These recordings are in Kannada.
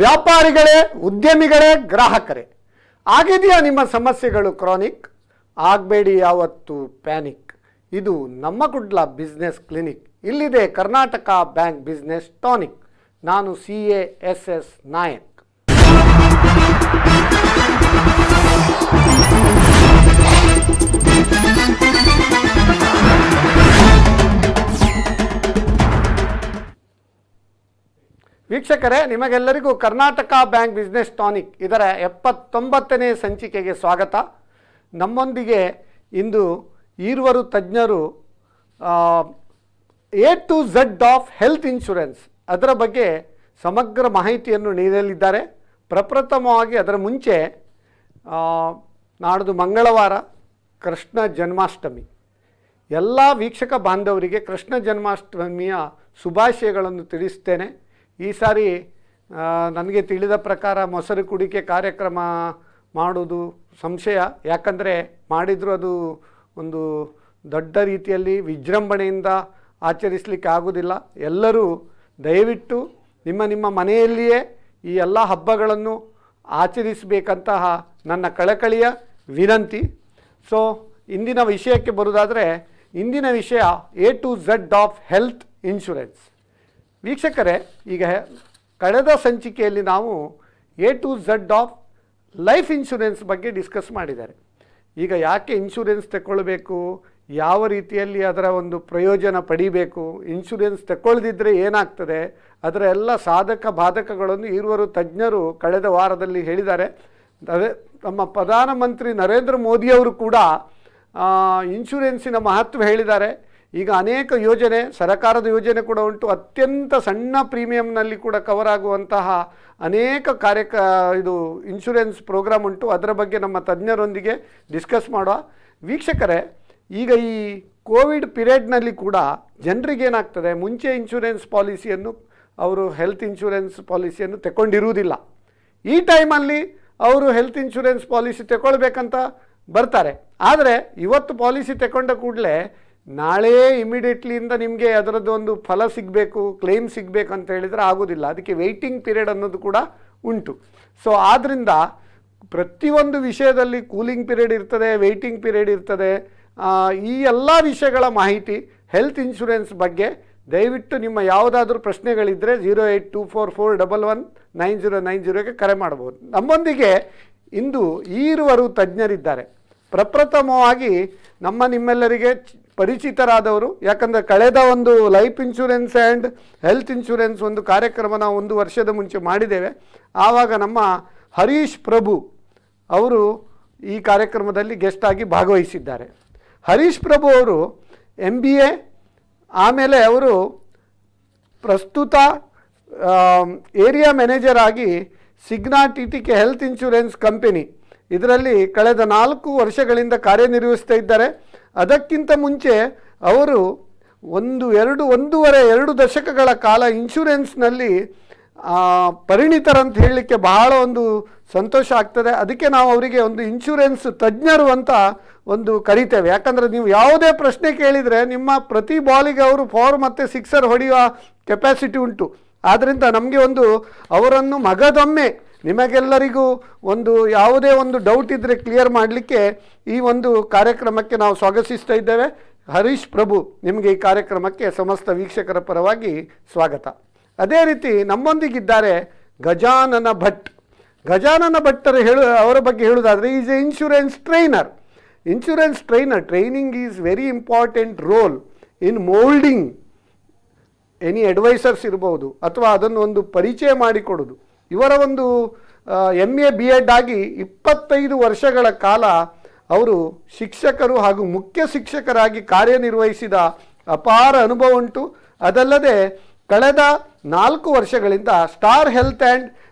ವ್ಯಾಪಾರಿಗಳೇ, ಉದ್ಯಮಿಗಳೇ, ಗ್ರಾಹಕರೇ, ಆಗಿದೆಯಾ ನಿಮ್ಮ ಸಮಸ್ಯೆಗಳು ಕ್ರಾನಿಕ್? ಆಗಬೇಡಿ ಯಾವತ್ತು ಪ್ಯಾನಿಕ್. ಇದು ನಮ್ಮ ಕುಡ್ಲ ಬಿಸ್ನೆಸ್ ಕ್ಲಿನಿಕ್. ಇಲ್ಲಿದೆ ಕರ್ನಾಟಕ ಬ್ಯಾಂಕ್ ಬಿಸ್ನೆಸ್ ಟಾನಿಕ್. ನಾನು CASS ನಾಯಕ್. ವೀಕ್ಷಕರೇ, ನಿಮಗೆಲ್ಲರಿಗೂ ಕರ್ನಾಟಕ ಬ್ಯಾಂಕ್ ಬಿಸ್ನೆಸ್ ಟಾನಿಕ್ ಇದರ 79ನೇ ಸಂಚಿಕೆಗೆ ಸ್ವಾಗತ. ನಮ್ಮೊಂದಿಗೆ ಇಂದು ಈರ್ವರು ತಜ್ಞರು A to Z of health insurance ಅದರ ಬಗ್ಗೆ ಸಮಗ್ರ ಮಾಹಿತಿಯನ್ನು ನೀಡಲಿದ್ದಾರೆ. ಪ್ರಪ್ರಥಮವಾಗಿ ಅದರ ಮುಂಚೆ ನಾಡ್ದು ಮಂಗಳವಾರ ಕೃಷ್ಣ ಜನ್ಮಾಷ್ಟಮಿ. ಎಲ್ಲ ವೀಕ್ಷಕ ಬಾಂಧವರಿಗೆ ಕೃಷ್ಣ ಜನ್ಮಾಷ್ಟಮಿಯ ಶುಭಾಶಯಗಳನ್ನು ತಿಳಿಸ್ತೇನೆ. ಈ ಸಾರಿ ನನಗೆ ತಿಳಿದ ಪ್ರಕಾರ ಮೊಸರು ಕುಡಿಕೆ ಕಾರ್ಯಕ್ರಮ ಮಾಡೋದು ಸಂಶಯ. ಯಾಕಂದರೆ ಮಾಡಿದರೂ ಅದು ಒಂದು ದೊಡ್ಡ ರೀತಿಯಲ್ಲಿ ವಿಜೃಂಭಣೆಯಿಂದ ಆಚರಿಸಲಿಕ್ಕೆ ಆಗೋದಿಲ್ಲ. ಎಲ್ಲರೂ ದಯವಿಟ್ಟು ನಿಮ್ಮ ಮನೆಯಲ್ಲಿಯೇ ಈ ಎಲ್ಲ ಹಬ್ಬಗಳನ್ನು ಆಚರಿಸಬೇಕಂತಹ ನನ್ನ ಕಳಕಳಿಯ ವಿನಂತಿ. ಸೊ ಇಂದಿನ ವಿಷಯಕ್ಕೆ ಬರುವುದಾದರೆ, ಇಂದಿನ ವಿಷಯ A to Z of health insurance. ವೀಕ್ಷಕರೇ, ಈಗ ಕಳೆದ ಸಂಚಿಕೆಯಲ್ಲಿ ನಾವು A to Z of life insurance ಬಗ್ಗೆ ಡಿಸ್ಕಸ್ ಮಾಡಿದ್ದಾರೆ. ಈಗ ಯಾಕೆ ಇನ್ಶೂರೆನ್ಸ್ ತಗೊಳ್ಬೇಕು, ಯಾವ ರೀತಿಯಲ್ಲಿ ಅದರ ಒಂದು ಪ್ರಯೋಜನ ಪಡಿಬೇಕು, ಇನ್ಶೂರೆನ್ಸ್ ತಗೊಳ್ಳದಿದ್ದರೆ ಏನಾಗ್ತದೆ, ಅದರ ಎಲ್ಲ ಸಾಧಕ ಬಾಧಕಗಳನ್ನು ಇರುವರು ತಜ್ಞರು ಕಳೆದ ವಾರದಲ್ಲಿ ಹೇಳಿದ್ದಾರೆ. ನಮ್ಮ ಪ್ರಧಾನಮಂತ್ರಿ ನರೇಂದ್ರ ಮೋದಿಯವರು ಕೂಡ ಇನ್ಶೂರೆನ್ಸಿನ ಮಹತ್ವ ಹೇಳಿದ್ದಾರೆ. ಈಗ ಅನೇಕ ಯೋಜನೆ, ಸರಕಾರದ ಯೋಜನೆ ಕೂಡ ಉಂಟು. ಅತ್ಯಂತ ಸಣ್ಣ ಪ್ರೀಮಿಯಂನಲ್ಲಿ ಕೂಡ ಕವರ್ ಆಗುವಂತಹ ಅನೇಕ ಇದು ಇನ್ಶೂರೆನ್ಸ್ ಪ್ರೋಗ್ರಾಮ್ ಉಂಟು. ಅದರ ಬಗ್ಗೆ ನಮ್ಮ ತಜ್ಞರೊಂದಿಗೆ ಡಿಸ್ಕಸ್ ಮಾಡುವ. ವೀಕ್ಷಕರೇ, ಈಗ ಈ ಕೋವಿಡ್ ಪೀರಿಯಡ್ನಲ್ಲಿ ಕೂಡ ಜನರಿಗೇನಾಗ್ತದೆ, ಮುಂಚೆ ಇನ್ಶೂರೆನ್ಸ್ ಪಾಲಿಸಿಯನ್ನು ಅವರು ಹೆಲ್ತ್ ಇನ್ಶೂರೆನ್ಸ್ ಪಾಲಿಸಿಯನ್ನು ತಗೊಂಡಿರುವುದಿಲ್ಲ. ಈ ಟೈಮಲ್ಲಿ ಅವರು ಹೆಲ್ತ್ ಇನ್ಶೂರೆನ್ಸ್ ಪಾಲಿಸಿ ತಗೊಳ್ಬೇಕಂತ ಬರ್ತಾರೆ. ಆದರೆ ಇವತ್ತು ಪಾಲಿಸಿ ತಗೊಂಡ ಕೂಡಲೇ ನಾಳೆ ಇಮಿಡಿಯೇಟ್ಲಿಯಿಂದ ನಿಮಗೆ ಅದರದ್ದು ಒಂದು ಫಲ ಸಿಗಬೇಕು, ಕ್ಲೇಮ್ ಸಿಗಬೇಕು ಅಂತ ಹೇಳಿದರೆ ಆಗೋದಿಲ್ಲ. ಅದಕ್ಕೆ ವೆಯ್ಟಿಂಗ್ ಪೀರಿಯಡ್ ಅನ್ನೋದು ಕೂಡ ಉಂಟು. ಸೊ ಆದ್ದರಿಂದ ಪ್ರತಿಯೊಂದು ವಿಷಯದಲ್ಲಿ ಕೂಲಿಂಗ್ ಪೀರಿಯಡ್ ಇರ್ತದೆ, ವೆಯ್ಟಿಂಗ್ ಪೀರಿಯಡ್ ಇರ್ತದೆ. ಈ ಎಲ್ಲ ವಿಷಯಗಳ ಮಾಹಿತಿ ಹೆಲ್ತ್ ಇನ್ಶೂರೆನ್ಸ್ ಬಗ್ಗೆ ದಯವಿಟ್ಟು ನಿಮ್ಮ ಯಾವುದಾದ್ರೂ ಪ್ರಶ್ನೆಗಳಿದ್ದರೆ 08244119090ಗೆ ಕರೆ ಮಾಡ್ಬೋದು. ನಮ್ಮೊಂದಿಗೆ ಇಂದು ಈರುವರು ತಜ್ಞರಿದ್ದಾರೆ. ಪ್ರಪ್ರಥಮವಾಗಿ ನಿಮ್ಮೆಲ್ಲರಿಗೆ ಪರಿಚಿತರಾದವರು, ಯಾಕಂದರೆ ಕಳೆದ ಒಂದು life insurance and health insurance ಒಂದು ಕಾರ್ಯಕ್ರಮ ನಾವು 1 ವರ್ಷದ ಮುಂಚೆ ಮಾಡಿದ್ದೇವೆ. ಆವಾಗ ನಮ್ಮ ಹರೀಶ್ ಪ್ರಭು ಅವರು ಈ ಕಾರ್ಯಕ್ರಮದಲ್ಲಿ ಗೆಸ್ಟ್ ಆಗಿ ಭಾಗವಹಿಸಿದ್ದಾರೆ. ಹರೀಶ್ ಪ್ರಭು ಅವರು MBA, ಆಮೇಲೆ ಅವರು ಪ್ರಸ್ತುತ ಏರಿಯಾ ಮ್ಯಾನೇಜರ್ ಆಗಿ ಸಿಗ್ನಾ TTK ಹೆಲ್ತ್ ಇನ್ಶೂರೆನ್ಸ್ ಕಂಪನಿ ಇದರಲ್ಲಿ ಕಳೆದ 4 ವರ್ಷಗಳಿಂದ ಕಾರ್ಯನಿರ್ವಹಿಸ್ತಾ ಇದ್ದಾರೆ. ಅದಕ್ಕಿಂತ ಮುಂಚೆ ಅವರು 2 ದಶಕಗಳ ಕಾಲ ಇನ್ಶೂರೆನ್ಸ್ನಲ್ಲಿ ಪರಿಣಿತರಂತ ಹೇಳಲಿಕ್ಕೆ ಬಹಳ ಒಂದು ಸಂತೋಷ ಆಗ್ತದೆ. ಅದಕ್ಕೆ ನಾವು ಅವರಿಗೆ ಒಂದು ಇನ್ಶೂರೆನ್ಸ್ ತಜ್ಞರು ಅಂತ ಒಂದು ಕರಿತೇವೆ. ಯಾಕಂದರೆ ನೀವು ಯಾವುದೇ ಪ್ರಶ್ನೆ ಕೇಳಿದರೆ ನಿಮ್ಮ ಪ್ರತಿ ಬಾಲಿಗೆ ಅವರು 4 ಮತ್ತು 6 ಹೊಡೆಯುವ ಕೆಪಾಸಿಟಿ ಉಂಟು. ಆದ್ದರಿಂದ ನಮಗೆ ಅವರನ್ನು ಮಗದೊಮ್ಮೆ ನಿಮಗೆಲ್ಲರಿಗೂ ಯಾವುದೇ ಒಂದು ಡೌಟ್ ಇದ್ದರೆ ಕ್ಲಿಯರ್ ಮಾಡಲಿಕ್ಕೆ ಈ ಒಂದು ಕಾರ್ಯಕ್ರಮಕ್ಕೆ ನಾವು ಸ್ವಾಗತಿಸ್ತಾ ಇದ್ದೇವೆ. ಹರೀಶ್ ಪ್ರಭು, ನಿಮಗೆ ಈ ಕಾರ್ಯಕ್ರಮಕ್ಕೆ ಸಮಸ್ತ ವೀಕ್ಷಕರ ಪರವಾಗಿ ಸ್ವಾಗತ. ಅದೇ ರೀತಿ ನಮ್ಮೊಂದಿಗಿದ್ದಾರೆ ಗಜಾನನ ಭಟ್. ಗಜಾನನ ಭಟ್ಟರು ಅವರ ಬಗ್ಗೆ ಹೇಳುವುದಾದರೆ, is a insurance trainer. Insurance training is very important role in moulding any advisors ಇರ್ಬೋದು, ಅಥವಾ ಅದನ್ನು ಪರಿಚಯ ಮಾಡಿಕೊಡೋದು. ಇವರ MA B.Ed ಆಗಿ 25 ವರ್ಷಗಳ ಕಾಲ ಅವರು ಶಿಕ್ಷಕರು ಹಾಗೂ ಮುಖ್ಯ ಶಿಕ್ಷಕರಾಗಿ ಕಾರ್ಯನಿರ್ವಹಿಸಿದ ಅಪಾರ ಅನುಭವ ಉಂಟು. ಅದಲ್ಲದೆ ಕಳೆದ 4 ವರ್ಷಗಳಿಂದ star health and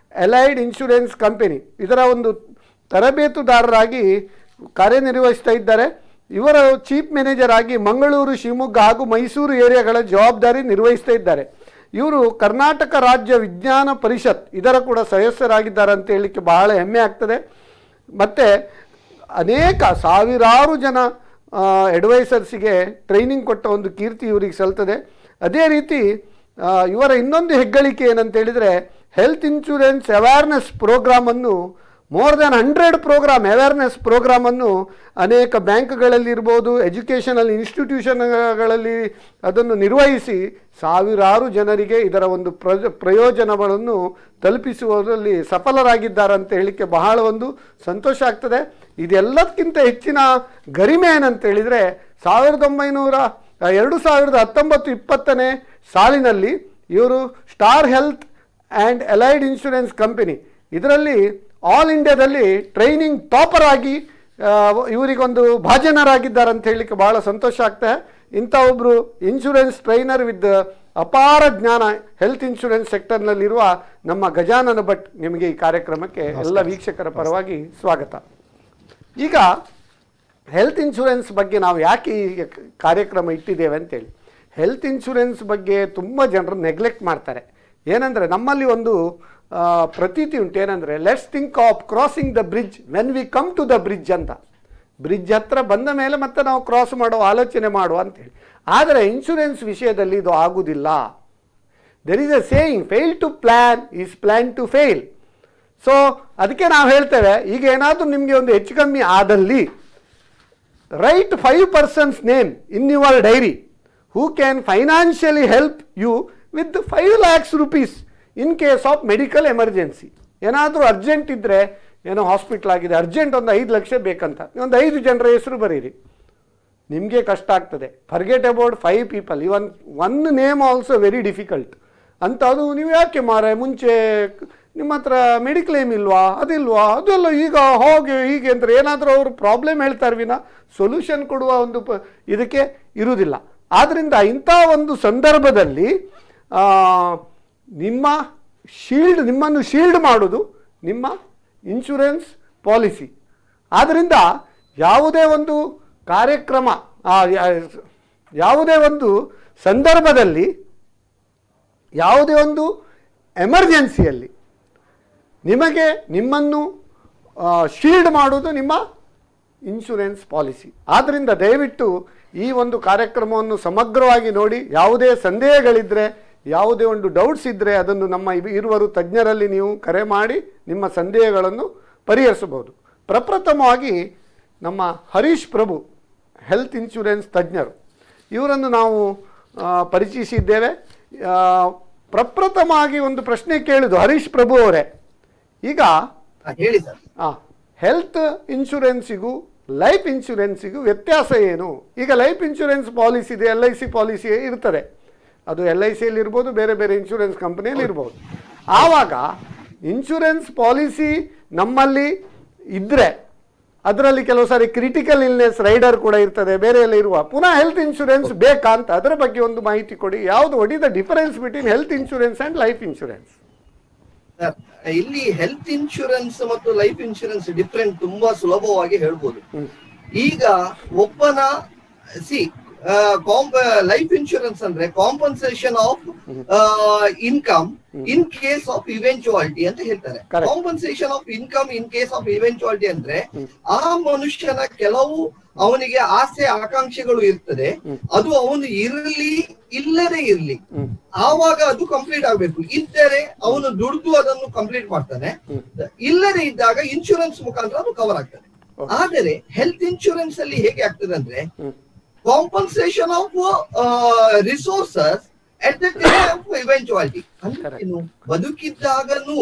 allied insurance company ಇದರ ತರಬೇತುದಾರರಾಗಿ ಕಾರ್ಯನಿರ್ವಹಿಸ್ತಾ ಇದ್ದಾರೆ. ಇವರ ಚೀಫ್ ಮ್ಯಾನೇಜರ್ ಆಗಿ ಮಂಗಳೂರು, ಶಿವಮೊಗ್ಗ ಹಾಗೂ ಮೈಸೂರು ಏರಿಯಾಗಳ ಜವಾಬ್ದಾರಿ ನಿರ್ವಹಿಸ್ತಾ ಇದ್ದಾರೆ. ಇವರು ಕರ್ನಾಟಕ ರಾಜ್ಯ ವಿಜ್ಞಾನ ಪರಿಷತ್ ಇದರ ಕೂಡ ಸದಸ್ಯರಾಗಿದ್ದಾರೆ ಅಂತ ಹೇಳಲಿಕ್ಕೆ ಬಹಳ ಹೆಮ್ಮೆ ಆಗ್ತದೆ. ಮತ್ತು ಅನೇಕ ಸಾವಿರಾರು ಜನ ಅಡ್ವೈಸರ್ಸಿಗೆ ಟ್ರೈನಿಂಗ್ ಕೊಟ್ಟ ಕೀರ್ತಿ ಇವರಿಗೆ ಸಲ್ತದೆ. ಅದೇ ರೀತಿ ಇವರ ಇನ್ನೊಂದು ಹೆಗ್ಗಳಿಕೆ ಏನಂತ ಹೇಳಿದರೆ, ಹೆಲ್ತ್ ಇನ್ಶೂರೆನ್ಸ್ ಅವೇರ್ನೆಸ್ ಪ್ರೋಗ್ರಾಮನ್ನು ಮೋರ್ ದೆನ್ 100 ಪ್ರೋಗ್ರಾಮ್ ಅವೇರ್ನೆಸ್ ಪ್ರೋಗ್ರಾಮನ್ನು ಅನೇಕ ಬ್ಯಾಂಕ್ಗಳಲ್ಲಿರ್ಬೋದು, ಎಜುಕೇಷನಲ್ ಇನ್ಸ್ಟಿಟ್ಯೂಷನ್ಗಳಲ್ಲಿ ಅದನ್ನು ನಿರ್ವಹಿಸಿ ಸಾವಿರಾರು ಜನರಿಗೆ ಇದರ ಒಂದು ಪ್ರಯೋಜನಗಳನ್ನು ತಲುಪಿಸುವುದರಲ್ಲಿ ಸಫಲರಾಗಿದ್ದಾರೆ ಅಂತ ಹೇಳಲಿಕ್ಕೆ ಬಹಳ ಒಂದು ಸಂತೋಷ ಆಗ್ತದೆ. ಇದೆಲ್ಲದಕ್ಕಿಂತ ಹೆಚ್ಚಿನ ಗರಿಮೆ ಏನಂತ ಹೇಳಿದರೆ 2019-20 ಸಾಲಿನಲ್ಲಿ ಇವರು star health and allied insurance company ಇದರಲ್ಲಿ ಆಲ್ ಇಂಡಿಯಾದಲ್ಲಿ ಟ್ರೈನಿಂಗ್ ಟಾಪರ್ ಆಗಿ ಇವರಿಗೊಂದು ಭಾಜನರಾಗಿದ್ದಾರೆ ಅಂತ ಹೇಳಲಿಕ್ಕೆ ಬಹಳ ಸಂತೋಷ ಆಗ್ತದೆ. ಇಂಥ ಒಬ್ಬರು ಇನ್ಶೂರೆನ್ಸ್ ಟ್ರೈನರ್ ವಿತ್ ಅಪಾರ ಜ್ಞಾನ ಹೆಲ್ತ್ ಇನ್ಶೂರೆನ್ಸ್ ಸೆಕ್ಟರ್ನಲ್ಲಿರುವ ನಮ್ಮ ಗಜಾನನ ಭಟ್ ನಿಮಗೆ ಈ ಕಾರ್ಯಕ್ರಮಕ್ಕೆ ಎಲ್ಲ ವೀಕ್ಷಕರ ಪರವಾಗಿ ಸ್ವಾಗತ. ಈಗ ಹೆಲ್ತ್ ಇನ್ಶೂರೆನ್ಸ್ ಬಗ್ಗೆ ನಾವು ಯಾಕೆ ಈ ಕಾರ್ಯಕ್ರಮ ಇಟ್ಟಿದ್ದೇವೆ ಅಂತೇಳಿ, ಹೆಲ್ತ್ ಇನ್ಶೂರೆನ್ಸ್ ಬಗ್ಗೆ ತುಂಬ ಜನರು ನೆಗ್ಲೆಕ್ಟ್ ಮಾಡ್ತಾರೆ. ಏನಂದರೆ ನಮ್ಮಲ್ಲಿ ಒಂದು ಪ್ರತೀತಿ ಉಂಟು, ಏನಂದರೆ let's think of crossing the bridge when we come to the bridge ಅಂತ. ಬ್ರಿಡ್ಜ್ ಹತ್ರ ಬಂದ ಮೇಲೆ ಮತ್ತೆ ನಾವು ಕ್ರಾಸ್ ಮಾಡೋ ಆಲೋಚನೆ ಮಾಡುವ ಅಂತೇಳಿ. ಆದರೆ ಇನ್ಶೂರೆನ್ಸ್ ವಿಷಯದಲ್ಲಿ ಇದು ಆಗುವುದಿಲ್ಲ. There is a saying, fail to plan is plan to fail. So ಅದಕ್ಕೆ ನಾವು ಹೇಳ್ತೇವೆ, ಈಗ ಏನಾದರೂ ನಿಮಗೆ ಒಂದು ಹೆಚ್ಚು ಕಮ್ಮಿ ಆದಲ್ಲಿ write 5 persons name in your diary who can financially help you with 5 lakhs rupees in case of medical emergency. ಏನಾದರೂ ಅರ್ಜೆಂಟ್ ಇದ್ದರೆ, ಏನೋ ಹಾಸ್ಪಿಟ್ಲ್ ಆಗಿದೆ, ಅರ್ಜೆಂಟ್ ಒಂದು 5 ಲಕ್ಷ ಬೇಕಂತ, ಒಂದು 5 ಜನರ ಹೆಸರು ಬರೀರಿ, ನಿಮಗೆ ಕಷ್ಟ ಆಗ್ತದೆ. Forget about 5 people, even 1 name also very difficult ಅಂತ. ಅದು ನೀವು ಯಾಕೆ ಮಾರೆ ಮುಂಚೆ ನಿಮ್ಮ ಹತ್ರ ಮೆಡಿಕ್ಲೇಮ್ ಇಲ್ವಾ, ಅದಿಲ್ವಾ, ಅದೆಲ್ಲ ಈಗ ಹೋಗಿ ಹೀಗೆ ಅಂತ ಏನಾದರೂ ಅವರು ಪ್ರಾಬ್ಲಮ್ ಹೇಳ್ತಾರೆ ವಿನ ಸೊಲ್ಯೂಷನ್ ಕೊಡುವ ಒಂದು ಇದಕ್ಕೆ ಇರುವುದಿಲ್ಲ. ಆದ್ದರಿಂದ ಇಂಥ ಒಂದು ಸಂದರ್ಭದಲ್ಲಿ ನಿಮ್ಮನ್ನು ಶೀಲ್ಡ್ ಮಾಡೋದು ನಿಮ್ಮ ಇನ್ಶೂರೆನ್ಸ್ ಪಾಲಿಸಿ. ಆದ್ದರಿಂದ ಯಾವುದೇ ಒಂದು ಕಾರ್ಯಕ್ರಮ, ಯಾವುದೇ ಒಂದು ಸಂದರ್ಭದಲ್ಲಿ, ಯಾವುದೇ ಒಂದು ಎಮರ್ಜೆನ್ಸಿಯಲ್ಲಿ ನಿಮ್ಮನ್ನು ಶೀಲ್ಡ್ ಮಾಡೋದು ನಿಮ್ಮ ಇನ್ಶೂರೆನ್ಸ್ ಪಾಲಿಸಿ. ಆದ್ದರಿಂದ ದಯವಿಟ್ಟು ಈ ಒಂದು ಕಾರ್ಯಕ್ರಮವನ್ನು ಸಮಗ್ರವಾಗಿ ನೋಡಿ. ಯಾವುದೇ ಸಂದೇಹಗಳಿದ್ದರೆ, ಯಾವುದೇ ಒಂದು ಡೌಟ್ಸ್ ಇದ್ದರೆ ಅದನ್ನು ನಮ್ಮ ಇರುವರು ತಜ್ಞರಲ್ಲಿ ನೀವು ಕರೆ ಮಾಡಿ ನಿಮ್ಮ ಸಂದೇಹಗಳನ್ನು ಪರಿಹರಿಸಬಹುದು. ಪ್ರಪ್ರಥಮವಾಗಿ ನಮ್ಮ ಹರೀಶ್ ಪ್ರಭು ಹೆಲ್ತ್ ಇನ್ಶೂರೆನ್ಸ್ ತಜ್ಞರು, ಇವರನ್ನು ನಾವು ಪರಿಚಯಿಸಿದ್ದೇವೆ. ಪ್ರಪ್ರಥಮವಾಗಿ ಒಂದು ಪ್ರಶ್ನೆ ಕೇಳಿದ್ದು ಹರೀಶ್ ಪ್ರಭು ಅವರೇ, ಈಗ ಹೇಳಿ ಸರ್, ಹೆಲ್ತ್ ಇನ್ಶೂರೆನ್ಸಿಗೂ ಲೈಫ್ ಇನ್ಶೂರೆನ್ಸಿಗೂ ವ್ಯತ್ಯಾಸ ಏನು? ಈಗ ಲೈಫ್ ಇನ್ಶೂರೆನ್ಸ್ ಪಾಲಿಸಿ ಇದೆ, LIC ಪಾಲಿಸಿ ಇರ್ತದೆ, ಅದು LICಯಲ್ಲಿ ಇರ್ಬೋದು, ಬೇರೆ ಬೇರೆ ಇನ್ಶೂರೆನ್ಸ್ ಕಂಪನಿಯಲ್ಲಿ ಇರ್ಬೋದು. ಆವಾಗ ಇನ್ಶೂರೆನ್ಸ್ ಪಾಲಿಸಿ ನಮ್ಮಲ್ಲಿ ಇದ್ದರೆ ಅದರಲ್ಲಿ ಕೆಲವು ಸಾರಿ ಕ್ರಿಟಿಕಲ್ ಇಲ್ನೆಸ್ ರೈಡರ್ ಕೂಡ ಇರ್ತದೆ, ಬೇರೆ ಎಲ್ಲ ಇರುವ, ಪುನಃ ಹೆಲ್ತ್ ಇನ್ಶೂರೆನ್ಸ್ ಬೇಕಾ ಅಂತ ಅದರ ಬಗ್ಗೆ ಒಂದು ಮಾಹಿತಿ ಕೊಡಿ. ಯಾವುದು what is the difference between health insurance and life insurance? ಇಲ್ಲಿ ಹೆಲ್ತ್ ಇನ್ಶೂರೆನ್ಸ್ ಮತ್ತು ಲೈಫ್ ಇನ್ಶೂರೆನ್ಸ್ ಡಿಫರೆಂಟ್ ತುಂಬಾ ಸುಲಭವಾಗಿ ಹೇಳ್ಬೋದು. ಈಗ ಒಬ್ಬನ ಲೈಫ್ ಇನ್ಶೂರೆನ್ಸ್ ಅಂದ್ರೆ compensation of income in case of eventuality ಅಂತ ಹೇಳ್ತಾರೆ. Compensation of income in case of eventuality ಅಂದ್ರೆ ಆ ಮನುಷ್ಯನ ಕೆಲವು ಅವನಿಗೆ ಆಸೆ ಆಕಾಂಕ್ಷೆಗಳು ಇರ್ತದೆ, ಅದು ಅವನು ಇರಲಿ ಇಲ್ಲದೆ ಇರ್ಲಿ, ಆವಾಗ ಅದು ಕಂಪ್ಲೀಟ್ ಆಗ್ಬೇಕು. ಇದ್ದರೆ ಅವನು ದುಡ್ದು ಅದನ್ನು ಕಂಪ್ಲೀಟ್ ಮಾಡ್ತಾನೆ, ಇಲ್ಲದೆ ಇದ್ದಾಗ ಇನ್ಶೂರೆನ್ಸ್ ಮುಖಾಂತರ ಅದು ಕವರ್ ಆಗ್ತದೆ. ಆದರೆ ಹೆಲ್ತ್ ಇನ್ಶೂರೆನ್ಸ್ ಅಲ್ಲಿ ಹೇಗೆ ಆಗ್ತದೆ ಅಂದ್ರೆ compensation of resources at the time of eventuality. ಬದುಕಿದ್ದಾಗನು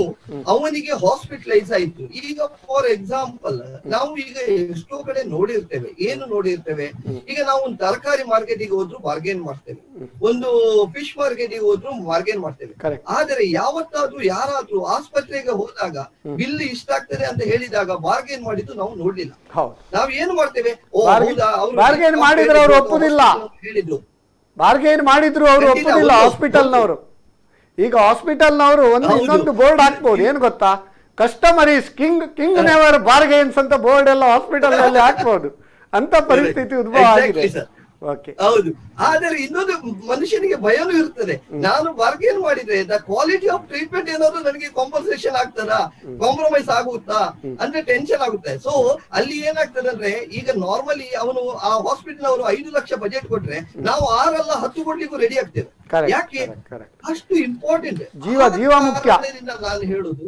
ಅವನಿಗೆ ಹಾಸ್ಪಿಟಲೈಸ್ ಆಯ್ತು. ಈಗ ಫಾರ್ ಎಕ್ಸಾಂಪಲ್ ನಾವು ಈಗ ಎಷ್ಟೋ ಕಡೆ ನೋಡಿರ್ತೇವೆ, ಏನು ನೋಡಿರ್ತೇವೆ, ಈಗ ನಾವು ಒಂದು ತರಕಾರಿ ಮಾರ್ಕೆಟಿಗೆ ಹೋದ್ರು ಬಾರ್ಗೇನ್ ಮಾಡ್ತೇವೆ, ಒಂದು ಫಿಶ್ ಮಾರ್ಕೆಟಿಗೆ ಹೋದ್ರು ಬಾರ್ಗೇನ್ ಮಾಡ್ತೇವೆ. ಆದರೆ ಯಾವತ್ತಾದ್ರೂ ಯಾರಾದ್ರೂ ಆಸ್ಪತ್ರೆಗೆ ಹೋದಾಗ ಬಿಲ್ ಇಷ್ಟ ಆಗ್ತದೆ ಅಂತ ಹೇಳಿದಾಗ ಬಾರ್ಗೇನ್ ಮಾಡಿದ್ದು ನಾವು ನೋಡ್ಲಿಲ್ಲ. ನಾವ್ ಏನು ಮಾಡ್ತೇವೆ, ಬಾರ್ಗೇನ್ ಮಾಡಿದ್ರು ಅವರು ಒಪ್ಪುದಿಲ್ಲ, ಬಾರ್ಗೇನ್ ಮಾಡಿದ್ರು ಅವರು ಒಪ್ಪುದಿಲ್ಲ ಹಾಸ್ಪಿಟಲ್ನವರು. ಈಗ ಹಾಸ್ಪಿಟಲ್ನವರು ಇನ್ನೊಂದು ಬೋರ್ಡ್ ಹಾಕ್ಬೋದು, ಏನು ಗೊತ್ತಾ, customer is king, king never bargains ಅಂತ ಬೋರ್ಡ್ ಎಲ್ಲ ಹಾಸ್ಪಿಟಲ್ ನಲ್ಲಿ ಹಾಕ್ಬೋದು. ಅಂತ ಪರಿಸ್ಥಿತಿ ಉದ್ಭವ ಆಗಿದೆ. ಓಕೆ. ಹೌದು. ಆದರೆ ಇನ್ನೊಂದು ಮನುಷ್ಯನಿಗೆ ಭಯನೂ ಇರ್ತದೆ. ನಾನು ಬಾರ್ಗೇನ್ ಮಾಡಿದ್ರೆ ದ ಕ್ವಾಲಿಟಿ ಆಫ್ ಟ್ರೀಟ್ಮೆಂಟ್ ಏನಾದ್ರು ನನಗೆ ಕಾಂಪನ್ಸೇಷನ್ ಆಗ್ತದಾ, ಕಾಂಪ್ರಮೈಸ್ ಆಗುತ್ತಾ ಅಂದ್ರೆ ಟೆನ್ಷನ್ ಆಗುತ್ತೆ. ಸೊ ಅಲ್ಲಿ ಏನಾಗ್ತದೆ ಅಂದ್ರೆ, ಈಗ ನಾರ್ಮಲಿ ಅವನು ಆ ಹಾಸ್ಪಿಟಲ್ ಅವರು 5 ಲಕ್ಷ ಬಜೆಟ್ ಕೊಟ್ರೆ ನಾವು 6 ಅಲ್ಲ 10 ಕೊಡ್ಲಿಕ್ಕೂ ರೆಡಿ ಆಗ್ತೇವೆ. ಯಾಕೆ? ಅಷ್ಟು ಇಂಪಾರ್ಟೆಂಟ್. ಜೀವ ಮುಖ್ಯ ನಾನು ಹೇಳುದು.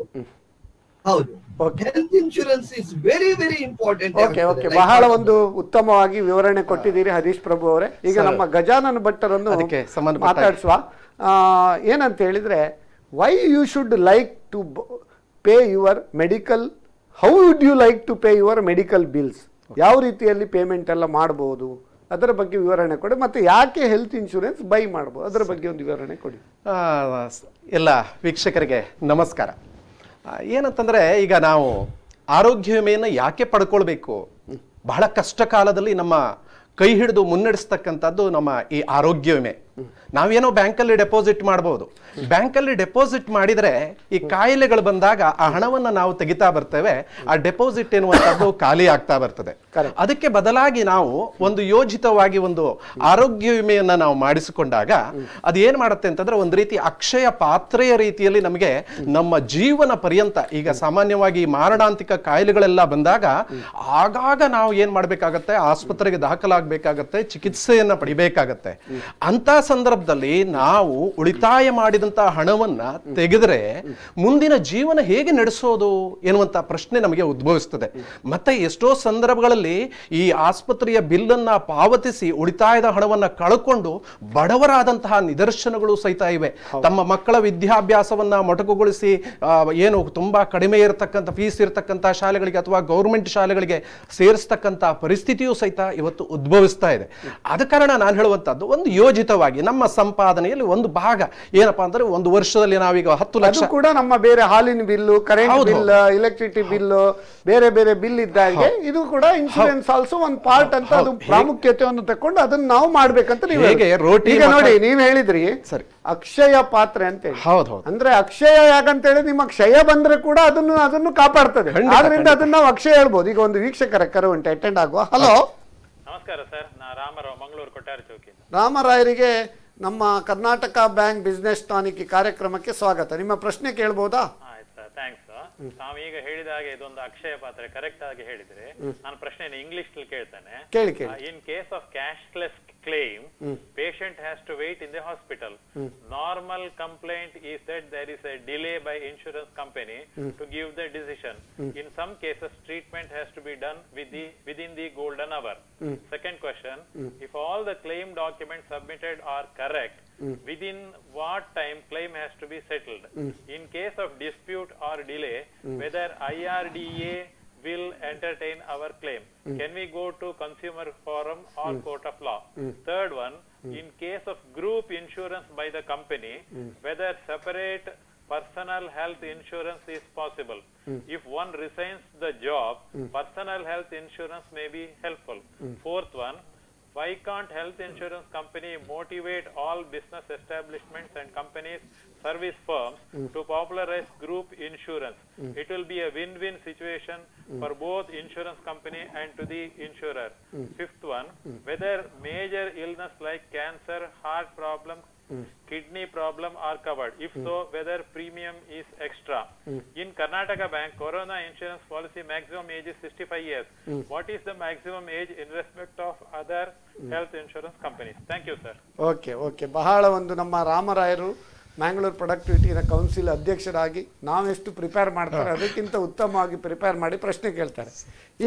ಹೌದು, health insurance is very very important. Okay, ಬಹಳ ಒಂದು ಉತ್ತಮವಾಗಿ ವಿವರಣೆ ಕೊಟ್ಟಿದ್ದೀರಿ ಹರೀಶ್ ಪ್ರಭು ಅವರೇ. ಈಗ ನಮ್ಮ ಗಜಾನನ ಭಟ್ಟರನ್ನು ಮಾತಾಡಿಸುವ. ಏನಂತ ಹೇಳಿದ್ರೆ, why you should like to pay your medical, how would you like to pay your medical bills, ಯಾವ ರೀತಿಯಲ್ಲಿ ಪೇಮೆಂಟ್ ಎಲ್ಲ ಮಾಡಬಹುದು ಅದರ ಬಗ್ಗೆ ವಿವರಣೆ ಕೊಡಿ. ಮತ್ತೆ ಯಾಕೆ ಹೆಲ್ತ್ ಇನ್ಶೂರೆನ್ಸ್ ಬೈ ಮಾಡಬಹುದು ಅದರ ಬಗ್ಗೆ ಒಂದು ವಿವರಣೆ ಕೊಡಿ. ಎಲ್ಲ ವೀಕ್ಷಕರಿಗೆ ನಮಸ್ಕಾರ. ಏನಂತಂದ್ರೆ, ಈಗ ನಾವು ಆರೋಗ್ಯ ವಿಮೆಯನ್ನು ಯಾಕೆ ಪಡ್ಕೊಳ್ಬೇಕು? ಬಹಳ ಕಷ್ಟ ಕಾಲದಲ್ಲಿ ನಮ್ಮ ಕೈ ಹಿಡಿದು ಮುನ್ನಡೆಸ್ತಕ್ಕಂಥದ್ದು ನಮ್ಮ ಈ ಆರೋಗ್ಯ ವಿಮೆ. ನಾವೇನೋ ಬ್ಯಾಂಕಲ್ಲಿ ಡೆಪಾಸಿಟ್ ಮಾಡಬಹುದು. ಬ್ಯಾಂಕಲ್ಲಿ ಡೆಪಾಸಿಟ್ ಮಾಡಿದ್ರೆ ಈ ಕಾಯಿಲೆಗಳು ಬಂದಾಗ ಆ ಹಣವನ್ನು ನಾವು ತೆಗಿತಾ ಬರ್ತೇವೆ, ಆ ಡೆಪಾಸಿಟ್ ಎನ್ನುವಂಥದ್ದು ಖಾಲಿ ಆಗ್ತಾ ಬರ್ತದೆ. ಅದಕ್ಕೆ ಬದಲಾಗಿ ನಾವು ಒಂದು ಯೋಜಿತವಾಗಿ ಒಂದು ಆರೋಗ್ಯ ವಿಮೆಯನ್ನ ನಾವು ಮಾಡಿಸಿಕೊಂಡಾಗ ಅದು ಏನ್ ಮಾಡುತ್ತೆ ಅಂತಂದ್ರೆ, ಒಂದು ರೀತಿ ಅಕ್ಷಯ ಪಾತ್ರೆಯ ರೀತಿಯಲ್ಲಿ ನಮಗೆ ನಮ್ಮ ಜೀವನ ಪರ್ಯಂತ, ಈಗ ಸಾಮಾನ್ಯವಾಗಿ ಮಾರಣಾಂತಿಕ ಕಾಯಿಲೆಗಳೆಲ್ಲ ಬಂದಾಗ ಆಗಾಗ ನಾವು ಏನ್ ಮಾಡ್ಬೇಕಾಗತ್ತೆ, ಆಸ್ಪತ್ರೆಗೆ ದಾಖಲಾಗಬೇಕಾಗತ್ತೆ, ಚಿಕಿತ್ಸೆಯನ್ನ ಪಡಿಬೇಕಾಗತ್ತೆ. ಅಂತ ಸಂದರ್ಭದಲ್ಲಿ ನಾವು ಉಳಿತಾಯ ಮಾಡಿದಂತಹ ಹಣವನ್ನ ತೆಗೆದ್ರೆ ಮುಂದಿನ ಜೀವನ ಹೇಗೆ ನಡೆಸೋದು ಎನ್ನುವಂತ ಪ್ರಶ್ನೆ ನಮಗೆ ಉದ್ಭವಿಸ್ತದೆ. ಮತ್ತೆ ಎಷ್ಟೋ ಸಂದರ್ಭಗಳಲ್ಲಿ ಈ ಆಸ್ಪತ್ರೆಯ ಬಿಲ್ಲನ್ನ ಪಾವತಿಸಿ ಉಳಿತಾಯದ ಹಣವನ್ನ ಕಳ್ಕೊಂಡು ಬಡವರಾದಂತಹ ನಿದರ್ಶನಗಳು ಸಹಿತ ಇವೆ. ತಮ್ಮ ಮಕ್ಕಳ ವಿದ್ಯಾಭ್ಯಾಸವನ್ನ ಮೊಟಕುಗೊಳಿಸಿ ಏನು ತುಂಬಾ ಕಡಿಮೆ ಇರತಕ್ಕಂಥ ಫೀಸ್ ಇರತಕ್ಕಂಥ ಶಾಲೆಗಳಿಗೆ ಅಥವಾ ಗೌರ್ಮೆಂಟ್ ಶಾಲೆಗಳಿಗೆ ಸೇರಿಸ್ತಕ್ಕಂಥ ಪರಿಸ್ಥಿತಿಯೂ ಸಹಿತ ಇವತ್ತು ಉದ್ಭವಿಸ್ತಾ ಇದೆ. ಆದ ಕಾರಣ ನಾನು ಹೇಳುವಂತದ್ದು, ಒಂದು ಯೋಜಿತವಾಗಿ ನಮ್ಮ ಸಂಪಾದನೆಯಲ್ಲಿ ಒಂದು ಭಾಗ ಏನಪ್ಪಾ ಅಂದ್ರೆ, ಒಂದು ವರ್ಷದಲ್ಲಿ ನಾವೀಗ 10 ಲಕ್ಷ ಕೂಡ ನಮ್ಮ ಬೇರೆ ಹಾಲಿನ bill, current bill, electricity bill, ಬೇರೆ ಬೇರೆ ಬಿಲ್ ಇದ್ದಾಗೆ ಇದು ಕೂಡ ಇನ್ಶೂರೆನ್ಸ್ ಆಲ್ಸೋ ಒಂದು ಪಾರ್ಟ್ ಅಂತ, ಅದು ಪ್ರಾಮುಖ್ಯತೆಯನ್ನು ತಕೊಂಡು ಅದನ್ನ ನಾವು ಮಾಡ್ಬೇಕಂತ ನೀವು ನೋಡಿ. ನೀವ್ ಹೇಳಿದ್ರಿ ಸರಿ ಅಕ್ಷಯ ಪಾತ್ರೆ ಅಂತ ಹೇಳಿ. ಹೌದು, ಅಂದ್ರೆ ಅಕ್ಷಯ ಯಾಕಂತ ಹೇಳಿ, ನಿಮ್ಮ ಕ್ಷಯ ಬಂದ್ರೆ ಕೂಡ ಅದನ್ನು ಕಾಪಾಡ್ತದೆ. ಆದ್ರಿಂದ ಅದನ್ನ ನಾವು ಅಕ್ಷಯ ಹೇಳ್ಬೋದು. ಈಗ ಒಂದು ವೀಕ್ಷಕರ ಕರೆ ಉಂಟು, ಅಟೆಂಡ್ ಆಗುವ. ಹಲೋ, ನಮಸ್ಕಾರ ಸರ್, ನಾ ರಾಮರಾವ್, ಮಂಗಳೂರು ಕೊಟ್ಟಾರ ಚೌಕಿ. ರಾಮರಾಯರಿಗೆ ನಮ್ಮ ಕರ್ನಾಟಕ ಬ್ಯಾಂಕ್ ಬಿಸ್ನೆಸ್ ಟಾನಿಕ್ ಕಾರ್ಯಕ್ರಮಕ್ಕೆ ಸ್ವಾಗತ. ನಿಮ್ಮ ಪ್ರಶ್ನೆ ಕೇಳಬಹುದಾ? ಆಯ್ತು ಸರ್, ಥ್ಯಾಂಕ್ಸ್. ತಾವೀಗ ಹೇಳಿದ ಹಾಗೆ ಇದೊಂದು ಅಕ್ಷಯ ಪಾತ್ರೆ ಕರೆಕ್ಟ್ ಆಗಿ ಹೇಳಿದ್ರೆ, ನಾನು ಪ್ರಶ್ನೆ ಇಂಗ್ಲಿಷ್ ಕೇಳ್ತೇನೆ. ಕೇಳಿ. ಇನ್ case of cashless claim, patient has to wait in the hospital. Normal complaint is that there is a delay by insurance company to give the decision. In some cases, treatment has to be done within the golden hour. Second question, if all the claim documents submitted are correct, within what time claim has to be settled? In case of dispute or delay, whether IRDA will entertain our claim? Can we go to consumer forum or court of law? Third one, in case of group insurance by the company, whether separate personal health insurance is possible. If one resigns the job, personal health insurance may be helpful. Fourth one, why can't health insurance company motivate all business establishments and companies, service firms to popularize group insurance? It will be a win-win situation for both insurance company and to the insurer. Fifth one, whether major illness like cancer, heart problem, kidney problem are covered. If so, whether premium is extra. In Karnataka Bank, Corona insurance policy maximum age is 65 years. What is the maximum age in respect of other health insurance companies? Thank you, sir. Okay. ಬಹಳ ಒಂದು ನಮ್ಮ ರಾಮರಾಯರು ಮ್ಯಾಂಗ್ಳೂರ್ ಪ್ರೊಡಕ್ಟಿವಿಟಿನ ಕೌನ್ಸಿಲ್ ಅಧ್ಯಕ್ಷರಾಗಿ ನಾವೆಷ್ಟು ಪ್ರಿಪೇರ್ ಮಾಡ್ತಾರೆ ಅದಕ್ಕಿಂತ ಉತ್ತಮವಾಗಿ ಪ್ರಿಪೇರ್ ಮಾಡಿ ಪ್ರಶ್ನೆ ಕೇಳ್ತಾರೆ.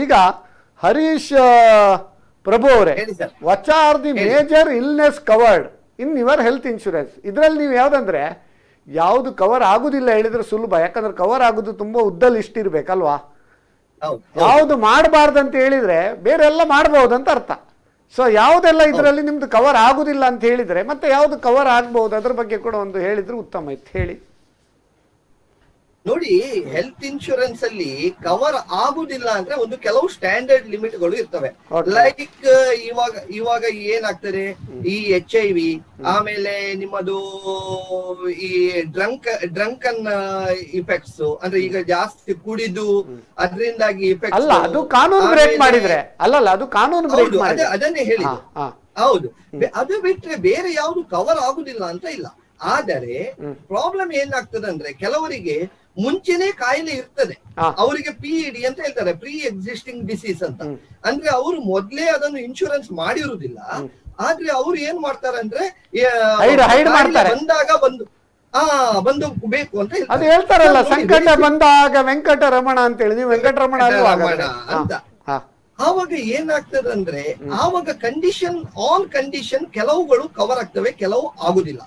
ಈಗ ಹರೀಶ್ ಪ್ರಭು ಅವರೇ, what are the major illness covered in your health insurance? ಇದರಲ್ಲಿ ನೀವು ಯಾವುದಂದ್ರೆ, ಯಾವುದು ಕವರ್ ಆಗುದಿಲ್ಲ ಹೇಳಿದ್ರೆ ಸುಲಭ, ಯಾಕಂದ್ರೆ ಕವರ್ ಆಗುದು ತುಂಬಾ ಉದ್ದ ಲಿಸ್ಟ್ ಇರ್ಬೇಕಲ್ವಾ. ಯಾವುದು ಮಾಡಬಾರ್ದಂತ ಹೇಳಿದ್ರೆ ಬೇರೆ ಎಲ್ಲ ಮಾಡಬಹುದಂತ ಅರ್ಥ. ಸೊ ಯಾವುದೆಲ್ಲ ಇದರಲ್ಲಿ ನಿಮ್ದು ಕವರ್ ಆಗುದಿಲ್ಲ ಅಂತ ಹೇಳಿದ್ರೆ ಮತ್ತೆ ಯಾವ್ದು ಕವರ್ ಆಗ್ಬಹುದು ಅದ್ರ ಬಗ್ಗೆ ಕೂಡ ಒಂದು ಹೇಳಿದ್ರೆ ಉತ್ತಮ ಇತ್ತು. ಹೇಳಿ. ನೋಡಿ, ಹೆಲ್ತ್ ಇನ್ಶೂರೆನ್ಸ್ ಅಲ್ಲಿ ಕವರ್ ಆಗುದಿಲ್ಲ ಅಂದ್ರೆ ಒಂದು ಕೆಲವು ಸ್ಟ್ಯಾಂಡರ್ಡ್ ಲಿಮಿಟ್ ಗಳು ಇರ್ತವೆ. ಲೈಕ್ ಇವಾಗ ಏನಾಗ್ತದೆ, ಈ HIV, ಆಮೇಲೆ ನಿಮ್ಮದು ಈ ಡ್ರಂಕನ್ ಇಫೆಕ್ಟ್ಸ್, ಅಂದ್ರೆ ಈಗ ಜಾಸ್ತಿ ಕುಡಿದು ಅದರಿಂದಾಗಿ ಇಫೆಕ್ಟ್ಸ್. ಅಲ್ಲ, ಅದು ಕಾನೂನು ಬ್ರೇಕ್ ಮಾಡಿದ್ರೆ. ಅಲ್ಲಲ್ಲ, ಅದು ಕಾನೂನು ಬ್ರೇಕ್ ಮಾಡಿದ್ರೆ ಅದನ್ನೇ ಹೇಳಿ. ಹೌದು, ಅದು ಬಿಟ್ರೆ ಬೇರೆ ಯಾವ್ದು ಕವರ್ ಆಗುದಿಲ್ಲ ಅಂತ ಇಲ್ಲ. ಆದರೆ ಪ್ರಾಬ್ಲಮ್ ಏನಾಗ್ತದೆ ಅಂದ್ರೆ ಕೆಲವರಿಗೆ ಮುಂಚೆನೆ ಕಾಯಿಲೆ ಇರ್ತದೆ, ಅವರಿಗೆ PED ಅಂತ ಹೇಳ್ತಾರೆ, ಪ್ರೀ ಎಕ್ಸಿಸ್ಟಿಂಗ್ ಡಿಸೀಸ್ ಅಂತ. ಅಂದ್ರೆ ಅವರು ಮೊದ್ಲೇ ಅದನ್ನು ಇನ್ಶೂರೆನ್ಸ್ ಮಾಡಿರುವುದಿಲ್ಲ. ಆದ್ರೆ ಅವ್ರು ಏನ್ ಮಾಡ್ತಾರೆ ಅಂದ್ರೆ ಬಂದಾಗ ಬಂದು ಬೇಕು ಅಂತ ಅದು ಹೇಳ್ತಾರಲ್ಲ, ಸಂಕಟ ಬಂದಾಗ ವೆಂಕಟರಮಣ ಅಂತ ಹೇಳಿ. ನೀವು ವೆಂಕಟರಮಣ ಅಂತ. ಆವಾಗ ಏನಾಗ್ತದೆ ಅಂದ್ರೆ ಆವಾಗ ಕಂಡೀಷನ್ ಕೆಲವುಗಳು ಕವರ್ ಆಗ್ತವೆ, ಕೆಲವು ಆಗುದಿಲ್ಲ.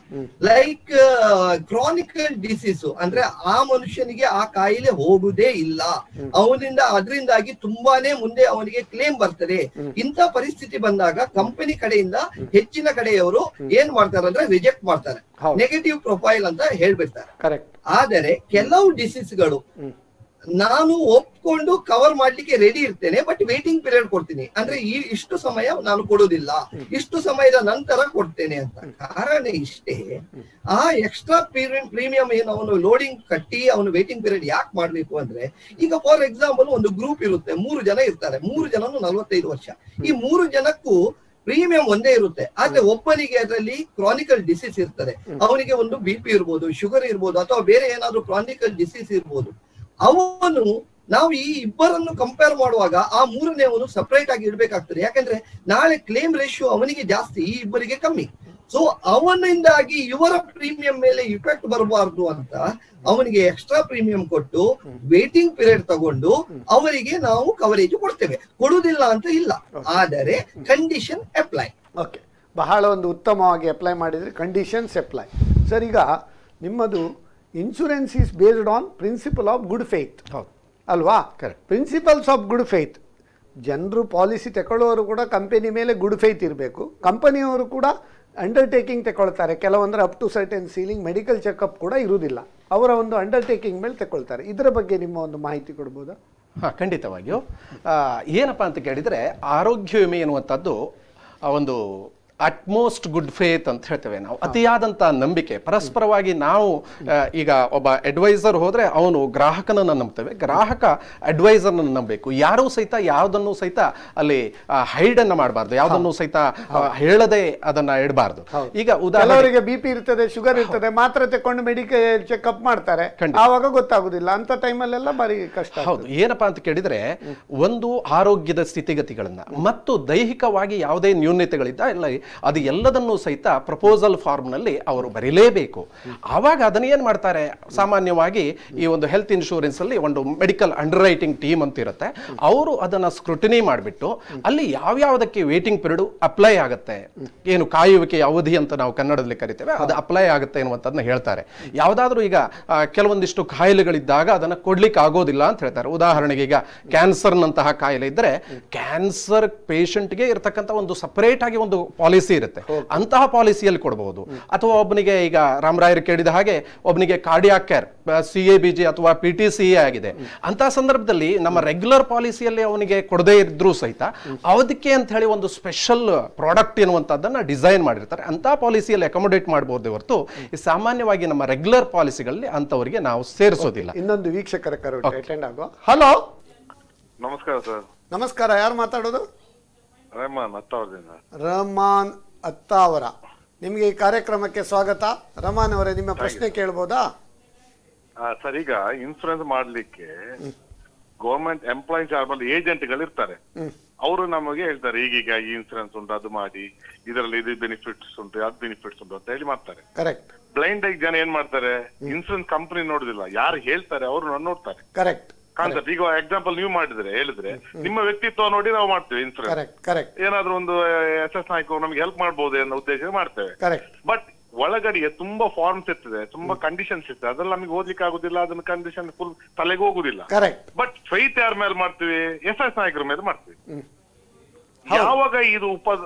ಲೈಕ್ ಕ್ರಾನಿಕಲ್ ಡಿಸೀಸ್ ಅಂದ್ರೆ ಆ ಮನುಷ್ಯನಿಗೆ ಆ ಕಾಯಿಲೆ ಹೋಗುದೇ ಇಲ್ಲ, ಅದರಿಂದಾಗಿ ತುಂಬಾನೇ ಮುಂದೆ ಅವನಿಗೆ ಕ್ಲೇಮ್ ಬರ್ತದೆ. ಇಂಥ ಪರಿಸ್ಥಿತಿ ಬಂದಾಗ ಕಂಪನಿ ಕಡೆಯಿಂದ ಹೆಚ್ಚಿನ ಕಡೆಯವರು ಏನ್ ಮಾಡ್ತಾರೆ ಅಂದ್ರೆ ರಿಜೆಕ್ಟ್ ಮಾಡ್ತಾರೆ, ನೆಗೆಟಿವ್ ಪ್ರೊಫೈಲ್ ಅಂತ ಹೇಳ್ಬಿಡ್ತಾರೆ. ಆದರೆ ಕೆಲವು ಡಿಸೀಸ್ಗಳು ನಾನು ಒಪ್ಕೊಂಡು ಕವರ್ ಮಾಡ್ಲಿಕ್ಕೆ ರೆಡಿ ಇರ್ತೇನೆ, ಬಟ್ ವೇಟಿಂಗ್ ಪೀರಿಯಡ್ ಕೊಡ್ತೀನಿ, ಅಂದ್ರೆ ಇಷ್ಟು ಸಮಯ ನಾನು ಕೊಡುದಿಲ್ಲ, ಇಷ್ಟು ಸಮಯದ ನಂತರ ಕೊಡ್ತೇನೆ ಅಂತ. ಕಾರಣ ಇಷ್ಟೇ, ಆ ಎಕ್ಸ್ಟ್ರಾ ಪ್ರೀಮಿಯಂ ಏನು ಅವನು ಲೋಡಿಂಗ್ ಕಟ್ಟಿ ಅವನು ವೇಟಿಂಗ್ ಪೀರಿಯಡ್ ಯಾಕೆ ಮಾಡ್ಬೇಕು ಅಂದ್ರೆ, ಈಗ ಫಾರ್ ಎಕ್ಸಾಂಪಲ್ ಒಂದು ಗ್ರೂಪ್ ಇರುತ್ತೆ, 3 ಜನ ಇರ್ತಾರೆ, 3 ಜನನು 45 ವರ್ಷ. ಈ 3 ಜನಕ್ಕೂ ಪ್ರೀಮಿಯಂ ಒಂದೇ ಇರುತ್ತೆ. ಆದ್ರೆ ಒಬ್ಬನಿಗೆ ಅದರಲ್ಲಿ ಕ್ರಾನಿಕಲ್ ಡಿಸೀಸ್ ಇರ್ತದೆ, ಅವನಿಗೆ ಒಂದು BP ಇರ್ಬೋದು, ಶುಗರ್ ಇರ್ಬೋದು, ಅಥವಾ ಬೇರೆ ಏನಾದ್ರು ಕ್ರಾನಿಕಲ್ ಡಿಸೀಸ್ ಇರ್ಬೋದು. ಅವನು ನಾವು ಈ ಇಬ್ಬರನ್ನು ಕಂಪೇರ್ ಮಾಡುವಾಗ ಆ 3ನೇವನು ಸಪರೇಟ್ ಆಗಿ ಇಡ್ಬೇಕಾಗ್ತದೆ. ಯಾಕಂದ್ರೆ ನಾಳೆ ಕ್ಲೇಮ್ ರೇಷಿಯೋ ಅವನಿಗೆ ಜಾಸ್ತಿ, ಈ ಇಬ್ಬರಿಗೆ ಕಮ್ಮಿ. ಸೊ ಅವನಿಂದಾಗಿ ಇವರ ಪ್ರೀಮಿಯಂ ಮೇಲೆ ಇಫೆಕ್ಟ್ ಬರಬಾರ್ದು ಅಂತ ಅವನಿಗೆ ಎಕ್ಸ್ಟ್ರಾ ಪ್ರೀಮಿಯಂ ಕೊಟ್ಟು ವೇಟಿಂಗ್ ಪೀರಿಯಡ್ ತಗೊಂಡು ಅವರಿಗೆ ನಾವು ಕವರೇಜ್ ಕೊಡ್ತೇವೆ. ಕೊಡುವುದಿಲ್ಲ ಅಂತ ಇಲ್ಲ, ಆದರೆ ಕಂಡೀಷನ್ ಅಪ್ಲೈ. ಓಕೆ, ಬಹಳ ಒಂದು ಉತ್ತಮವಾಗಿ ಅಪ್ಲೈ ಮಾಡಿದ್ರೆ ಕಂಡೀಷನ್ಸ್ ಅಪ್ಲೈ. ಸರ್, ಈಗ ನಿಮ್ಮದು insurance is based on principle of good faith ಅಲ್ವಾ? Principles of good faith. ಜನರು ಪಾಲಿಸಿ ತಗೊಳ್ಳೋರು ಕೂಡ ಕಂಪನಿ ಮೇಲೆ ಗುಡ್ ಫೇತ್ ಇರಬೇಕು. ಕಂಪನಿಯವರು ಕೂಡ ಅಂಡರ್ಟೇಕಿಂಗ್ ತಗೊಳ್ತಾರೆ, ಕೆಲವೊಂದ್ರೆ up to certain ceiling medical checkup ಕೂಡ ಇರುವುದಿಲ್ಲ, ಅವರ ಒಂದು ಅಂಡರ್ಟೇಕಿಂಗ್ ಮೇಲೆ ತಗೊಳ್ತಾರೆ. ಇದರ ಬಗ್ಗೆ ನಿಮ್ಮ ಒಂದು ಮಾಹಿತಿ ಕೊಡ್ಬೋದಾ? ಖಂಡಿತವಾಗಿಯೂ. ಏನಪ್ಪ ಅಂತ ಕೇಳಿದರೆ, ಆರೋಗ್ಯ ವಿಮೆ ಎನ್ನುವಂಥದ್ದು ಒಂದು ಅಟ್ಮೋಸ್ಟ್ ಗುಡ್ ಫೇತ್ ಅಂತ ಹೇಳ್ತೇವೆ ನಾವು. ಅತಿಯಾದಂಥ ನಂಬಿಕೆ, ಪರಸ್ಪರವಾಗಿ ನಾವು ಈಗ ಒಬ್ಬ ಅಡ್ವೈಸರ್ ಹೋದರೆ ಅವನು ಗ್ರಾಹಕನನ್ನು ನಂಬ್ತೇವೆ, ಗ್ರಾಹಕ ಅಡ್ವೈಸರ್ನನ್ನು ನಂಬಬೇಕು. ಯಾರೂ ಸಹಿತ ಯಾವುದನ್ನು ಸಹಿತ ಅಲ್ಲಿ ಹೈಡನ್ನು ಮಾಡಬಾರ್ದು, ಯಾವುದನ್ನು ಸಹಿತ ಹೇಳದೆ ಅದನ್ನು ಇಡಬಾರ್ದು. ಈಗ ಉದಾಹರಣೆಗೆ BP ಇರ್ತದೆ, ಶುಗರ್ ಇರ್ತದೆ, ಮಾತ್ರೆ ತಕೊಂಡು ಮೆಡಿಕಲ್ ಚೆಕ್ಅಪ್ ಮಾಡ್ತಾರೆ, ಆವಾಗ ಗೊತ್ತಾಗುದಿಲ್ಲ. ಅಂತ ಟೈಮಲ್ಲೆಲ್ಲ ಬಾರಿ ಕಷ್ಟ. ಹೌದು. ಏನಪ್ಪಾ ಅಂತ ಕೇಳಿದ್ರೆ, ಒಂದು ಆರೋಗ್ಯದ ಸ್ಥಿತಿಗತಿಗಳನ್ನ ಮತ್ತು ದೈಹಿಕವಾಗಿ ಯಾವುದೇ ನ್ಯೂನತೆಗಳಿದ್ದ ಇಲ್ಲ, ಅದು ಎಲ್ಲದನ್ನೂ ಸಹಿತ ಪ್ರಪೋಸಲ್ ಫಾರ್ಮ್ನಲ್ಲಿ ಅವರು ಬರೀಲೇಬೇಕು. ಆವಾಗ ಅದನ್ನ ಏನ್ ಮಾಡ್ತಾರೆ, ಸಾಮಾನ್ಯವಾಗಿ ಈ ಒಂದು ಹೆಲ್ತ್ ಇನ್ಶೂರೆನ್ಸ್ ಅಲ್ಲಿ ಒಂದು ಮೆಡಿಕಲ್ ಅಂಡರ್ ರೈಟಿಂಗ್ ಟೀಮ್ ಅಂತ ಇರುತ್ತೆ, ಅವರು ಅದನ್ನ ಸ್ಕ್ರೂಟಿನಿ ಮಾಡಿಬಿಟ್ಟು ಅಲ್ಲಿ ಯಾವ್ಯಾವುದಕ್ಕೆ ವೇಟಿಂಗ್ ಪೀರಿಯಡ್ ಅಪ್ಲೈ ಆಗುತ್ತೆ, ಏನು ಕಾಯುವಿಕೆ ಅವಧಿ ಅಂತ ನಾವು ಕನ್ನಡದಲ್ಲಿ ಕರಿತೇವೆ, ಅದು ಅಪ್ಲೈ ಆಗುತ್ತೆ ಅನ್ನುವಂಥದ್ದನ್ನ ಹೇಳ್ತಾರೆ. ಯಾವುದಾದ್ರೂ ಈಗ ಕೆಲವೊಂದಿಷ್ಟು ಕಾಯಿಲೆಗಳಿದ್ದಾಗ ಅದನ್ನ ಕೊಡ್ಲಿಕ್ಕೆ ಆಗೋದಿಲ್ಲ ಅಂತ ಹೇಳ್ತಾರೆ. ಉದಾಹರಣೆಗೆ ಈಗ ಕ್ಯಾನ್ಸರ್ನಂತಹ ಕಾಯಿಲೆ ಇದ್ರೆ ಕ್ಯಾನ್ಸರ್ ಪೇಷಂಟ್ಗೆ ಇರತಕ್ಕಂಥ ಒಂದು ಸಪರೇಟ್ ಆಗಿ ಒಂದು ಪಾಲಿಸಿ ಇರುತ್ತೆ, ಅಂತಹ ಪಾಲಿಸಿಯಲ್ಲಿ ಕೊಡಬಹುದು. ಅಥವಾ ಒಬ್ಬನಿಗೆ ಈಗ ರಾಮರಾಯರು ಕೇಳಿದ ಹಾಗೆ ಒಬ್ಬನಿಗೆ ಕಾರ್ಡಿಯಾಕ್ ಕೇರ್ CABG ಅಥವಾ PTCA ಆಗಿದೆ, ಅಂತಹ ಸಂದರ್ಭದಲ್ಲಿ ನಮ್ಮ ರೆಗ್ಯುಲರ್ ಪಾಲಿಸಿಯಲ್ಲಿ ಅವನಿಗೆ ಕೊಡದೇ ಇದ್ರೂ ಸಹಿತ ಅವಧಿಕೆ ಅಂತ ಹೇಳಿ ಒಂದು ಸ್ಪೆಷಲ್ ಪ್ರಾಡಕ್ಟ್ ಎನ್ನುವಂಥದ್ದನ್ನ ಡಿಸೈನ್ ಮಾಡಿರ್ತಾರೆ, ಅಂತಹ ಪಾಲಿಸಿಯಲ್ಲಿ ಅಕೊಮೊಡೇಟ್ ಮಾಡಬಹುದು ಹೊರತು ಸಾಮಾನ್ಯವಾಗಿ ನಮ್ಮ ರೆಗ್ಯುಲರ್ ಪಾಲಿಸಿಗಳಲ್ಲಿ ಅಂತವರಿಗೆ ನಾವು ಸೇರಿಸೋದಿಲ್ಲ. ಇನ್ನೊಂದು ವೀಕ್ಷಕರ ಕರೆ ಅಟೆಂಡ್ ಆಗುವ. ಹಲೋ, ನಮಸ್ಕಾರ ಸರ್. ನಮಸ್ಕಾರ, ಯಾರು ಮಾತಾಡೋದು? ರಹಮಾನ್ ಅತ್ತಾವರ. ನಿಮಗೆ ಈ ಕಾರ್ಯಕ್ರಮಕ್ಕೆ ಸ್ವಾಗತ. ರಹಮಾನ್ ಅವರೇ, ನಿಮ್ಮ ಪ್ರಶ್ನೆ ಕೇಳಬಹುದಾ? ಸರ್, ಈಗ ಇನ್ಸೂರೆನ್ಸ್ ಮಾಡ್ಲಿಕ್ಕೆ ಗೌರ್ಮೆಂಟ್ ಎಂಪ್ಲಾಯೀಸ್ ಯಾರು ಏಜೆಂಟ್ಗಳು ಇರ್ತಾರೆ, ಅವರು ನಮಗೆ ಹೇಳ್ತಾರೆ ಈಗೀಗ ಈ ಇನ್ಸೂರೆನ್ಸ್ ಉಂಟು, ಅದು ಮಾಡಿ, ಇದರಲ್ಲಿ ಇದು ಬೆನಿಫಿಟ್ಸ್ ಉಂಟು, ಅದು ಬೆನಿಫಿಟ್ಸ್ ಉಂಟು ಅಂತ ಹೇಳಿ ಮಾಡ್ತಾರೆ. ಕರೆಕ್ಟ್. ಬ್ಲೈಂಡ್ ಆಗಿ ಜನ ಏನ್ ಮಾಡ್ತಾರೆ, ಇನ್ಸೂರೆನ್ಸ್ ಕಂಪನಿ ನೋಡುದಿಲ್ಲ, ಯಾರು ಹೇಳ್ತಾರೆ ಅವರು ನೋಡ್ತಾರೆ. Correct concept. ಈಗ ಎಕ್ಸಾಂಪಲ್ ನೀವು ಹೇಳಿದ್ರೆ ನಿಮ್ಮ ವ್ಯಕ್ತಿತ್ವ ನೋಡಿ ನಾವು ಮಾಡ್ತೇವೆ ಇನ್ಸೂರೆನ್ಸ್. ಏನಾದ್ರೂ ಒಂದು SS ನಾಯ್ಕ ನಮ್ಗೆ ಹೆಲ್ಪ್ ಮಾಡಬಹುದು ಅನ್ನೋ ಉದ್ದೇಶ ಮಾಡ್ತೇವೆ. ಬಟ್ ಒಳಗಡೆ ತುಂಬಾ ಫಾರ್ಮ್ಸ್ ಇರ್ತದೆ, ತುಂಬಾ ಕಂಡೀಷನ್ಸ್ ಇರ್ತದೆ, ಅದ್ರಲ್ಲಿ ನಮಗೆ ಓದ್ಲಿಕ್ಕೆ ಆಗುದಿಲ್ಲ, ಅದನ್ನ ಕಂಡೀಷನ್ ಫುಲ್ ತಲೆಗೆ ಹೋಗುದಿಲ್ಲ. ಬಟ್ ಫೈತ್ ಯಾರ ಮೇಲೆ ಮಾಡ್ತೀವಿ, SS ನಾಯಕರ ಮೇಲೆ ಮಾಡ್ತೀವಿ. ಯಾವಾಗ ಇದು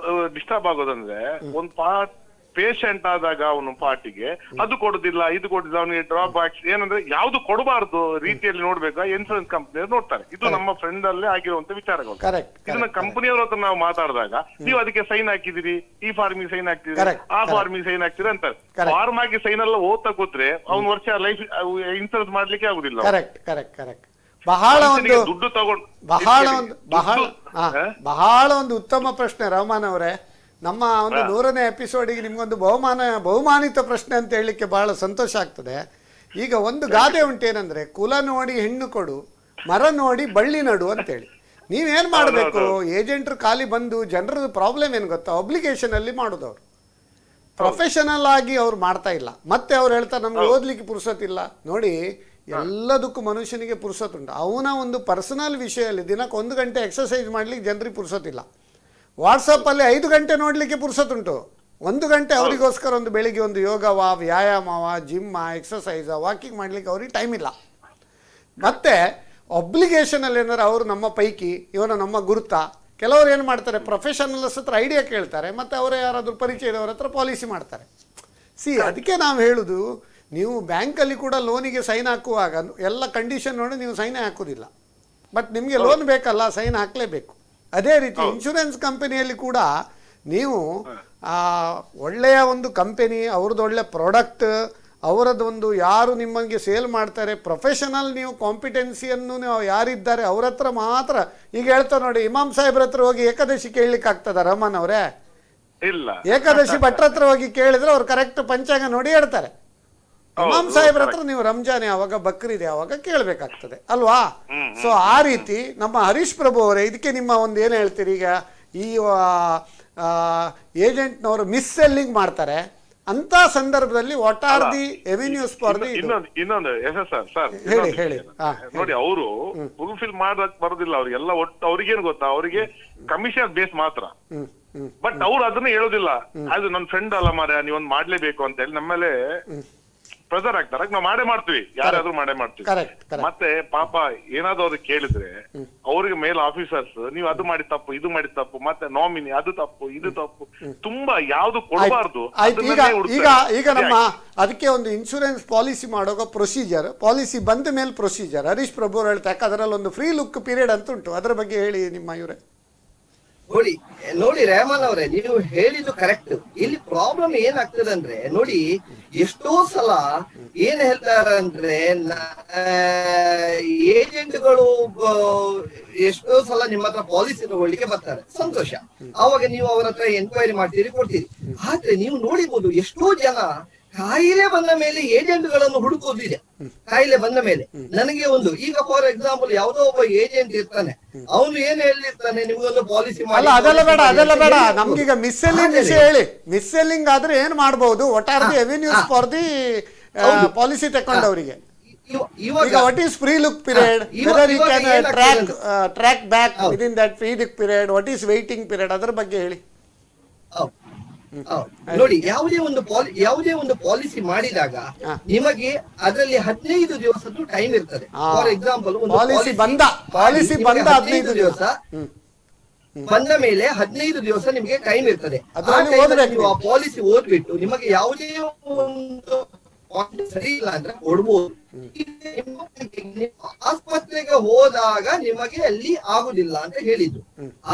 ಡಿಸ್ಟರ್ಬ್ ಆಗೋದಂದ್ರೆ, ಒಂದು ಪೇಷಂಟ್ ಆದಾಗ ಅವನು ಪಾರ್ಟಿಗೆ ಅದು ಕೊಡುದಿಲ್ಲ, ಇದು ಕೊಡುದಿಲ್ಲ, ಅವನಿಗೆ ಡ್ರಾಪ್ ಬ್ಯಾಕ್ಸ್ ಏನಂದ್ರೆ ಯಾವ್ದು ಕೊಡಬಾರ್ದು ರೀತಿಯಲ್ಲಿ ನೋಡ್ಬೇಕಾ ಇನ್ಸೂರೆನ್ಸ್ ಕಂಪನಿಯವರು ನೋಡ್ತಾರೆ. ಇದು ನಮ್ಮ ಫ್ರೆಂಡ್ ಅಲ್ಲೇ ಆಗಿರುವಂತ ವಿಚಾರಗಳು. ಇದನ್ನ ಕಂಪನಿಯವ್ರ ಹತ್ರ ನಾವು ಮಾತಾಡಿದಾಗ, ನೀವು ಅದಕ್ಕೆ ಸೈನ್ ಹಾಕಿದಿರಿ, ಈ ಫಾರ್ಮಿಗೆ ಸೈನ್ ಹಾಕ್ತಿದ್ರಿ, ಆ ಫಾರ್ಮಿಗೆ ಸೈನ್ ಹಾಕ್ತಿರಿ ಅಂತಾರೆ. ಫಾರ್ಮ್ ಆಗಿ ಸೈನ್ ಎಲ್ಲ ಓದ್ತಾ ಕೂತ್ರೆ ಅವ್ನ ವರ್ಷ ಲೈಫ್ ಇನ್ಸೂರೆನ್ಸ್ ಮಾಡ್ಲಿಕ್ಕೆ ಆಗುದಿಲ್ಲ. ದುಡ್ಡು ತಗೊಂಡು ಬಹಳ ಒಂದು ಉತ್ತಮ ಪ್ರಶ್ನೆ ರಹಮಾನ್ ಅವರೇ. ನಮ್ಮ ಒಂದು 100ನೇ ಎಪಿಸೋಡಿಗೆ ನಿಮ್ಗೊಂದು ಬಹುಮಾನಿತ ಪ್ರಶ್ನೆ ಅಂತ ಹೇಳಲಿಕ್ಕೆ ಬಹಳ ಸಂತೋಷ ಆಗ್ತದೆ. ಈಗ ಒಂದು ಗಾದೆ ಉಂಟೇನಂದ್ರೆ, ಕುಲ ನೋಡಿ ಹೆಣ್ಣು ಕೊಡು, ಮರ ನೋಡಿ ಬಳ್ಳಿ ನಡು ಅಂತೇಳಿ. ನೀವೇನು ಮಾಡಬೇಕು, ಏಜೆಂಟ್ರು ಖಾಲಿ ಬಂದು ಜನರದ್ದು ಪ್ರಾಬ್ಲಮ್ ಏನು ಗೊತ್ತಾ, ಅಬ್ಲಿಗೇಷನ್ ಅಲ್ಲಿ ಮಾಡೋದು. ಅವರು ಪ್ರೊಫೆಷನಲ್ ಆಗಿ ಅವ್ರು ಮಾಡ್ತಾ ಇಲ್ಲ. ಮತ್ತೆ ಅವ್ರು ಹೇಳ್ತಾರೆ ನಮ್ಗೆ ಓದ್ಲಿಕ್ಕೆ ಪುರ್ಸೊತ್ತಿಲ್ಲ. ನೋಡಿ, ಎಲ್ಲದಕ್ಕೂ ಮನುಷ್ಯನಿಗೆ ಪುರ್ಸೊತ್ತುಂಟು. ಅವನ ಒಂದು ಪರ್ಸನಲ್ ವಿಷಯದಲ್ಲಿ ದಿನಕ್ಕೆ 1 ಗಂಟೆ ಎಕ್ಸಸೈಸ್ ಮಾಡ್ಲಿಕ್ಕೆ ಜನರಿಗೆ ಪುರ್ಸೊತ್ತಿಲ್ಲ. ವಾಟ್ಸಪ್ಪಲ್ಲಿ 5 ಗಂಟೆ ನೋಡಲಿಕ್ಕೆ ಪುರ್ಸೊತ್ತುಂಟು. 1 ಗಂಟೆ ಅವರಿಗೋಸ್ಕರ ಒಂದು ಬೆಳಿಗ್ಗೆ ಒಂದು ಯೋಗವಾ, ವ್ಯಾಯಾಮವ, ಜಿಮ್ಮ, ಎಕ್ಸಸೈಸ, ವಾಕಿಂಗ್ ಮಾಡ್ಲಿಕ್ಕೆ ಅವ್ರಿಗೆ ಟೈಮ್ ಇಲ್ಲ. ಮತ್ತೆ ಅಬ್ಲಿಗೇಷನಲ್ಲಿ ಏನಾರು ಅವರು ನಮ್ಮ ಪೈಕಿ ಇವನ ನಮ್ಮ ಗುರುತ. ಕೆಲವರು ಏನು ಮಾಡ್ತಾರೆ, ಪ್ರೊಫೆಷನಲ್ಸ್ ಹತ್ರ ಐಡಿಯಾ ಕೇಳ್ತಾರೆ, ಮತ್ತು ಅವರೇ ಯಾರಾದರೂ ಪರಿಚಯದವ್ರ ಹತ್ರ ಪಾಲಿಸಿ ಮಾಡ್ತಾರೆ. ಅದಕ್ಕೆ ನಾವು ಹೇಳೋದು, ನೀವು ಬ್ಯಾಂಕಲ್ಲಿ ಕೂಡ ಲೋನಿಗೆ ಸೈನ್ ಹಾಕುವಾಗ ಎಲ್ಲ ಕಂಡೀಷನ್ ನೋಡಿ ನೀವು ಸೈನೇ ಹಾಕೋದಿಲ್ಲ. ಬಟ್ ನಿಮಗೆ ಲೋನ್ ಬೇಕಲ್ಲ, ಸೈನ್ ಹಾಕಲೇಬೇಕು. ಅದೇ ರೀತಿ ಇನ್ಶೂರೆನ್ಸ್ ಕಂಪನಿಯಲ್ಲಿ ಕೂಡ ನೀವು ಒಳ್ಳೆಯ ಒಂದು ಕಂಪನಿ, ಅವ್ರದ್ದು ಒಳ್ಳೆ ಪ್ರಾಡಕ್ಟ್, ಅವರದ್ದೊಂದು ಯಾರು ನಿಮಗೆ ಸೇಲ್ ಮಾಡ್ತಾರೆ, ಪ್ರೊಫೆಷನಲ್ ನೀವು ಕಾಂಪಿಟೆನ್ಸಿಯನ್ನು ನೀವು ಯಾರಿದ್ದಾರೆ ಅವ್ರ ಹತ್ರ ಮಾತ್ರ. ಈಗ ಹೇಳ್ತಾರೆ ನೋಡಿ, ಇಮಾಮ್ ಸಾಹೇಬ್ರ ಹತ್ರ ಹೋಗಿ ಏಕಾದಶಿ ಕೇಳಲಿಕ್ಕೆ ಆಗ್ತದ ರಹಮಾನ್ ಅವರೇ? ಇಲ್ಲ. ಏಕಾದಶಿ ಭಟ್ರ ಹತ್ರ ಹೋಗಿ ಕೇಳಿದ್ರೆ ಅವ್ರು ಕರೆಕ್ಟ್ ಪಂಚಾಂಗ ನೋಡಿ ಹೇಳ್ತಾರೆ. ಇಮಾಮ್ ಸಾಹೇಬ್ರ ಹತ್ರ ನೀವು ರಂಜಾನ್ ಯಾವಾಗ, ಬಕ್ರೀದ್ ಯಾವಾಗ ಕೇಳಬೇಕಾಗ್ತದೆ ಅಲ್ವಾ? ಸೊ ಆ ರೀತಿ ನಮ್ಮ ಹರೀಶ್ ಪ್ರಭು ಅವರೇ, ಇದಕ್ಕೆ ನಿಮ್ಮ ಒಂದು ಏನು ಹೇಳ್ತೀರಿ? ಈಗ ಈ ಏಜೆಂಟ್ನವರು ಮಿಸ್ ಸೆಲ್ಲಿಂಗ್ ಮಾಡ್ತಾರೆ ಅಂತ ಸಂದರ್ಭದಲ್ಲಿ what are the avenues for the? ಇನ್ನೊಂದು ಹೇಳಿ ಹೇಳಿ. ನೋಡಿ, ಅವರು ಫುಲ್ಫಿಲ್ ಮಾಡಕ್ ಬರೋದಿಲ್ಲ. ಅವ್ರಿಗೆಲ್ಲ ಒಟ್ಟು ಅವ್ರಿಗೇನು ಗೊತ್ತಾ, ಅವರಿಗೆ ಕಮಿಷನ್ ಬೇಸ್ ಮಾತ್ರ. ಬಟ್ ಅವ್ರು ಅದನ್ನ ಹೇಳೋದಿಲ್ಲ. ಅದು ನನ್ನ ಫ್ರೆಂಡ್ ಅಲ್ಲ ಮಾರ್ರೆ, ನೀವೊಂದು ಮಾಡ್ಲೇಬೇಕು ಅಂತ ಹೇಳಿ ನಮ್ಮಲ್ಲಿ ಪ್ರೆಸರ್ ಆಗ್ತಾರೆ. ನಾವು ಮಾಡೇ ಮಾಡ್ತೀವಿ, ಯಾರಾದ್ರೂ ಮಾಡೇ ಮಾಡ್ತೀವಿ. ಮತ್ತೆ ಪಾಪ ಏನಾದ್ರು ಅವ್ರಿಗೆ ಕೇಳಿದ್ರೆ ಅವ್ರಿಗೆ ಮೇಲ್ ಆಫೀಸರ್ಸ್, ನೀವು ಅದು ಮಾಡಿ ತಪ್ಪು, ಇದು ಮಾಡಿ ತಪ್ಪು, ಮತ್ತೆ ನಾಮಿನಿ ಅದು ತಪ್ಪು, ಇದು ತಪ್ಪು, ತುಂಬಾ ಯಾವ್ದು ಕೊಡಬಾರ್ದು. ಈಗ ನಮ್ಮ ಅದಕ್ಕೆ ಒಂದು ಇನ್ಶೂರೆನ್ಸ್ ಪಾಲಿಸಿ ಮಾಡುವಾಗ ಪ್ರೊಸೀಜರ್, ಪಾಲಿಸಿ ಬಂದ ಮೇಲೆ ಪ್ರೊಸೀಜರ್ ಹರೀಶ್ ಪ್ರಭು ಅವ್ರು ಹೇಳ್ತಾರೆ. ಅದರಲ್ಲಿ ಒಂದು ಫ್ರೀ ಲುಕ್ ಪೀರಿಯಡ್ ಅಂತ ಉಂಟು, ಅದರ ಬಗ್ಗೆ ಹೇಳಿ ನಿಮ್ಮ ಇವರೇ. ನೋಡಿ ರೆಹಮಾನ್ ಅವರೇ, ನೀವು ಹೇಳಿದ್ದು ಕರೆಕ್ಟ್. ಇಲ್ಲಿ ಪ್ರಾಬ್ಲಮ್ ಏನಾಗ್ತದೆ ಅಂದ್ರೆ, ನೋಡಿ ಎಷ್ಟೋ ಸಲ ಏನ್ ಹೇಳ್ತಾರೆ ಅಂದ್ರೆ, ಏಜೆಂಟ್ಗಳು ಎಷ್ಟೋ ಸಲ ನಿಮ್ಮ ಹತ್ರ ಪಾಲಿಸಿ ತಗೊಳ್ಳಿಕ್ಕೆ ಬರ್ತಾರೆ, ಸಂತೋಷ. ಅವಾಗ ನೀವು ಅವ್ರ ಹತ್ರ ಎನ್ಕ್ವೈರಿ ಮಾಡ್ತೀರಿ, ಕೊಡ್ತೀರಿ. ಆದ್ರೆ ನೀವು ನೋಡಿಬಹುದು ಎಷ್ಟೋ ಜನ ಕಾಯಿಲೆ ಬಂದ ಮೇಲೆ ಏಜೆಂಟ್ಗಳನ್ನು ಹುಡುಕೋದಿದೆ. ಕಾಯಿಲೆ ಬಂದ ಮೇಲೆ ನನಗೆ ಒಂದು, ಈಗ ಫಾರ್ ಎಕ್ಸಾಂಪಲ್ ಯಾವುದೋ ಒಬ್ಬ ಏಜೆಂಟ್ ಇರ್ತಾನೆ, ಅವನು ಏನ್ ಹೇಳಿರ್ತಾನೆ, ನಿಮ್ಗೊಂದು ಪಾಲಿಸಿ ಮಾಡಿ. ಅದೆಲ್ಲ ಬೇಡ, ನಮ್ಗೀಗ ಮಿಸ್ಸೆಲ್ಲಿಂಗ್ ವಿಷಯ ಹೇಳಿ. ಮಿಸ್ಸೆಲ್ಲಿಂಗ್ ಆದ್ರೆ ಏನ್ ಮಾಡಬಹುದು? What are the avenues for the policy ತಕೊಂಡವರಿಗೆ? ಈಗ what is free look period, whether you can track back within that free look period, what is waiting period, ಅದರ ಬಗ್ಗೆ ಹೇಳಿ. ನೋಡಿ, ಯಾವುದೇ ಒಂದು ಪಾಲಿಸಿ ಮಾಡಿದಾಗ ನಿಮಗೆ ಅದರಲ್ಲಿ 15 ದಿವಸದ್ದು ಟೈಮ್ ಇರ್ತದೆ. ಫಾರ್ ಎಕ್ಸಾಂಪಲ್, ಪಾಲಿಸಿ ಬಂದ 15 ದಿವಸ ಬಂದ ಮೇಲೆ 15 ದಿವಸ ನಿಮಗೆ ಟೈಮ್ ಇರ್ತದೆ. ನೀವು ಆ ಪಾಲಿಸಿ ಓದ್ಬಿಟ್ಟು ನಿಮಗೆ ಯಾವುದೇ ಒಂದು ಸರಿ ಇಲ್ಲ ಅಂದ್ರೆ ಕೊಡ್ಬೋದು. ಆಸ್ಪತ್ರೆಗೆ ಹೋದಾಗ ನಿಮಗೆ ಅಲ್ಲಿ ಆಗುದಿಲ್ಲ ಅಂತ ಹೇಳಿದ್ರು.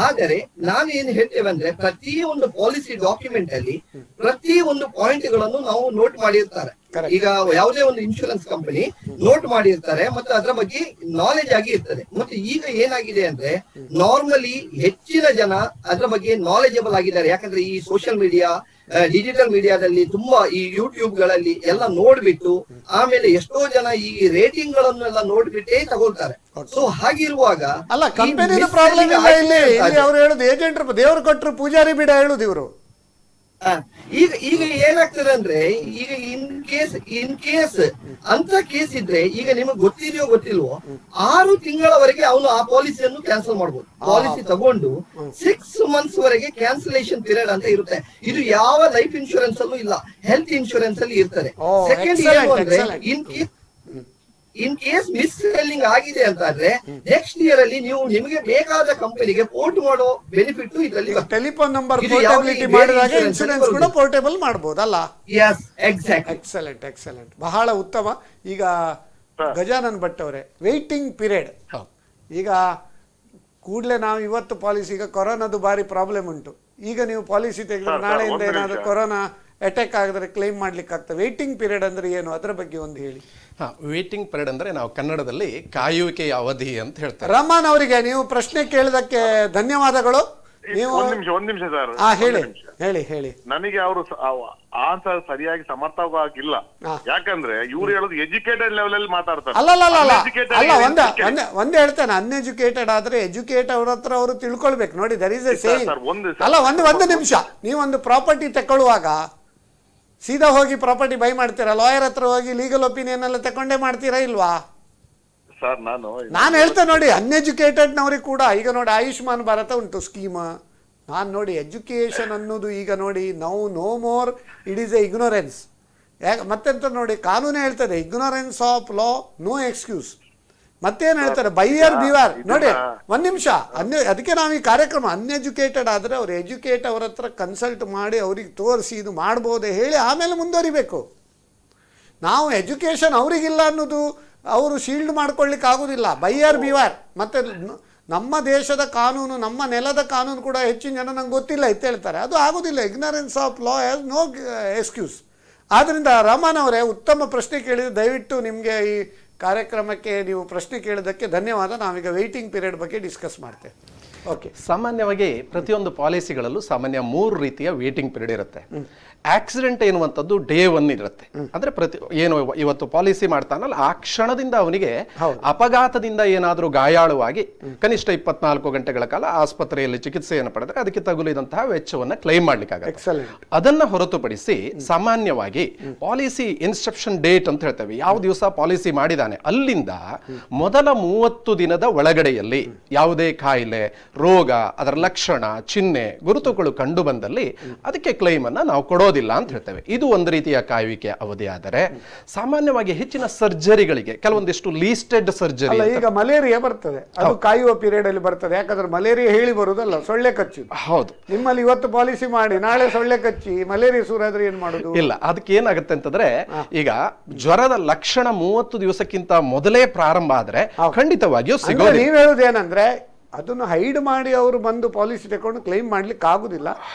ಆದರೆ ನಾವೇನು ಹೇಳ್ತೇವೆ ಅಂದ್ರೆ, ಪ್ರತಿಯೊಂದು ಪಾಲಿಸಿ ಡಾಕ್ಯುಮೆಂಟ್ ಅಲ್ಲಿ ಪ್ರತಿಯೊಂದು ಪಾಯಿಂಟ್ ಗಳನ್ನು ನಾವು ನೋಟ್ ಮಾಡಿರ್ತಾರೆ. ಈಗ ಯಾವುದೇ ಒಂದು ಇನ್ಶೂರೆನ್ಸ್ ಕಂಪನಿ ನೋಟ್ ಮಾಡಿರ್ತಾರೆ, ಮತ್ತೆ ಅದರ ಬಗ್ಗೆ ನಾಲೆಜ್ ಆಗಿ ಇರ್ತದೆ. ಮತ್ತೆ ಈಗ ಏನಾಗಿದೆ ಅಂದ್ರೆ, ನಾರ್ಮಲಿ ಹೆಚ್ಚಿನ ಜನ ಅದರ ಬಗ್ಗೆ ನಾಲೆಜಬಲ್ ಆಗಿದ್ದಾರೆ. ಯಾಕಂದ್ರೆ ಈ ಸೋಷಿಯಲ್ ಮೀಡಿಯಾ, ಡಿಜಿಟಲ್ ಮೀಡಿಯಾದಲ್ಲಿ ತುಂಬಾ ಈ ಯೂಟ್ಯೂಬ್ ಗಳಲ್ಲಿ ಎಲ್ಲ ನೋಡ್ಬಿಟ್ಟು, ಆಮೇಲೆ ಎಷ್ಟೋ ಜನ ಈ ರೇಟಿಂಗ್ ಗಳನ್ನೆಲ್ಲ ನೋಡ್ಬಿಟ್ಟೇ ತಗೊಳ್ತಾರೆ. ಸೊ ಹಾಗಿರುವಾಗ ಅಲ್ಲ, ಕಂಪನಿ ಪ್ರಾಬ್ಲಮ್ ಇಲ್ಲ. ಇಲ್ಲಿ ಅವ್ರು ಹೇಳುದು ಏಜೆಂಟ್ ದೇವ್ರು ಕೊಟ್ಟರು ಪೂಜಾರಿ ಬಿಡ ಹೇಳುದು ಇವರು. ಈಗ ಏನಾಗ್ತದೆ ಅಂದ್ರೆ, ಈಗ ಇನ್ ಕೇಸ್ ಅಂತ ಕೇಸ್ ಇದ್ರೆ, ಈಗ ನಿಮಗೆ ಗೊತ್ತಿದೆಯೋ ಗೊತ್ತಿಲ್ವೋ, 6 ತಿಂಗಳವರೆಗೆ ಅವನು ಆ ಪಾಲಿಸಿಯನ್ನು ಕ್ಯಾನ್ಸಲ್ ಮಾಡಬಹುದು. ಪಾಲಿಸಿ ತಗೊಂಡು 6 ಮಂತ್ಸ್ ವರೆಗೆ ಕ್ಯಾನ್ಸಲೇಷನ್ ಪೀರಿಯಡ್ ಅಂತ ಇರುತ್ತೆ. ಇದು ಯಾವ ಲೈಫ್ ಇನ್ಶೂರೆನ್ಸ್ ಅಲ್ಲೂ ಇಲ್ಲ, ಹೆಲ್ತ್ ಇನ್ಶೂರೆನ್ಸ್ ಅಲ್ಲಿ ಇರ್ತದೆ. ಸೆಕೆಂಡ್ ಏನು ಅಂದ್ರೆ, ಇನ್ ಕೇಸ್ ಮಿಸ್ ಸೆಲ್ಲಿಂಗ್ ಆಗಿದೆ ಅಂತಾದ್ರೆ ನೆಕ್ಸ್ಟ್ ಇಯರ್ ಅಲ್ಲಿ ನೀವು ನಿಮಗೆ ಬೇಕಾದ ಕಂಪನಿಗೆ ಪೋರ್ಟ್ ಮಾಡೋ ಬೆನಿಫಿಟ್ ಇದರಲ್ಲಿ. ಟೆಲಿಫೋನ್ ನಂಬರ್ ಪೋರ್ಟಬಿಲಿಟಿ ಮಾಡಿದಾಗ ಇನ್ಶೂರೆನ್ಸ್ ಕೂಡ ಪೋರ್ಟೇಬಲ್ ಮಾಡಬಹುದಲ್ಲ? ಎಕ್ಸಲೆಂಟ್, ಬಹಳ ಉತ್ತಮ. ಈಗ ಗಜಾನನ್ ಭಟ್ ಅವರೇ, ವೇಟಿಂಗ್ ಪೀರಿಯಡ್. ಈಗ ಕೂಡಲೇ ನಾವು ಇವತ್ತು ಪಾಲಿಸಿ, ಈಗ ಕೊರೋನಾದು ಭಾರಿ ಪ್ರಾಬ್ಲಮ್ ಉಂಟು. ಈಗ ನೀವು ಪಾಲಿಸಿ ತೆಗೆದ್ರೆ ನಾಳೆಯಿಂದ ಏನಾದ್ರು ಕೊರೋನಾ ಅಟ್ಯಾಕ್ ಆಗಿದ್ರೆ ಕ್ಲೈಮ್ ಮಾಡ್ಲಿಕ್ಕೆ ಆಗ್ತದೆ. ವೇಟಿಂಗ್ ಪೀರಿಯಡ್ ಅಂದ್ರೆ ಏನು, ಅದರ ಬಗ್ಗೆ ಒಂದು ಹೇಳಿ. ವೇಟಿಂಗ್ ಪೀರಿಯಡ್ ಅಂದ್ರೆ ನಾವು ಕನ್ನಡದಲ್ಲಿ ಕಾಯುವಿಕೆಯ ಅವಧಿ ಅಂತ ಹೇಳ್ತಾರೆ. ರಹಮಾನ್ ಅವರಿಗೆ ನೀವು ಪ್ರಶ್ನೆ ಕೇಳಿದಕ್ಕೆ ಧನ್ಯವಾದಗಳು. ನೀವು ಒಂದ್ ನಿಮಿಷ ಸರ್. ಹೇಳಿ ಹೇಳಿ ಹೇಳಿ. ನನಗೆ ಅವರು ಆನ್ಸರ್ ಸರಿಯಾಗಿ ಸಮರ್ಥವಾಗಿಲ್ಲ. ಯಾಕಂದ್ರೆ ಇವ್ರು ಹೇಳೋದು ಎಜುಕೇಟೆಡ್ ಲೆವೆಲ್ ಅಲ್ಲಿ ಮಾತಾಡ್ತಾರೆ. ಅಲ್ಲ ಒಂದೇ ಹೇಳ್ತಾನೆ, ಅನ್ಎಜುಕೇಟೆಡ್ ಆದ್ರೆ ಎಜುಕೇಟ್ ಅವ್ರ ಹತ್ರ ಅವರು ತಿಳ್ಕೊಳ್ಬೇಕು. ನೋಡಿ ದರ್ ಇಸ್ ಎ ಸೇಯಿಂಗ್. ಅಲ್ಲ ಒಂದು ನಿಮಿಷ, ನೀವೊಂದು ಪ್ರಾಪರ್ಟಿ ತಗೊಳ್ಳುವಾಗ ಸೀದಾ ಹೋಗಿ ಪ್ರಾಪರ್ಟಿ ಬೈ ಮಾಡ್ತೀರಾ? ಲಾಯರ್ ಹತ್ರ ಹೋಗಿ ಲೀಗಲ್ ಒಪಿನಿಯನ್ ಎಲ್ಲ ತಕೊಂಡೇ ಮಾಡ್ತೀರಾ ಇಲ್ವಾ? ಸರ್ ನಾನು ಹೇಳ್ತೇನೆ ನೋಡಿ, ಅನ್ಎಜುಕೇಟೆಡ್ ನವ್ರಿಗೆ ಕೂಡ ಈಗ ನೋಡಿ ಆಯುಷ್ಮಾನ್ ಭಾರತ ಉಂಟು ಸ್ಕೀಮ್. ನಾನು ನೋಡಿ ಎಜುಕೇಶನ್ ಅನ್ನೋದು ಈಗ ನೋಡಿ no more it is a ignorance. ಮತ್ತೆಂತ ನೋಡಿ ಕಾನೂನೇ ಹೇಳ್ತದೆ, ignorance of law no excuse. ಮತ್ತೇನು ಹೇಳ್ತಾರೆ, ಬೈಯರ್ ಬಿವಾರ್. ನೋಡಿ ಒಂದ್ ನಿಮಿಷ, ಅದಕ್ಕೆ ನಾವು ಈ ಕಾರ್ಯಕ್ರಮ ಅನ್ಎಜುಕೇಟೆಡ್ ಆದ್ರೆ ಅವ್ರು ಎಜುಕೇಟ್ ಅವ್ರ ಹತ್ರ ಕನ್ಸಲ್ಟ್ ಮಾಡಿ ಅವ್ರಿಗೆ ತೋರಿಸಿ ಇದು ಮಾಡ್ಬೋದೇ ಹೇಳಿ ಆಮೇಲೆ ಮುಂದುವರಿಬೇಕು. ನಾವು ಎಜುಕೇಶನ್ ಅವ್ರಿಗಿಲ್ಲ ಅನ್ನೋದು ಅವರು ಶೀಲ್ಡ್ ಮಾಡ್ಕೊಳ್ಳಿಕ್ಕೆ ಆಗೋದಿಲ್ಲ. ಬೈಯರ್ ಬಿವಾರ್. ಮತ್ತೆ ನಮ್ಮ ದೇಶದ ಕಾನೂನು, ನಮ್ಮ ನೆಲದ ಕಾನೂನು ಕೂಡ ಹೆಚ್ಚಿನ ಜನ ನಂಗೆ ಗೊತ್ತಿಲ್ಲ ಅಂತ ಹೇಳ್ತಾರೆ. ಅದು ಆಗೋದಿಲ್ಲ. Ignorance of law has no excuse. ಆದ್ದರಿಂದ ರಾಮನ್ ಅವರೇ ಉತ್ತಮ ಪ್ರಶ್ನೆ ಕೇಳಿದ್ರೆ, ದಯವಿಟ್ಟು ನಿಮಗೆ ಈ ಕಾರ್ಯಕ್ರಮಕ್ಕೆ ನೀವು ಪ್ರಶ್ನೆ ಕೇಳಿದ್ದಕ್ಕೆ ಧನ್ಯವಾದ. ನಾವೀಗ ವೇಟಿಂಗ್ ಪೀರಿಯಡ್ ಬಗ್ಗೆ ಡಿಸ್ಕಸ್ ಮಾಡ್ತೇವೆ. ಓಕೆ. ಸಾಮಾನ್ಯವಾಗಿ ಪ್ರತಿಯೊಂದು ಪಾಲಿಸಿಗಳಲ್ಲೂ ಸಾಮಾನ್ಯ 3 ರೀತಿಯ ವೇಟಿಂಗ್ ಪೀರಿಯಡ್ ಇರುತ್ತೆ. ಆಕ್ಸಿಡೆಂಟ್ ಎನ್ನುವಂಥದ್ದು ಡೇ 1 ಇರುತ್ತೆ. ಅಂದ್ರೆ ಏನು ಇವತ್ತು ಪಾಲಿಸಿ ಮಾಡ್ತಾನಲ್ಲ ಆ ಕ್ಷಣದಿಂದ ಅವನಿಗೆ ಅಪಘಾತದಿಂದ ಏನಾದರೂ ಗಾಯಾಳುವಾಗಿ ಕನಿಷ್ಠ 24 ಗಂಟೆಗಳ ಕಾಲ ಆಸ್ಪತ್ರೆಯಲ್ಲಿ ಚಿಕಿತ್ಸೆಯನ್ನು ಪಡೆದರೆ ಅದಕ್ಕೆ ತಗುಲಿದಂತಹ ವೆಚ್ಚವನ್ನು ಕ್ಲೈಮ್ ಮಾಡ್ಲಿಕ್ಕಾಗುತ್ತೆ. ಅದನ್ನ ಹೊರತುಪಡಿಸಿ ಸಾಮಾನ್ಯವಾಗಿ ಪಾಲಿಸಿ ಇನ್ಸ್ಟ್ರಪ್ಷನ್ ಡೇಟ್ ಅಂತ ಹೇಳ್ತೇವೆ. ಯಾವ ದಿವಸ ಪಾಲಿಸಿ ಮಾಡಿದಾನೆ ಅಲ್ಲಿಂದ ಮೊದಲ 30 ದಿನದ ಒಳಗಡೆಯಲ್ಲಿ ಯಾವುದೇ ಕಾಯಿಲೆ, ರೋಗ, ಅದರ ಲಕ್ಷಣ, ಚಿಹ್ನೆ, ಗುರುತುಗಳು ಕಂಡು ಬಂದಲ್ಲಿ ಅದಕ್ಕೆ ಕ್ಲೈಮ್ ಅನ್ನ ನಾವು ಕೊಡೋದಿಲ್ಲ ಅಂತ ಹೇಳ್ತೇವೆ. ಇದು ಒಂದು ರೀತಿಯ ಕಾಯುವಿಕೆ ಅವಧಿ. ಆದರೆ ಸಾಮಾನ್ಯವಾಗಿ ಹೆಚ್ಚಿನ ಸರ್ಜರಿಗಳಿಗೆ ಕೆಲವೊಂದಿಷ್ಟು ಲೀಸ್ಟೆಡ್ ಸರ್ಜರಿ, ಈಗ ಮಲೇರಿಯಾ ಬರ್ತದೆ, ಅದು ಕಾಯುವ ಪೀರಿಯಡ್ ಅಲ್ಲಿ ಬರ್ತದೆ. ಯಾಕಂದ್ರೆ ಮಲೇರಿಯಾ ಹೇಳಿ ಬರುದಲ್ಲ, ಸೊಳ್ಳೆ ಕಚ್ಚು. ಹೌದು. ನಿಮ್ಮಲ್ಲಿ ಇವತ್ತು ಪಾಲಿಸಿ ಮಾಡಿ ನಾಳೆ ಸೊಳ್ಳೆ ಕಚ್ಚಿ ಮಲೇರಿಯಾ ಶುರುವಾದ್ರೆ ಏನ್ ಮಾಡುದು? ಇಲ್ಲ, ಅದಕ್ಕೆ ಏನಾಗುತ್ತೆ ಅಂತಂದ್ರೆ ಈಗ ಜ್ವರದ ಲಕ್ಷಣ 30 ದಿವಸಕ್ಕಿಂತ ಮೊದಲೇ ಪ್ರಾರಂಭ ಆದ್ರೆ ಖಂಡಿತವಾಗಿಯೂ ಸಿಗೋದು. ನೀವ್ ಹೇಳುದೇನಂದ್ರೆ ಅದನ್ನು ಹೈಡ್ ಮಾಡಿ ಅವರು ಬಂದು ಪಾಲಿಸಿ ತಗೊಂಡು ಕ್ಲೈಮ್ ಮಾಡ್ಲಿಕ್ಕೆ ಆಗುದಿಲ್ಲ.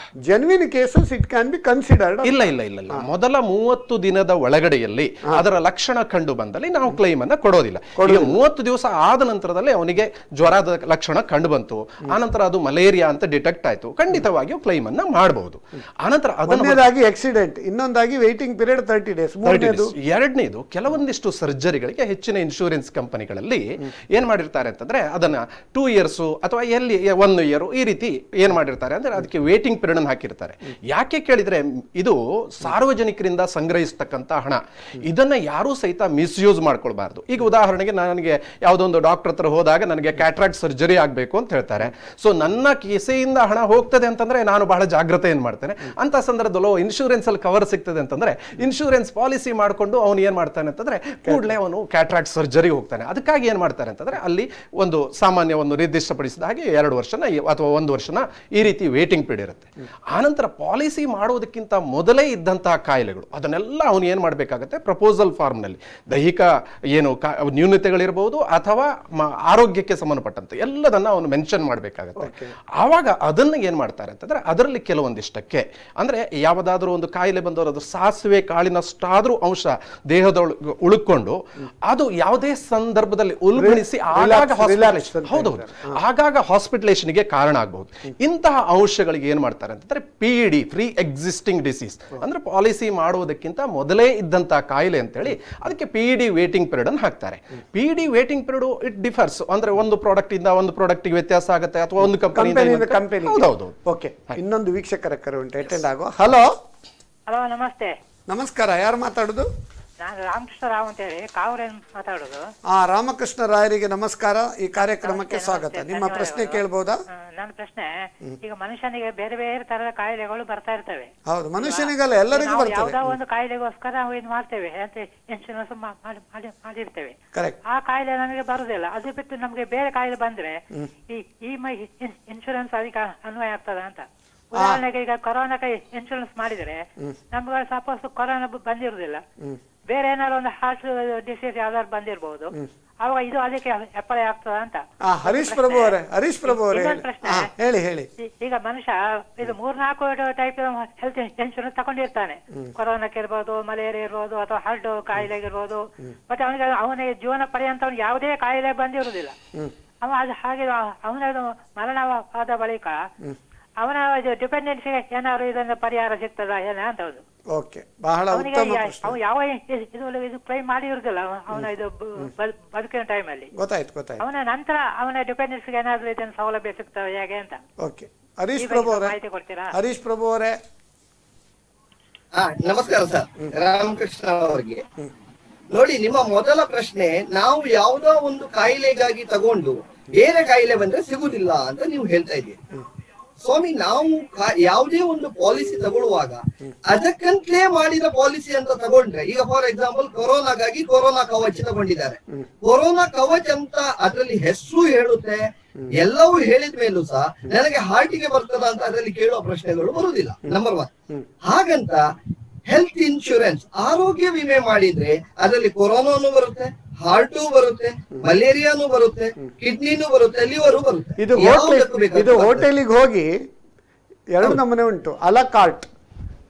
Genuine cases it can be considered. ಇಲ್ಲ ಇಲ್ಲ ಇಲ್ಲ ಇಲ್ಲ, ಮೊದಲ 30 ದಿನದ ಒಳಗಡೆಯಲ್ಲಿ ಅದರ ಲಕ್ಷಣ ಕಂಡು ಬಂದಲ್ಲಿ ನಾವು ಕ್ಲೈಮ್ ಅನ್ನ ಕೊಡೋದಿಲ್ಲ. ಈಗ 30 ದಿವಸ ಆದ ನಂತರದಲ್ಲಿ ಅವನಿಗೆ ಜ್ವರದ ಲಕ್ಷಣ ಕಂಡು ಬಂತು, ಆನಂತರ ಅದು ಮಲೇರಿಯಾ ಅಂತ ಡಿಟೆಕ್ಟ್ ಆಯ್ತು, ಖಂಡಿತವಾಗಿಯೂ ಕ್ಲೈಮ್ ಅನ್ನ ಮಾಡಬಹುದು. ಆನಂತರ ಅದನ್ನದಾಗಿ ಆಕ್ಸಿಡೆಂಟ್, ಇನ್ನೊಂದಾಗಿ ವೇಟಿಂಗ್ ಪೀರಿಯಡ್ 30 ಡೇಸ್. ಎರಡನೇದು, ಕೆಲವೊಂದಿಷ್ಟು ಸರ್ಜರಿಗಳಿಗೆ ಹೆಚ್ಚಿನ ಇನ್ಶೂರೆನ್ಸ್ ಕಂಪನಿಗಳಲ್ಲಿ ಏನ್ ಮಾಡಿರ್ತಾರೆ ಅಂತಂದ್ರೆ ಅದನ್ನ 2 ಇಯರ್ಸ್ ಅಥವಾ 1 ಇಯರ್ ಈ ರೀತಿ ಏನ್ ಮಾಡಿರ್ತಾರೆ ಅಂದ್ರೆ ಅದಕ್ಕೆ ವೇಟಿಂಗ್ ಪೀರಿಯಡ್ ಅನ್ನು ಹಾಕಿರ್ತಾರೆ. ಯಾಕೆ ಕೇಳಿದ್ರೆ ಇದು ಸಾರ್ವಜನಿಕರಿಂದ ಸಂಗ್ರಹಿಸತಕ್ಕಂತ ಹಣ, ಇದನ್ನ ಯಾರೂ ಸಹಿತ ಮಿಸ್ಯೂಸ್ ಮಾಡ್ಕೊಳ್ಬಾರ್ದು. ಈಗ ಉದಾಹರಣೆಗೆ ನನಗೆ ಯಾವುದೊಂದು ಡಾಕ್ಟರ್ ಹತ್ರ ಹೋದಾಗ ನನಗೆ ಕ್ಯಾಟ್ರಾಕ್ಟ್ ಸರ್ಜರಿ ಆಗಬೇಕು ಅಂತ ಹೇಳ್ತಾರೆ. ಸೊ ನನ್ನ ಕಿಸೆಯಿಂದ ಹಣ ಹೋಗ್ತದೆ ಅಂತಂದ್ರೆ ನಾನು ಬಹಳ ಜಾಗ್ರತೆ ಏನ್ ಮಾಡ್ತೇನೆ. ಅಂತ ಸಂದರ್ಭದಲ್ಲೂ ಇನ್ಶೂರೆನ್ಸ್ ಅಲ್ಲಿ ಕವರ್ ಸಿಗ್ತದೆ ಅಂತಂದ್ರೆ ಇನ್ಶೂರೆನ್ಸ್ ಪಾಲಿಸಿ ಮಾಡ್ಕೊಂಡು ಅವನು ಏನ್ ಮಾಡ್ತಾನೆ ಅಂತಂದ್ರೆ ಕೂಡಲೇ ಅವನು ಕ್ಯಾಟ್ರಾಕ್ಟ್ ಸರ್ಜರಿ ಹೋಗ್ತಾನೆ. ಅದಕ್ಕಾಗಿ ಏನ್ ಮಾಡ್ತಾರೆ ಅಂತಂದ್ರೆ ಅಲ್ಲಿ ಒಂದು ಸಾಮಾನ್ಯ ಒಂದು ನಿರ್ದಿಷ್ಟ ಹಾಗೆ 2 ವರ್ಷನ ಅಥವಾ 1 ವರ್ಷನ ಈ ರೀತಿ ವೇಟಿಂಗ್ ಪೀರಿಯಡ್ ಇರುತ್ತೆ. ಆನಂತರ ಪಾಲಿಸಿ ಮಾಡೋದಕ್ಕಿಂತ ಮೊದಲೇ ಇದ್ದಂತಹ ಕಾಯಿಲೆಗಳು ಅದನ್ನೆಲ್ಲ ಅವನು ಏನ್ ಮಾಡಬೇಕಾಗುತ್ತೆ, ಪ್ರಪೋಸಲ್ ಫಾರ್ಮ್ ನಲ್ಲಿ ದೈಹಿಕ ಏನು ನ್ಯೂನತೆಗಳಿರಬಹುದು ಅಥವಾ ಆರೋಗ್ಯಕ್ಕೆ ಸಂಬಂಧಪಟ್ಟಂತೆ ಎಲ್ಲದನ್ನ ಅವನು ಮೆನ್ಷನ್ ಮಾಡಬೇಕಾಗತ್ತೆ. ಆವಾಗ ಅದನ್ನ ಏನ್ ಮಾಡ್ತಾರೆ ಅಂತಂದ್ರೆ ಅದರಲ್ಲಿ ಕೆಲವೊಂದಿಷ್ಟಕ್ಕೆ ಅಂದ್ರೆ ಯಾವುದಾದ್ರೂ ಒಂದು ಕಾಯಿಲೆ ಬಂದವರು ಅದು ಸಾಸಿವೆ ಕಾಳಿನಷ್ಟಾದ್ರೂ ಅಂಶ ದೇಹದೊಳಗೆ ಉಳ್ಕೊಂಡು ಅದು ಯಾವುದೇ ಸಂದರ್ಭದಲ್ಲಿ ಉಲ್ಬಣಿಸಿ ಹೌದೌದು ಆಗಾಗ ಹಾಸ್ಪಿಟಲೇಷನ್ಗೆ ಕಾರಣ ಆಗಬಹುದು. ಇಂತಹ ಅಂಶಗಳಿಗೆ ಏನ್ ಮಾಡ್ತಾರೆ ಅಂತಂದ್ರೆ PED, ಫ್ರೀ ಎಕ್ಸಿಸ್ಟಿಂಗ್ ಡಿಸೀಸ್, ಅಂದ್ರೆ ಪಾಲಿಸಿ ಮಾಡುವುದಕ್ಕಿಂತ ಮೊದಲೇ ಇದ್ದಂತಹ ಕಾಯಿಲೆ ಅಂತೇಳಿ ಅದಕ್ಕೆ PED ವೇಟಿಂಗ್ ಪೀರಿಯಡ್ ಅನ್ನು ಹಾಕ್ತಾರೆ. PED waiting period it differs, ಅಂದ್ರೆ ಒಂದು ಪ್ರಾಡಕ್ಟ್ ಇಂದ ಒಂದು ಪ್ರಾಡಕ್ಟ್ ವ್ಯತ್ಯಾಸ ಆಗುತ್ತೆ ಅಥವಾ ಒಂದು ಕಂಪನಿ. ಹೌದೌದು. ಓಕೆ, ಇನ್ನೊಂದು ವೀಕ್ಷಕರ ಕರೆ ಉಂಟು, ಅಟೆಂಡ್ ಆಗೋ. ಹಲೋ ಹಲೋ, ನಮಸ್ತೆ. ನಮಸ್ಕಾರ, ಯಾರು ಮಾತಾಡುದು? ನಾನು ರಾಮಕೃಷ್ಣ ರಾವ್ ಅಂತ ಹೇಳಿ ಕಾವೂರಿಂದ ಮಾತಾಡುದು. ರಾಮಕೃಷ್ಣ ರಾಯರಿಗೆ ನಮಸ್ಕಾರ, ಈ ಕಾರ್ಯಕ್ರಮಕ್ಕೆ ಸ್ವಾಗತ. ನಿಮ್ಮ ಪ್ರಶ್ನೆ ಕೇಳಬಹುದಾ? ನನ್ನ ಪ್ರಶ್ನೆ, ಈಗ ಮನುಷ್ಯನಿಗೆ ಬೇರೆ ಬೇರೆ ತರದ ಕಾಯಿಲೆಗಳು ಬರ್ತಾ ಇರ್ತವೆ. ಹೌದು, ಮನುಷ್ಯನಿಗಲ್ಲ ಎಲ್ಲರಿಗೂ ಬರ್ತವೆ. ಯಾವ್ದೋ ಒಂದು ಕಾಯಿಲೆಗೋಸ್ಕರ ನಾವು ಇದು ಮಾಡ್ತೇವೆ ಅಂತ ಇನ್ಶೂರೆನ್ಸ್ ಮಾಡಿರ್ತೇವೆ. ಆ ಕಾಯಿಲೆ ನಮಗೆ ಬರುದಿಲ್ಲ, ಅದು ಬಿಟ್ಟು ನಮ್ಗೆ ಬೇರೆ ಕಾಯಿಲೆ ಬಂದ್ರೆ ಈ ಇನ್ಶೂರೆನ್ಸ್ ಅದಕ್ಕೆ ಅನ್ವಯ ಆಗ್ತದ ಅಂತ. ಉದಾಹರಣೆಗೆ ಈಗ ಕೊರೋನಾಕ್ಕೆ ಇನ್ಶೂರೆನ್ಸ್ ಮಾಡಿದ್ರೆ ನಮ್ಗೆ ಸಪೋಸ್ ಕೊರೋನಾ ಬಂದಿರುದಿಲ್ಲ, ಬೇರೆ ಏನಾದ್ರು ಒಂದು ಹಾರ್ಟ್ ಡಿಸೀಸ್ ಯಾವ್ದಾದ್ರು ಬಂದಿರಬಹುದು, ಅವಾಗ ಇದು ಅದಕ್ಕೆ ಅಪ್ಲೈ ಆಗ್ತದ ಅಂತ. ಹರೀಶ್ ಪ್ರಭು ಅವರೇ ಹೇಳಿ ಹೇಳಿ. ಈಗ ಮನುಷ್ಯ ಇದು 3-4 ಟೈಪ್ ಹೆಲ್ತ್ ಇನ್ಶೂರೆನ್ಸ್ ತಗೊಂಡಿರ್ತಾನೆ. ಕೊರೋನಾಕ್ಕೆ ಇರ್ಬೋದು, ಮಲೇರಿಯಾ ಇರ್ಬೋದು, ಅಥವಾ ಹಾರ್ಟ್ ಕಾಯಿಲೆಗೆ ಇರ್ಬೋದು. ಮತ್ತೆ ಅವನಿಗೆ ಜೀವನ ಪರ್ಯಂತ ಅವನಿಗೆ ಯಾವುದೇ ಕಾಯಿಲೆ ಬಂದಿರುವುದಿಲ್ಲ. ಅವ ಅದು ಹಾಗೆ ಅವನ ಮರಣವಾದ ಬಳಿಕ ಅವನ ಡಿಪೆಂಡೆನ್ಸಿಗೆ ಏನಾದ್ರು ಇದನ್ನ ಪರಿಹಾರ ಸಿಗ್ತದ ಏನ ಅಂತ ಹೌದು. ಓಕೆ, ಬಹಳ ಅವನಿಗೆ ಉತ್ತಮ ಪ್ರಶ್ನೆ. ಅವ ಯಾವ ಇದು ಕ್ರೈಮ್ ಮಾಡಿ ಇರುದಿಲ್ಲ ಅವನ ಇದು ಬದುಕಿನ ಟೈಮಲ್ಲಿ. ಗೊತ್ತಾಯ್ತು. ಅವನ ನಂತರ ಅವನ ಡಿಪೆಂಡೆನ್ಸಿಗೆ ಏನಾದ್ರು ಇದನ್ನ ಸೌಲಭ್ಯ ಸಿಗ್ತವೆ ಹೇಗೆ ಅಂತ. ಓಕೆ, ಹರೀಶ್ ಪ್ರಭು ಅವರೇ. ಮಾಹಿತಿ ಕೊಡ್ತೀರಾ? ಹರೀಶ್ ಪ್ರಭು ಅವರೇ. ನಮಸ್ಕಾರ ಸರ್, ರಾಮಕೃಷ್ಣ ಅವರಿಗೆ. ನೋಡಿ, ನಿಮ್ಮ ಮೊದಲ ಪ್ರಶ್ನೆ, ನಾವು ಯಾವುದೋ ಒಂದು ಕಾಯಿಲೆಗಾಗಿ ತಗೊಂಡು ಬೇರೆ ಕಾಯಿಲೆ ಬಂದ್ರೆ ಸಿಗುದಿಲ್ಲ ಅಂತ ನೀವು ಹೇಳ್ತಾ ಇದ್ದೀರಿ. ಸ್ವಾಮಿ, ನಾವು ಯಾವುದೇ ಒಂದು ಪಾಲಿಸಿ ತಗೊಳ್ಳುವಾಗ ಅದಕ್ಕಂತಲೇ ಮಾಡಿದ ಪಾಲಿಸಿ ಅಂತ ತಗೊಂಡ್ರೆ, ಈಗ ಫಾರ್ ಎಕ್ಸಾಂಪಲ್ ಕೊರೋನಾಗಾಗಿ ಕೊರೋನಾ ಕವಚ ತಗೊಂಡಿದ್ದಾರೆ. ಕೊರೋನಾ ಕವಚ್ ಅಂತ ಅದರಲ್ಲಿ ಹೆಸರು ಹೇಳುತ್ತೆ, ಎಲ್ಲವೂ ಹೇಳಿದ ಮೇಲೂ ಸಹ ನನಗೆ ಹಾರ್ಟಿಗೆ ಬರ್ತದ ಅಂತ ಅದರಲ್ಲಿ ಕೇಳುವ ಪ್ರಶ್ನೆಗಳು ಬರುವುದಿಲ್ಲ. ನಂಬರ್ 1. ಹಾಗಂತ ಹೆಲ್ತ್ ಇನ್ಶೂರೆನ್ಸ್, ಆರೋಗ್ಯ ವಿಮೆ ಮಾಡಿದ್ರೆ ಅದರಲ್ಲಿ ಕೊರೋನಾನು ಬರುತ್ತೆ, ಹಾರ್ಟು ಬರುತ್ತೆ, ಮಲೇರಿಯಾನು ಬರುತ್ತೆ, ಕಿಡ್ನಿನೂ ಬರುತ್ತೆ, ಲಿವರು ಬರುತ್ತೆ. ಇದು ಹೋಟೆಲಿಗೆ ಹೋಗಿ 2 ನಮೂನೆ ಉಂಟು. ಅಲಾ ಕಾರ್ಟ್,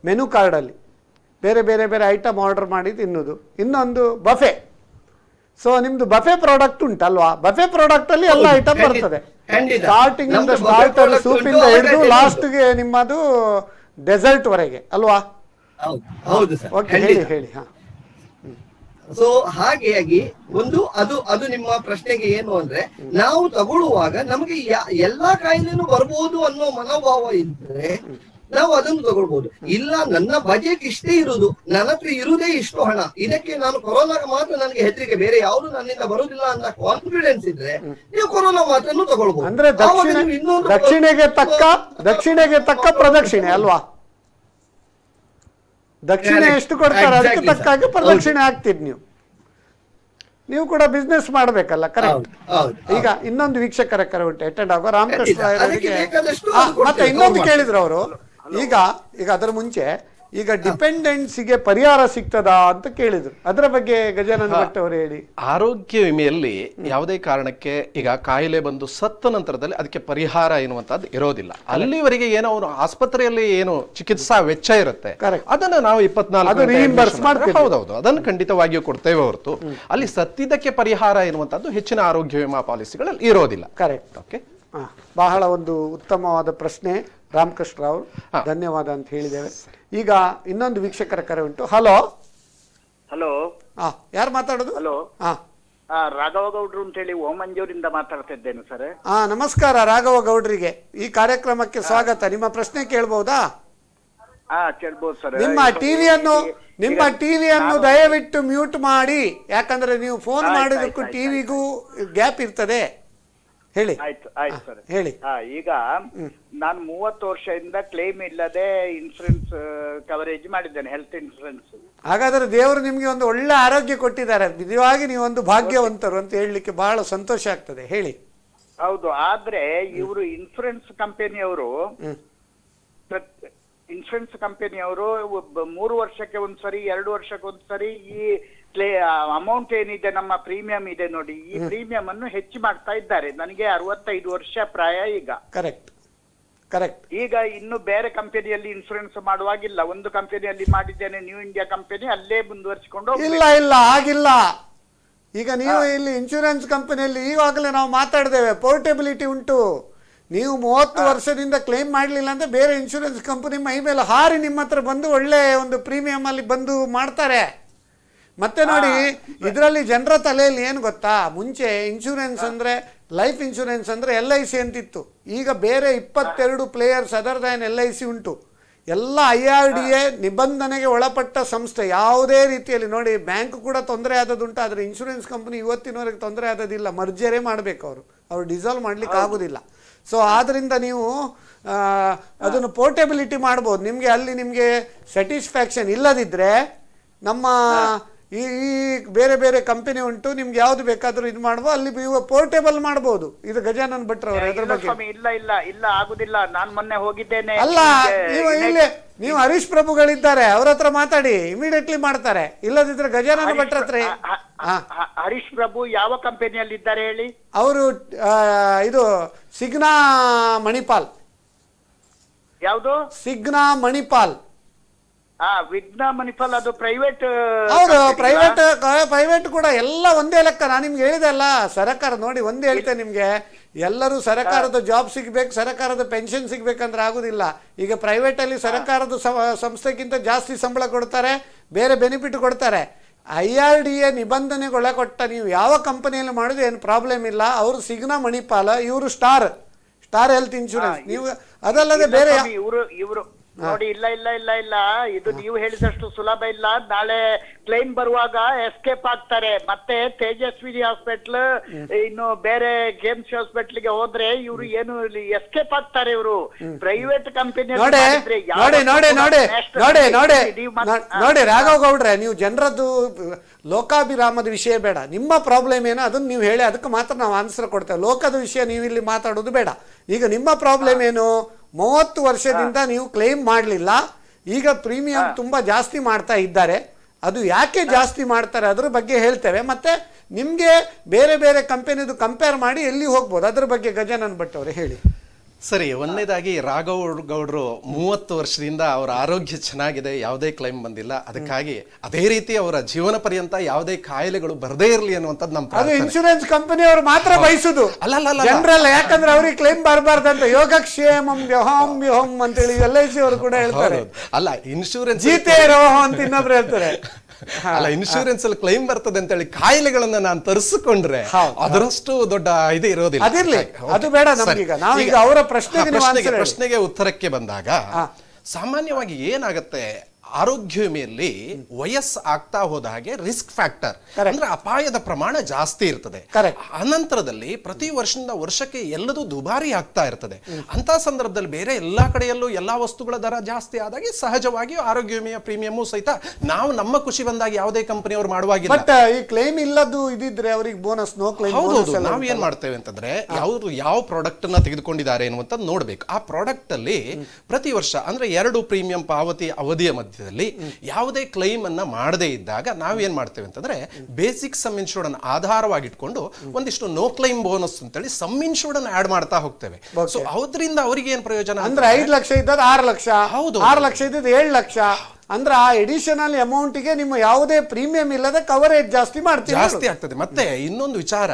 ಮೆನು ಕಾರ್ಡ್ ಅಲ್ಲಿ ಬೇರೆ ಬೇರೆ ಬೇರೆ ಐಟಮ್ ಆರ್ಡರ್ ಮಾಡಿ ತಿನ್ನೋದು. ಇನ್ನೊಂದು ಬಫೆ. ಸೊ ನಿಮ್ದು ಬಫೆ ಪ್ರಾಡಕ್ಟ್ ಉಂಟಲ್ವಾ? ಬಫೆ ಪ್ರಾಡಕ್ಟ್ ಅಲ್ಲಿ ಎಲ್ಲ ಐಟಮ್ ಬರ್ತದೆ. ಸ್ಟಾರ್ಟಿಂಗ್ ಇಂದ ಸ್ಟಾರ್ಟರ್ ಸೂಪಿಂದ ಹಿಡಿದು ಲಾಸ್ಟ್ಗೆ ನಿಮ್ಮದು ಡೆಸರ್ಟ್ ವರೆಗೆ ಅಲ್ವಾ? ಹೌದು ಸರ್, ಹೇಳಿ. ಸೊ ಹಾಗಾಗಿ ಅದು ನಿಮ್ಮ ಪ್ರಶ್ನೆಗೆ ಏನು ಅಂದ್ರೆ, ನಾವು ತಗೊಳ್ಳುವಾಗ ನಮಗೆ ಎಲ್ಲಾ ಕಾಯಿಲೆನೂ ಬರ್ಬೋದು ಅನ್ನೋ ಮನೋಭಾವ ಇದ್ರೆ ನಾವು ಅದನ್ನು ತಗೊಳ್ಬಹುದು. ಇಲ್ಲ, ನನ್ನ ಬಜೆಟ್ ಇಷ್ಟೇ ಇರುವುದು, ನನ್ನ ಹತ್ರ ಇರುವುದೇ ಇಷ್ಟು ಹಣ, ಇದಕ್ಕೆ ನಾನು ಕೊರೋನಾಗ ಮಾತ್ರ ನನಗೆ ಹೆದರಿಕೆ, ಬೇರೆ ಯಾವುದು ನನ್ನಿಂದ ಬರುವುದಿಲ್ಲ ಅಂತ ಕಾನ್ಫಿಡೆನ್ಸ್ ಇದ್ರೆ ನೀವು ಕೊರೋನಾ ಮಾತ್ರನ್ನು ತಗೊಳ್ಬಹುದು. ಅಂದ್ರೆ ದಕ್ಷಿಣೆಗೆ ತಕ್ಕ ಪ್ರದಕ್ಷಿಣೆ ಅಲ್ವಾ? ದಕ್ಷಿಣೆ ಎಷ್ಟು ಕೊಡ್ತಾರೆ ಅದಕ್ಕೆ ತಕ್ಕಾಗಿ ಪ್ರದಕ್ಷಿಣೆ ಆಗ್ತೀರಿ ನೀವು ಕೂಡ ಬಿಸ್ನೆಸ್ ಮಾಡ್ಬೇಕಲ್ಲ. ಕರೆಕ್ಟ್. ಈಗ ಇನ್ನೊಂದು ವೀಕ್ಷಕರ ಕರೆ ಉಂಟು, ಅಟೆಂಡ್ ಆಗೋ ರಾಮಕೃಷ್ಣ ಅವರಿಗೆ. ಮತ್ತೆ ಇನ್ನೊಂದು ಕೇಳಿದ್ರು ಅವರು, ಈಗ ಅದರ ಮುಂಚೆ ಈಗ ಡಿಪೆಂಡೆನ್ಸಿಗೆ ಪರಿಹಾರ ಸಿಗ್ತದಾ ಅಂತ ಕೇಳಿದ್ರು. ಅದರ ಬಗ್ಗೆ ಗಜಾನನ ಭಟ್ ಅವರು ಹೇಳಿ. ಆರೋಗ್ಯ ವಿಮೆಯಲ್ಲಿ ಯಾವುದೇ ಕಾರಣಕ್ಕೆ ಈಗ ಕಾಯಿಲೆ ಬಂದು ಸತ್ತ ನಂತರದಲ್ಲಿ ಅದಕ್ಕೆ ಪರಿಹಾರ ಎನ್ನುವಂತದ್ದು ಇರೋದಿಲ್ಲ. ಅಲ್ಲಿವರೆಗೆ ಏನೋ ಅವರು ಆಸ್ಪತ್ರೆಯಲ್ಲಿ ಏನು ಚಿಕಿತ್ಸಾ ವೆಚ್ಚ ಇರುತ್ತೆ ಅದನ್ನ ನಾವು 24 ಹೌದೌದು ಅದನ್ನು ಖಂಡಿತವಾಗಿಯೂ ಕೊಡ್ತೇವೆ ಹೊರತು ಅಲ್ಲಿ ಸತ್ತಿದ್ದಕ್ಕೆ ಪರಿಹಾರ ಎನ್ನುವಂತದ್ದು ಹೆಚ್ಚಿನ ಆರೋಗ್ಯ ವಿಮಾ ಪಾಲಿಸಿಗಳಲ್ಲಿ ಇರೋದಿಲ್ಲ. ಕರೆಕ್ಟ್. ಓಕೆ, ಬಹಳ ಒಂದು ಉತ್ತಮವಾದ ಪ್ರಶ್ನೆ ರಾಮಕೃಷ್ಣ ಅವರು, ಧನ್ಯವಾದ ಅಂತ ಹೇಳಿದ್ದೇವೆ. ಈಗ ಇನ್ನೊಂದು ವೀಕ್ಷಕರ ಕರೆ ಉಂಟು. ಹಲೋ ಯಾರು ಮಾತಾಡೋದು? ಹಲೋ, ರಾಘವ ಗೌಡ್ರು ಅಂತ ಹೇಳಿ ಓಮಂಜೂರಿಂದ ಮಾತಾಡ್ತಾ ಇದ್ದೇನೆ ಸರ್. ನಮಸ್ಕಾರ ರಾಘವ ಗೌಡ್ರಿಗೆ, ಈ ಕಾರ್ಯಕ್ರಮಕ್ಕೆ ಸ್ವಾಗತ. ನಿಮ್ಮ ಪ್ರಶ್ನೆ ಕೇಳಬಹುದಾ? ಕೇಳ್ಬೋದು ಸರ್. ನಿಮ್ಮ ಟಿವಿಯನ್ನು ದಯವಿಟ್ಟು ಮ್ಯೂಟ್ ಮಾಡಿ, ಯಾಕಂದ್ರೆ ನೀವು ಫೋನ್ ಮಾಡಿದಕ್ಕೂ ಟಿವಿಗೂ ಗ್ಯಾಪ್ ಇರ್ತದೆ. ಹೇಳಿ. ಆಯ್ತು ಸರ್, ಹೇಳಿ. ಈಗ ನಾನು 30 ವರ್ಷದಿಂದ ಕ್ಲೇಮ್ ಇಲ್ಲದೆ ಇನ್ಶೂರೆನ್ಸ್ ಕವರೇಜ್ ಮಾಡಿದ್ದೇನೆ, ಹೆಲ್ತ್ ಇನ್ಶೂರೆನ್ಸ್. ಹಾಗಾದ್ರೆ ದೇವರು ನಿಮ್ಗೆ ಒಂದು ಒಳ್ಳೆ ಆರೋಗ್ಯ ಕೊಟ್ಟಿದ್ದಾರೆ, ನಿಜವಾಗಿ ನೀವೊಂದು ಭಾಗ್ಯವಂತರು ಅಂತ ಹೇಳಲಿಕ್ಕೆ ಬಹಳ ಸಂತೋಷ ಆಗ್ತದೆ. ಹೇಳಿ. ಹೌದು, ಆದ್ರೆ ಇವರು ಇನ್ಶೂರೆನ್ಸ್ ಕಂಪನಿಯವರು 3 ವರ್ಷಕ್ಕೆ ಒಂದ್ಸರಿ 2 ವರ್ಷಕ್ಕೆ ಒಂದ್ಸರಿ ಈ ಅಮೌಂಟ್ ಏನಿದೆ ನಮ್ಮ ಪ್ರೀಮಿಯಂ ಇದೆ ನೋಡಿ, ಈ ಪ್ರೀಮಿಯಂ ಅನ್ನು ಹೆಚ್ಚು ಮಾಡ್ತಾ ಇದ್ದಾರೆ. ನನಗೆ 65 ವರ್ಷ ಪ್ರಾಯ ಈಗ. ಕರೆಕ್ಟ್. ಈಗ ಇನ್ನು ಬೇರೆ ಕಂಪನಿಯಲ್ಲಿ ಇನ್ಶೂರೆನ್ಸ್ ಮಾಡುವಾಗಿಲ್ಲ. ಒಂದು ಕಂಪನಿಯಲ್ಲಿ ಮಾಡಿದ್ದೇನೆ, ನ್ಯೂ ಇಂಡಿಯಾ ಕಂಪನಿ, ಅಲ್ಲೇ ಮುಂದುವರಿಸಿಕೊಂಡು. ಇಲ್ಲ ಆಗಿಲ್ಲ. ಈಗ ನೀವು ಇಲ್ಲಿ ಇನ್ಶೂರೆನ್ಸ್ ಕಂಪನಿಯಲ್ಲಿ ಈಗಾಗಲೇ ನಾವು ಮಾತಾಡಿದ್ದೇವೆ, ಪೋರ್ಟೆಬಿಲಿಟಿ ಉಂಟು. ನೀವು 30 ವರ್ಷದಿಂದ ಕ್ಲೇಮ್ ಮಾಡಲಿಲ್ಲ ಅಂದ್ರೆ ಬೇರೆ ಇನ್ಶೂರೆನ್ಸ್ ಕಂಪನಿ ಮೈ ಮೇಲೆ ಹಾರಿ ನಿಮ್ಮ ಹತ್ರ ಬಂದು ಒಳ್ಳೆ ಒಂದು ಪ್ರೀಮಿಯಂ ಅಲ್ಲಿ ಬಂದು ಮಾಡ್ತಾರೆ. ಮತ್ತೆ ನೋಡಿ, ಇದರಲ್ಲಿ ಜನರ ತಲೆಯಲ್ಲಿ ಏನು ಗೊತ್ತಾ, ಮುಂಚೆ ಇನ್ಶೂರೆನ್ಸ್ ಅಂದ್ರೆ ಲೈಫ್ ಇನ್ಶೂರೆನ್ಸ್ ಅಂದ್ರೆ LIC ಅಂತಿತ್ತು. ಈಗ ಬೇರೆ 22 ಪ್ಲೇಯರ್ಸ್ ಅದರ್ ದ್ಯಾನ್ LIC ಉಂಟು. ಎಲ್ಲ IRDA ನಿಬಂಧನೆಗೆ ಒಳಪಟ್ಟ ಸಂಸ್ಥೆ. ಯಾವುದೇ ರೀತಿಯಲ್ಲಿ ನೋಡಿ, ಬ್ಯಾಂಕ್ ಕೂಡ ತೊಂದರೆ ಆದದುಂಟು, ಆದರೆ ಇನ್ಶೂರೆನ್ಸ್ ಕಂಪನಿ ಇವತ್ತಿನವರೆಗೆ ತೊಂದರೆ ಆದದಿಲ್ಲ. ಮರ್ಜರೇ ಮಾಡಬೇಕು, ಅವರು ಡಿಸಾಲ್ವ್ ಮಾಡ್ಲಿಕ್ಕೆ ಆಗೋದಿಲ್ಲ. ಸೊ ಆದ್ದರಿಂದ ನೀವು ಅದನ್ನು ಪೋರ್ಟೆಬಿಲಿಟಿ ಮಾಡ್ಬೋದು. ನಿಮಗೆ ಅಲ್ಲಿ ನಿಮಗೆ ಸ್ಯಾಟಿಸ್ಫ್ಯಾಕ್ಷನ್ ಇಲ್ಲದಿದ್ದರೆ ನಮ್ಮ ಈ ಬೇರೆ ಬೇರೆ ಕಂಪನಿ ಉಂಟು, ನಿಮ್ಗೆ ಯಾವ್ದು ಬೇಕಾದ್ರೂ ಇದು ಮಾಡುವ, ಅಲ್ಲಿ ಪೋರ್ಟೇಬಲ್ ಮಾಡಬಹುದು. ಇದು ಗಜಾನನ್ ಭಟ್ರ ಅವರು ಅದ್ರ ಬಗ್ಗೆ. ಇಲ್ಲ ಆಗುದಿಲ್ಲ, ನಾನು ಮೊನ್ನೆ ಹೋಗಿದ್ದೇನೆ. ಅಲ್ಲ, ನೀವು ಹರೀಶ್ ಪ್ರಭುಗಳಿದ್ದಾರೆ, ಅವ್ರ ಹತ್ರ ಮಾತಾಡಿ, ಇಮಿಡಿಯೇಟ್ಲಿ ಮಾಡ್ತಾರೆ. ಇಲ್ಲದಿದ್ರೆ ಗಜಾನನ್ ಭಟ್ರ ಹತ್ರ. ಹರೀಶ್ ಪ್ರಭು ಯಾವ ಕಂಪನಿಯಲ್ಲಿ ಇದ್ದಾರೆ ಹೇಳಿ? ಅವರು ಇದು ಸಿಗ್ನಾ ಮಣಿಪಾಲ್. ಯಾವುದು? ಸಿಗ್ನಾ ಮಣಿಪಾಲ್. ವಿಘ್ನ ಮಣಿಪಾಲ್ ಅದು ಪ್ರೈವೇಟ್. ಹೌದು, ಪ್ರೈವೇಟ್ ಕೂಡ ಎಲ್ಲ ಒಂದೇ ಲೆಕ್ಕ. ನಾನು ನಿಮ್ಗೆ ಹೇಳಿದೆ ಅಲ್ಲ, ಸರ್ಕಾರ ನೋಡಿ ಒಂದೇ ಹೇಳ್ತೇನೆ ನಿಮ್ಗೆ, ಎಲ್ಲರೂ ಸರ್ಕಾರದ ಜಾಬ್ ಸಿಗ್ಬೇಕು, ಸರ್ಕಾರದ ಪೆನ್ಷನ್ ಸಿಗ್ಬೇಕಂದ್ರೆ ಆಗುದಿಲ್ಲ. ಈಗ ಪ್ರೈವೇಟ್ ಅಲ್ಲಿ ಸರ್ಕಾರದ ಸಂಸ್ಥೆಗಿಂತ ಜಾಸ್ತಿ ಸಂಬಳ ಕೊಡ್ತಾರೆ, ಬೇರೆ ಬೆನಿಫಿಟ್ ಕೊಡ್ತಾರೆ. IRDA ನಿಬಂಧನೆಗೊಳಕೊಟ್ಟ ನೀವು ಯಾವ ಕಂಪನಿಯಲ್ಲಿ ಮಾಡೋದು ಏನು ಪ್ರಾಬ್ಲಮ್ ಇಲ್ಲ. ಅವರು ಸಿಗ್ನಾ ಮಣಿಪಾಲ, ಇವರು ಸ್ಟಾರ್ ಹೆಲ್ತ್ ಇನ್ಶೂರೆನ್ಸ್. ನೀವು ಅದಲ್ಲದೆ ಬೇರೆ ಇವರು ನೋಡಿ, ಇಲ್ಲ ಇದು ನೀವು ಹೇಳಿದಷ್ಟು ಸುಲಭ ಇಲ್ಲ. ನಾಳೆ ಕ್ಲೈಮ್ ಬರುವಾಗ ಎಸ್ಕೇಪ್ ಆಗ್ತಾರೆ. ಮತ್ತೆ ತೇಜಸ್ವಿನಿ ಹಾಸ್ಪಿಟಲ್, ಇನ್ನು ಬೇರೆ ಗೇಮ್ಸ್ ಹಾಸ್ಪಿಟಲ್ಗೆ ಹೋದ್ರೆ ಇವರು ಏನು ಎಸ್ಕೇಪ್ ಆಗ್ತಾರೆ. ಇವರು ಪ್ರೈವೇಟ್ ಕಂಪನಿ ನೋಡಿ ರಾಘವ್ ಗೌಡ್ರೆ, ನೀವು ಜನರದ್ದು ಲೋಕಾಭಿರಾಮದ ವಿಷಯ ಬೇಡ. ನಿಮ್ಮ ಪ್ರಾಬ್ಲಮ್ ಏನೋ ಅದನ್ನ ನೀವು ಹೇಳಿ, ಅದಕ್ಕೆ ಮಾತ್ರ ನಾವು ಆನ್ಸರ್ ಕೊಡ್ತೇವೆ. ಲೋಕದ ವಿಷಯ ನೀವು ಇಲ್ಲಿ ಮಾತಾಡೋದು ಬೇಡ. ಈಗ ನಿಮ್ಮ ಪ್ರಾಬ್ಲಮ್ ಏನು? 30 ವರ್ಷದಿಂದ ನೀವು ಕ್ಲೇಮ್ ಮಾಡಲಿಲ್ಲ, ಈಗ ಪ್ರೀಮಿಯಂ ತುಂಬಾ ಜಾಸ್ತಿ ಮಾಡ್ತಾ ಇದ್ದಾರೆ. ಅದು ಯಾಕೆ ಜಾಸ್ತಿ ಮಾಡ್ತಾರೆ ಅದ್ರ ಬಗ್ಗೆ ಹೇಳ್ತೇವೆ. ಮತ್ತೆ ನಿಮ್ಗೆ ಬೇರೆ ಬೇರೆ ಕಂಪನಿದು ಕಂಪೇರ್ ಮಾಡಿ ಎಲ್ಲಿ ಹೋಗ್ಬೋದು ಅದ್ರ ಬಗ್ಗೆ ಗಜಾನನ್ ಭಟ್ ಅವರೇ ಹೇಳಿ. ಸರಿ, ಒಂದನೇದಾಗಿ ರಾಘವ್ ಗೌಡ್ರು 30 ವರ್ಷದಿಂದ ಅವರ ಆರೋಗ್ಯ ಚೆನ್ನಾಗಿದೆ, ಯಾವುದೇ ಕ್ಲೈಮ್ ಬಂದಿಲ್ಲ. ಅದಕ್ಕಾಗಿ ಅದೇ ರೀತಿ ಅವರ ಜೀವನ ಪರ್ಯಂತ ಯಾವುದೇ ಕಾಯಿಲೆಗಳು ಬರದೇ ಇರಲಿ ಅನ್ನುವಂಥದ್ದು ನಮ್ಮ ಪ್ರಾರ್ಥನೆ. ಇನ್ಶೂರೆನ್ಸ್ ಕಂಪನಿ ಅವರು ಮಾತ್ರ ಬಯಸುದು, ಜನರಲ್ಲ. ಯಾಕಂದ್ರೆ ಅವ್ರಿಗೆ ಕ್ಲೈಮ್ ಬರಬಾರ್ದಂತ ಯೋಗಕ್ಷೇಮಂ ವ್ಯಹಂ ವ್ಯಹಂ ಅಂತೇಳಿ LIC ಅವರು ಕೂಡ ಹೇಳ್ತಾರೆ. ಅಲ್ಲ, ಇನ್ಶೂರೆನ್ಸ್ ಜೀತೆ ರೋಹಂ ಅಂತ ಇನ್ನೊಬ್ರು ಹೇಳ್ತಾರೆ. ಅಲ್ಲ, ಇನ್ಶೂರೆನ್ಸ್ ಅಲ್ಲಿ ಕ್ಲೈಮ್ ಬರ್ತದೆ ಅಂತ ಹೇಳಿ ಕಾಯಿಲೆಗಳನ್ನ ನಾನು ತರಿಸಿಕೊಂಡ್ರೆ ಅದರಷ್ಟು ದೊಡ್ಡ ಇದು ಇರೋದಿಲ್ಲ. ಅದಿರ್ಲಿ, ಅದು ಬೇಡ ನಮಗೀಗ. ನಾವೀಗ ಅವರ ಪ್ರಶ್ನೆಗೆ ಉತ್ತರಕ್ಕೆ ಬಂದಾಗ, ಸಾಮಾನ್ಯವಾಗಿ ಏನಾಗತ್ತೆ, ಆರೋಗ್ಯ ವಿಮೆಯಲ್ಲಿ ವಯಸ್ಸು ಆಗ್ತಾ ಹೋದ ಹಾಗೆ ರಿಸ್ಕ್ ಫ್ಯಾಕ್ಟರ್ ಅಂದ್ರೆ ಅಪಾಯದ ಪ್ರಮಾಣ ಜಾಸ್ತಿ ಇರ್ತದೆ. ಅನಂತರದಲ್ಲಿ ಪ್ರತಿ ವರ್ಷದಿಂದ ವರ್ಷಕ್ಕೆ ಎಲ್ಲದೂ ದುಬಾರಿ ಆಗ್ತಾ ಇರ್ತದೆ. ಅಂತ ಸಂದರ್ಭದಲ್ಲಿ ಬೇರೆ ಎಲ್ಲಾ ಕಡೆಯಲ್ಲೂ ಎಲ್ಲಾ ವಸ್ತುಗಳ ದರ ಜಾಸ್ತಿ ಆದಾಗೆ ಸಹಜವಾಗಿ ಆರೋಗ್ಯ ವಿಮೆಯ ಪ್ರೀಮಿಯಮು ಸಹಿತ ನಾವು ನಮ್ಮ ಖುಷಿ ಬಂದಾಗ ಯಾವುದೇ ಕಂಪನಿಯವರು ಮಾಡುವಾಗಿಲ್ಲ. ಈ ಕ್ಲೈಮ್ ಇಲ್ಲದು ಇದಿದ್ರೆ ಅವರಿಗೆ ಬೋನಸ್, ನೋ ಕ್ಲೈಮ್. ಹೌದು, ನಾವು ಏನ್ ಮಾಡ್ತೇವೆ ಅಂತಂದ್ರೆ ಯಾವ ಪ್ರಾಡಕ್ಟ್ ಅನ್ನ ತೆಗೆದುಕೊಂಡಿದ್ದಾರೆ ಎನ್ನುವಂತ ನೋಡ್ಬೇಕು. ಆ ಪ್ರಾಡಕ್ಟ್ ಅಲ್ಲಿ ಪ್ರತಿ ವರ್ಷ ಅಂದ್ರೆ 2 ಪ್ರೀಮಿಯಂ ಪಾವತಿ ಅವಧಿಯ ಮಧ್ಯೆ ಯಾವುದೇ ಕ್ಲೈಮ್ ಅನ್ನ ಮಾಡದೇ ಇದ್ದಾಗ ನಾವೇನ್ ಮಾಡ್ತೇವೆ ಅಂತಂದ್ರೆ ಬೇಸಿಕ್ ಸಮ್ ಇನ್ಶೂರ್ಡ್ ಅನ್ನು ಆಧಾರವಾಗಿಟ್ಕೊಂಡು ಒಂದಿಷ್ಟು ನೋ ಕ್ಲೈಮ್ ಬೋನಸ್ ಅಂತೇಳಿ ಸಮ್ ಇನ್ಶೂರ್ಡ್ ಅನ್ನು ಆಡ್ ಮಾಡ್ತಾ ಹೋಗ್ತೇವೆ. ಸೊ ಅದರಿಂದ ಅವರಿಗೆ ಏನ್ ಪ್ರಯೋಜನ ಅಂದ್ರೆ 5 ಲಕ್ಷ ಇದ್ದದ್ದು 6 ಲಕ್ಷ, ಹೌದು, 6 ಲಕ್ಷ ಇದ್ದದ್ದು 7 ಲಕ್ಷ. ಅಂದ್ರೆ ಆ ಎಡಿಷನಲ್ ಅಮೌಂಟ್ಗೆ ನಿಮ್ಮ ಯಾವುದೇ ಪ್ರೀಮಿಯಂ ಇಲ್ಲದೆ ಕವರೇಜ್ ಜಾಸ್ತಿ ಆಗ್ತದೆ. ಮತ್ತೆ ಇನ್ನೊಂದು ವಿಚಾರ,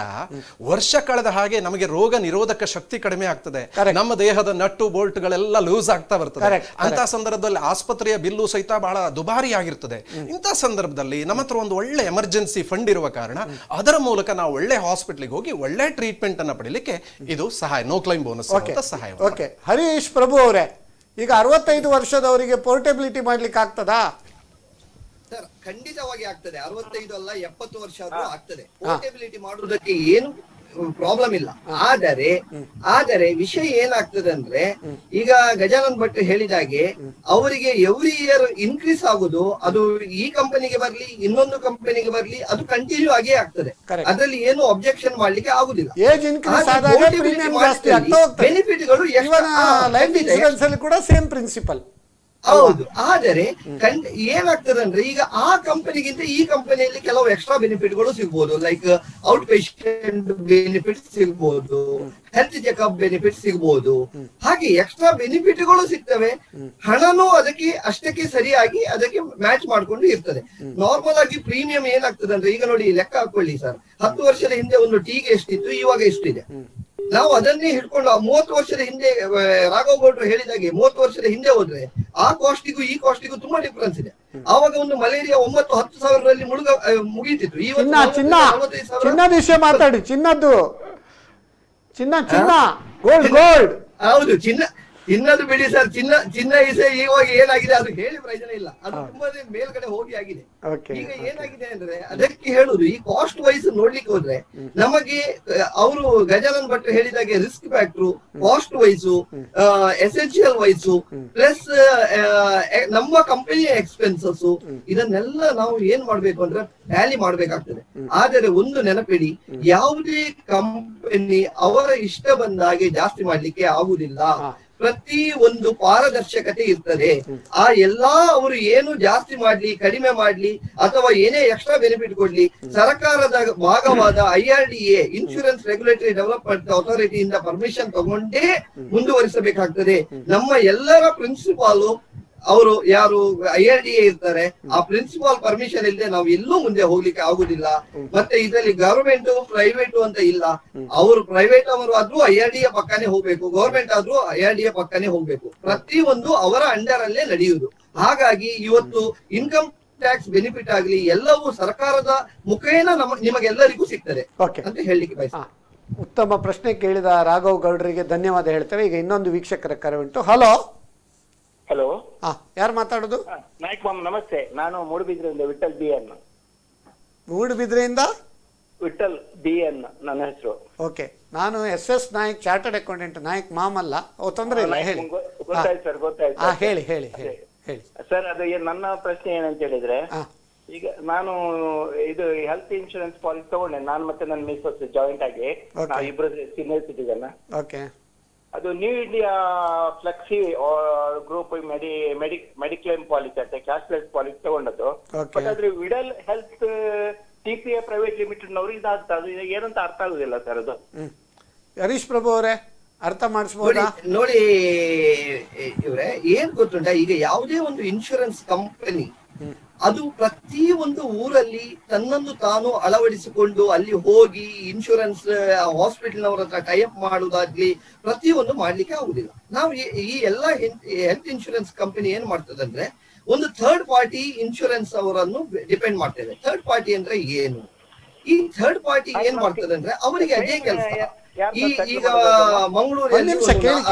ವರ್ಷ ಕಳೆದ ಹಾಗೆ ನಮಗೆ ರೋಗ ನಿರೋಧಕ ಶಕ್ತಿ ಕಡಿಮೆ ಆಗ್ತದೆ, ನಮ್ಮ ದೇಹದ ನಟ್ಟು ಬೋಲ್ಟ್ ಗಳೆಲ್ಲ ಲೂಸ್ ಆಗ್ತಾ ಬರ್ತದೆ. ಅಂತ ಸಂದರ್ಭದಲ್ಲಿ ಆಸ್ಪತ್ರೆಯ ಬಿಲ್ಲು ಸಹಿತ ಬಹಳ ದುಬಾರಿ ಆಗಿರ್ತದೆ. ಇಂಥ ಸಂದರ್ಭದಲ್ಲಿ ನಮ್ಮ ಹತ್ರ ಒಂದು ಒಳ್ಳೆ ಎಮರ್ಜೆನ್ಸಿ ಫಂಡ್ ಇರುವ ಕಾರಣ ಅದರ ಮೂಲಕ ನಾವು ಒಳ್ಳೆ ಹಾಸ್ಪಿಟಲ್ಗೆ ಹೋಗಿ ಒಳ್ಳೆ ಟ್ರೀಟ್ಮೆಂಟ್ ಅನ್ನ ಪಡಲಿಕ್ಕೆ ಇದು ಸಹಾಯ, ನೋ ಕ್ಲೈಮ್ ಬೋನಸ್ ಸಹಾಯ. ಓಕೆ, ಹರೀಶ್ ಪ್ರಭು ಅವರೇ, ಈಗ 65 ವರ್ಷದವರಿಗೆ ಪೋರ್ಟಬಿಲಿಟಿ ಮಾಡ್ಲಿಕ್ಕೆ ಆಗ್ತದಾ? ಸರ್, ಖಂಡಿತವಾಗಿ ಆಗ್ತದೆ. 65 ಅಲ್ಲ, 70 ವರ್ಷ ಆದ್ರೂ ಆಗ್ತದೆ. ಪೋರ್ಟಬಿಲಿಟಿ ಮಾಡುವುದಕ್ಕೆ ಏನು ಪ್ರಾಬ್ಲಮ್ ಇಲ್ಲ. ಆದರೆ ವಿಷಯ ಏನಾಗ್ತದೆ ಅಂದ್ರೆ, ಈಗ ಗಜಾನನ್ ಭಟ್ ಹೇಳಿದಾಗೆ ಅವರಿಗೆ ಎವ್ರಿ ಇಯರ್ ಇನ್ಕ್ರೀಸ್ ಆಗುದು, ಅದು ಈ ಕಂಪನಿಗೆ ಬರ್ಲಿ ಇನ್ನೊಂದು ಕಂಪನಿಗೆ ಬರ್ಲಿ, ಅದು ಕಂಟಿನ್ಯೂ ಆಗೇ ಆಗ್ತದೆ. ಅದರಲ್ಲಿ ಏನು ಅಬ್ಜೆಕ್ಷನ್ ಮಾಡ್ಲಿಕ್ಕೆ ಆಗುದಿಲ್ಲ. ಬೆನಿಫಿಟ್ಗಳು ಕೂಡ ಸೇಮ್ ಪ್ರಿನ್ಸಿಪಲ್. ಹೌದು, ಆದರೆ ಏನಾಗ್ತದೆ ಅಂದ್ರೆ, ಈಗ ಆ ಕಂಪನಿಗಿಂತ ಈ ಕಂಪನಿಯಲ್ಲಿ ಕೆಲವು ಎಕ್ಸ್ಟ್ರಾ ಬೆನಿಫಿಟ್ಗಳು ಸಿಗ್ಬೋದು. ಲೈಕ್ ಔಟ್ ಪೇಷಂಟ್ ಬೆನಿಫಿಟ್ ಸಿಗ್ಬೋದು, ಹೆಲ್ತ್ ಚೆಕ್ಅಪ್ ಬೆನಿಫಿಟ್ ಸಿಗ್ಬೋದು. ಹಾಗೆ ಎಕ್ಸ್ಟ್ರಾ ಬೆನಿಫಿಟ್ಗಳು ಸಿಗ್ತವೆ. ಹಣನೂ ಅದಕ್ಕೆ ಅಷ್ಟಕ್ಕೆ ಸರಿಯಾಗಿ ಅದಕ್ಕೆ ಮ್ಯಾಚ್ ಮಾಡ್ಕೊಂಡು ಇರ್ತದೆ. ನಾರ್ಮಲ್ ಆಗಿ ಪ್ರೀಮಿಯಂ ಏನಾಗ್ತದೆ ಅಂದ್ರೆ, ಈಗ ನೋಡಿ ಲೆಕ್ಕ ಹಾಕೊಳ್ಳಿ ಸರ್, 10 ವರ್ಷದ ಹಿಂದೆ ಒಂದು ಟೀಗೆ ಎಷ್ಟಿತ್ತು, ಇವಾಗ ಎಷ್ಟಿದೆ. ನಾವು ಅದನ್ನೇ ಹಿಡ್ಕೊಂಡು 30 ವರ್ಷದ ಹಿಂದೆ ರಾಘವ್ ಗೌಡ್ರು ಹೇಳಿದಾಗೆ 30 ವರ್ಷದ ಹಿಂದೆ ಹೋದ್ರೆ ಆ ಕಾಸ್ಟಿಗೂ ಈ ಕಾಸ್ಟಿಗೂ ತುಂಬಾ ಡಿಫ್ರೆನ್ಸ್ ಇದೆ. ಆವಾಗ ಒಂದು ಮಲೇರಿಯಾ 9-10 ಸಾವಿರದಲ್ಲಿ ಮುಗೀತಿತ್ತು. ಚಿನ್ನದ ವಿಷಯ ಮಾತಾಡಿ, ಚಿನ್ನದ್ದು ಗೋಲ್ಡ್. ಹೌದು, ಚಿನ್ನದು ಬಿಡಿ ಸರ್, ಚಿನ್ನ ಇವಾಗ ಏನಾಗಿದೆ ಅದು ಹೇಳಿ ಪ್ರಯೋಜನ ಇಲ್ಲ. ಅದು ತುಂಬಾ ಮೇಲ್ಗಡೆ ಹೋಗಿ ಆಗಿದೆ. ಈಗ ಏನಾಗಿದೆ ಅಂದ್ರೆ, ಅದಕ್ಕೆ ಹೇಳುದು, ಈ ಕಾಸ್ಟ್ ವೈಸ್ ನೋಡ್ಲಿಕ್ಕೆ ಹೋದ್ರೆ ನಮಗೆ ಅವರು ಗಜಾನನ್ ಭಟ್ ಹೇಳಿದಾಗೆ risk factor, cost wise, essential wise, plus ನಮ್ಮ ಕಂಪನಿಯ ಎಕ್ಸ್ಪೆನ್ಸಸ್, ಇದನ್ನೆಲ್ಲ ನಾವು ಏನ್ ಮಾಡ್ಬೇಕು ಅಂದ್ರೆ ಟ್ಯಾಲಿ ಮಾಡ್ಬೇಕಾಗ್ತದೆ. ಆದರೆ ಒಂದು ನೆನಪಿಡಿ, ಯಾವುದೇ ಕಂಪನಿ ಅವರ ಇಷ್ಟ ಬಂದಾಗೆ ಜಾಸ್ತಿ ಮಾಡ್ಲಿಕ್ಕೆ ಆಗುದಿಲ್ಲ. ಪ್ರತಿ ಒಂದು ಪಾರದರ್ಶಕತೆ ಇರ್ತದೆ. ಆ ಎಲ್ಲಾ ಅವರು ಏನು ಜಾಸ್ತಿ ಮಾಡ್ಲಿ ಕಡಿಮೆ ಮಾಡ್ಲಿ ಅಥವಾ ಏನೇ ಎಕ್ಸ್ಟ್ರಾ ಬೆನಿಫಿಟ್ ಕೊಡ್ಲಿ, ಸರ್ಕಾರದ ಭಾಗವಾದ IRDA ಇನ್ಶೂರೆನ್ಸ್ ರೆಗ್ಯುಲೇಟರಿ ಡೆವಲಪ್ಮೆಂಟ್ ಅಥಾರಿಟಿಯಿಂದ ಪರ್ಮಿಷನ್ ತಗೊಂಡೇ ಮುಂದುವರಿಸಬೇಕಾಗ್ತದೆ. ನಮ್ಮ ಎಲ್ಲರ ಪ್ರಿನ್ಸಿಪಾಲು ಅವರು ಯಾರು IRDA ಇರ್ತಾರೆ, ಆ ಪ್ರಿನ್ಸಿಪಾಲ್ ಪರ್ಮಿಷನ್ ಇಲ್ಲದೆ ನಾವು ಎಲ್ಲೂ ಮುಂದೆ ಹೋಗ್ಲಿಕ್ಕೆ ಆಗುದಿಲ್ಲ. ಮತ್ತೆ ಇದರಲ್ಲಿ ಗವರ್ಮೆಂಟ್ ಪ್ರೈವೇಟ್ ಅಂತ ಇಲ್ಲ. ಅವರು ಪ್ರೈವೇಟ್ ಅವರು ಆದ್ರೂ IRDA ಪಕ್ಕನೇ ಹೋಗ್ಬೇಕು, ಗವರ್ಮೆಂಟ್ ಆದ್ರೂ IRDA ಪಕ್ಕನೇ ಹೋಗ್ಬೇಕು. ಪ್ರತಿಯೊಂದು ಅವರ ಅಂಡರ್ ಅಲ್ಲೇ ನಡೆಯುವುದು. ಹಾಗಾಗಿ ಇವತ್ತು ಇನ್ಕಮ್ ಟ್ಯಾಕ್ಸ್ ಬೆನಿಫಿಟ್ ಆಗ್ಲಿ ಎಲ್ಲವೂ ಸರ್ಕಾರದ ಮುಖೇನ ನಿಮಗೆಲ್ಲರಿಗೂ ಸಿಗ್ತದೆ ಅಂತ ಹೇಳಲಿಕ್ಕೆ ಬಯಸ್ತೇನೆ. ಉತ್ತಮ ಪ್ರಶ್ನೆ ಕೇಳಿದ ರಾಘವ್ ಗೌಡ್ರಿಗೆ ಧನ್ಯವಾದ ಹೇಳ್ತೇವೆ. ಈಗ ಇನ್ನೊಂದು ವೀಕ್ಷಕರ ಕರೆ ಉಂಟು. ಹಲೋ ಹಲೋ, ಯಾರು ಮಾತಾಡೋದು? ನಾಯ್ಕ್ ಮಾಮ್ ನಮಸ್ತೆ. ನಾನು ಮೂಡುಬಿದ್ರೆಯಿಂದ ವಿಠಲ್ BN. ಮೂಡುಬಿದ್ರೆಯಿಂದ ವಿಠಲ್ BN ನನ್ನ ಹೆಸರು. ಓಕೆ, ನಾನು SS Naik, chartered accountant. Naik ma'am ಅಲ್ಲ. ತೊಂದರೆ ಇಲ್ಲ, ಹೇಳಿ. ಗೊತ್ತಾಯ್ತು ಸರ್, ಗೊತ್ತಾಯ್ತು. ಹೇಳಿ ಹೇಳಿ ಹೇಳಿ ಹೇಳಿ ಸರ್. ಅದು ನನ್ನ ಪ್ರಶ್ನೆ ಏನಂತ ಹೇಳಿದ್ರೆ, ಈಗ ನಾನು ಇದು ಹೆಲ್ತ್ ಇನ್ಶೂರೆನ್ಸ್ ಪಾಲಿಸಿ ತಗೊಂಡೆ, ನಾನು ಮತ್ತೆ ನನ್ನ ಮಿಸ್ಸಸ್ ಜಾಯಿಂಟ್ ಆಗಿ, ನಾವು ಇಬ್ಬರು ಸೀನಿಯರ್ ಸಿಟಿಜನ್. ಓಕೆ, ಅದು new India flexi group Mediclaim policy ಅಂತ ಕ್ಯಾಶ್ಲೆಸ್ ಪಾಲಿಸಿ ತಗೊಂಡದ್ದು. ಬಟ್ ಆದ್ರೆ ವಿಡಲ್ ಹೆಲ್ತ್ TPA ಪ್ರೈವೇಟ್ ಲಿಮಿಟೆಡ್ ನವರು ಇದಾಗ್ತಾ, ಅದು ಏನಂತ ಅರ್ಥ ಆಗುದಿಲ್ಲ ಸರ್ ಅದು. ಹರೀಶ್ ಪ್ರಭು ಅವರೇ, ಅರ್ಥ ಮಾಡಿಸಬಹುದಾ? ನೋಡಿ ಇವ್ರೆ, ಏನ್ ಗೊತ್ತುಂಟ, ಈಗ ಯಾವುದೇ ಒಂದು ಇನ್ಶೂರೆನ್ಸ್ ಕಂಪನಿ ಅದು ಪ್ರತಿ ಒಂದು ಊರಲ್ಲಿ ತನ್ನನ್ನು ತಾನು ಅಳವಡಿಸಿಕೊಂಡು ಅಲ್ಲಿ ಹೋಗಿ ಇನ್ಶೂರೆನ್ಸ್ ಹಾಸ್ಪಿಟಲ್ನವರ ಹತ್ರ ಟೈಅಪ್ ಮಾಡುವುದಾಗ್ಲಿ ಪ್ರತಿಯೊಂದು ಮಾಡ್ಲಿಕ್ಕೆ ಆಗುದಿಲ್ಲ. ನಾವು ಈ ಎಲ್ಲ ಹೆಲ್ತ್ ಇನ್ಶೂರೆನ್ಸ್ ಕಂಪನಿ ಏನ್ ಮಾಡ್ತದಂದ್ರೆ, ಒಂದು ಥರ್ಡ್ ಪಾರ್ಟಿ ಇನ್ಶೂರೆನ್ಸ್ ಅವರನ್ನು ಡಿಪೆಂಡ್ ಮಾಡ್ತೇವೆ. ಥರ್ಡ್ ಪಾರ್ಟಿ ಅಂದ್ರೆ ಏನು? ಈ ಥರ್ಡ್ ಪಾರ್ಟಿ ಏನ್ ಮಾಡ್ತದಂದ್ರೆ, ಅವರಿಗೆ ಅದೇ ಕೆಲಸ. ಈಗ ಮಂಗಳೂರಲ್ಲಿ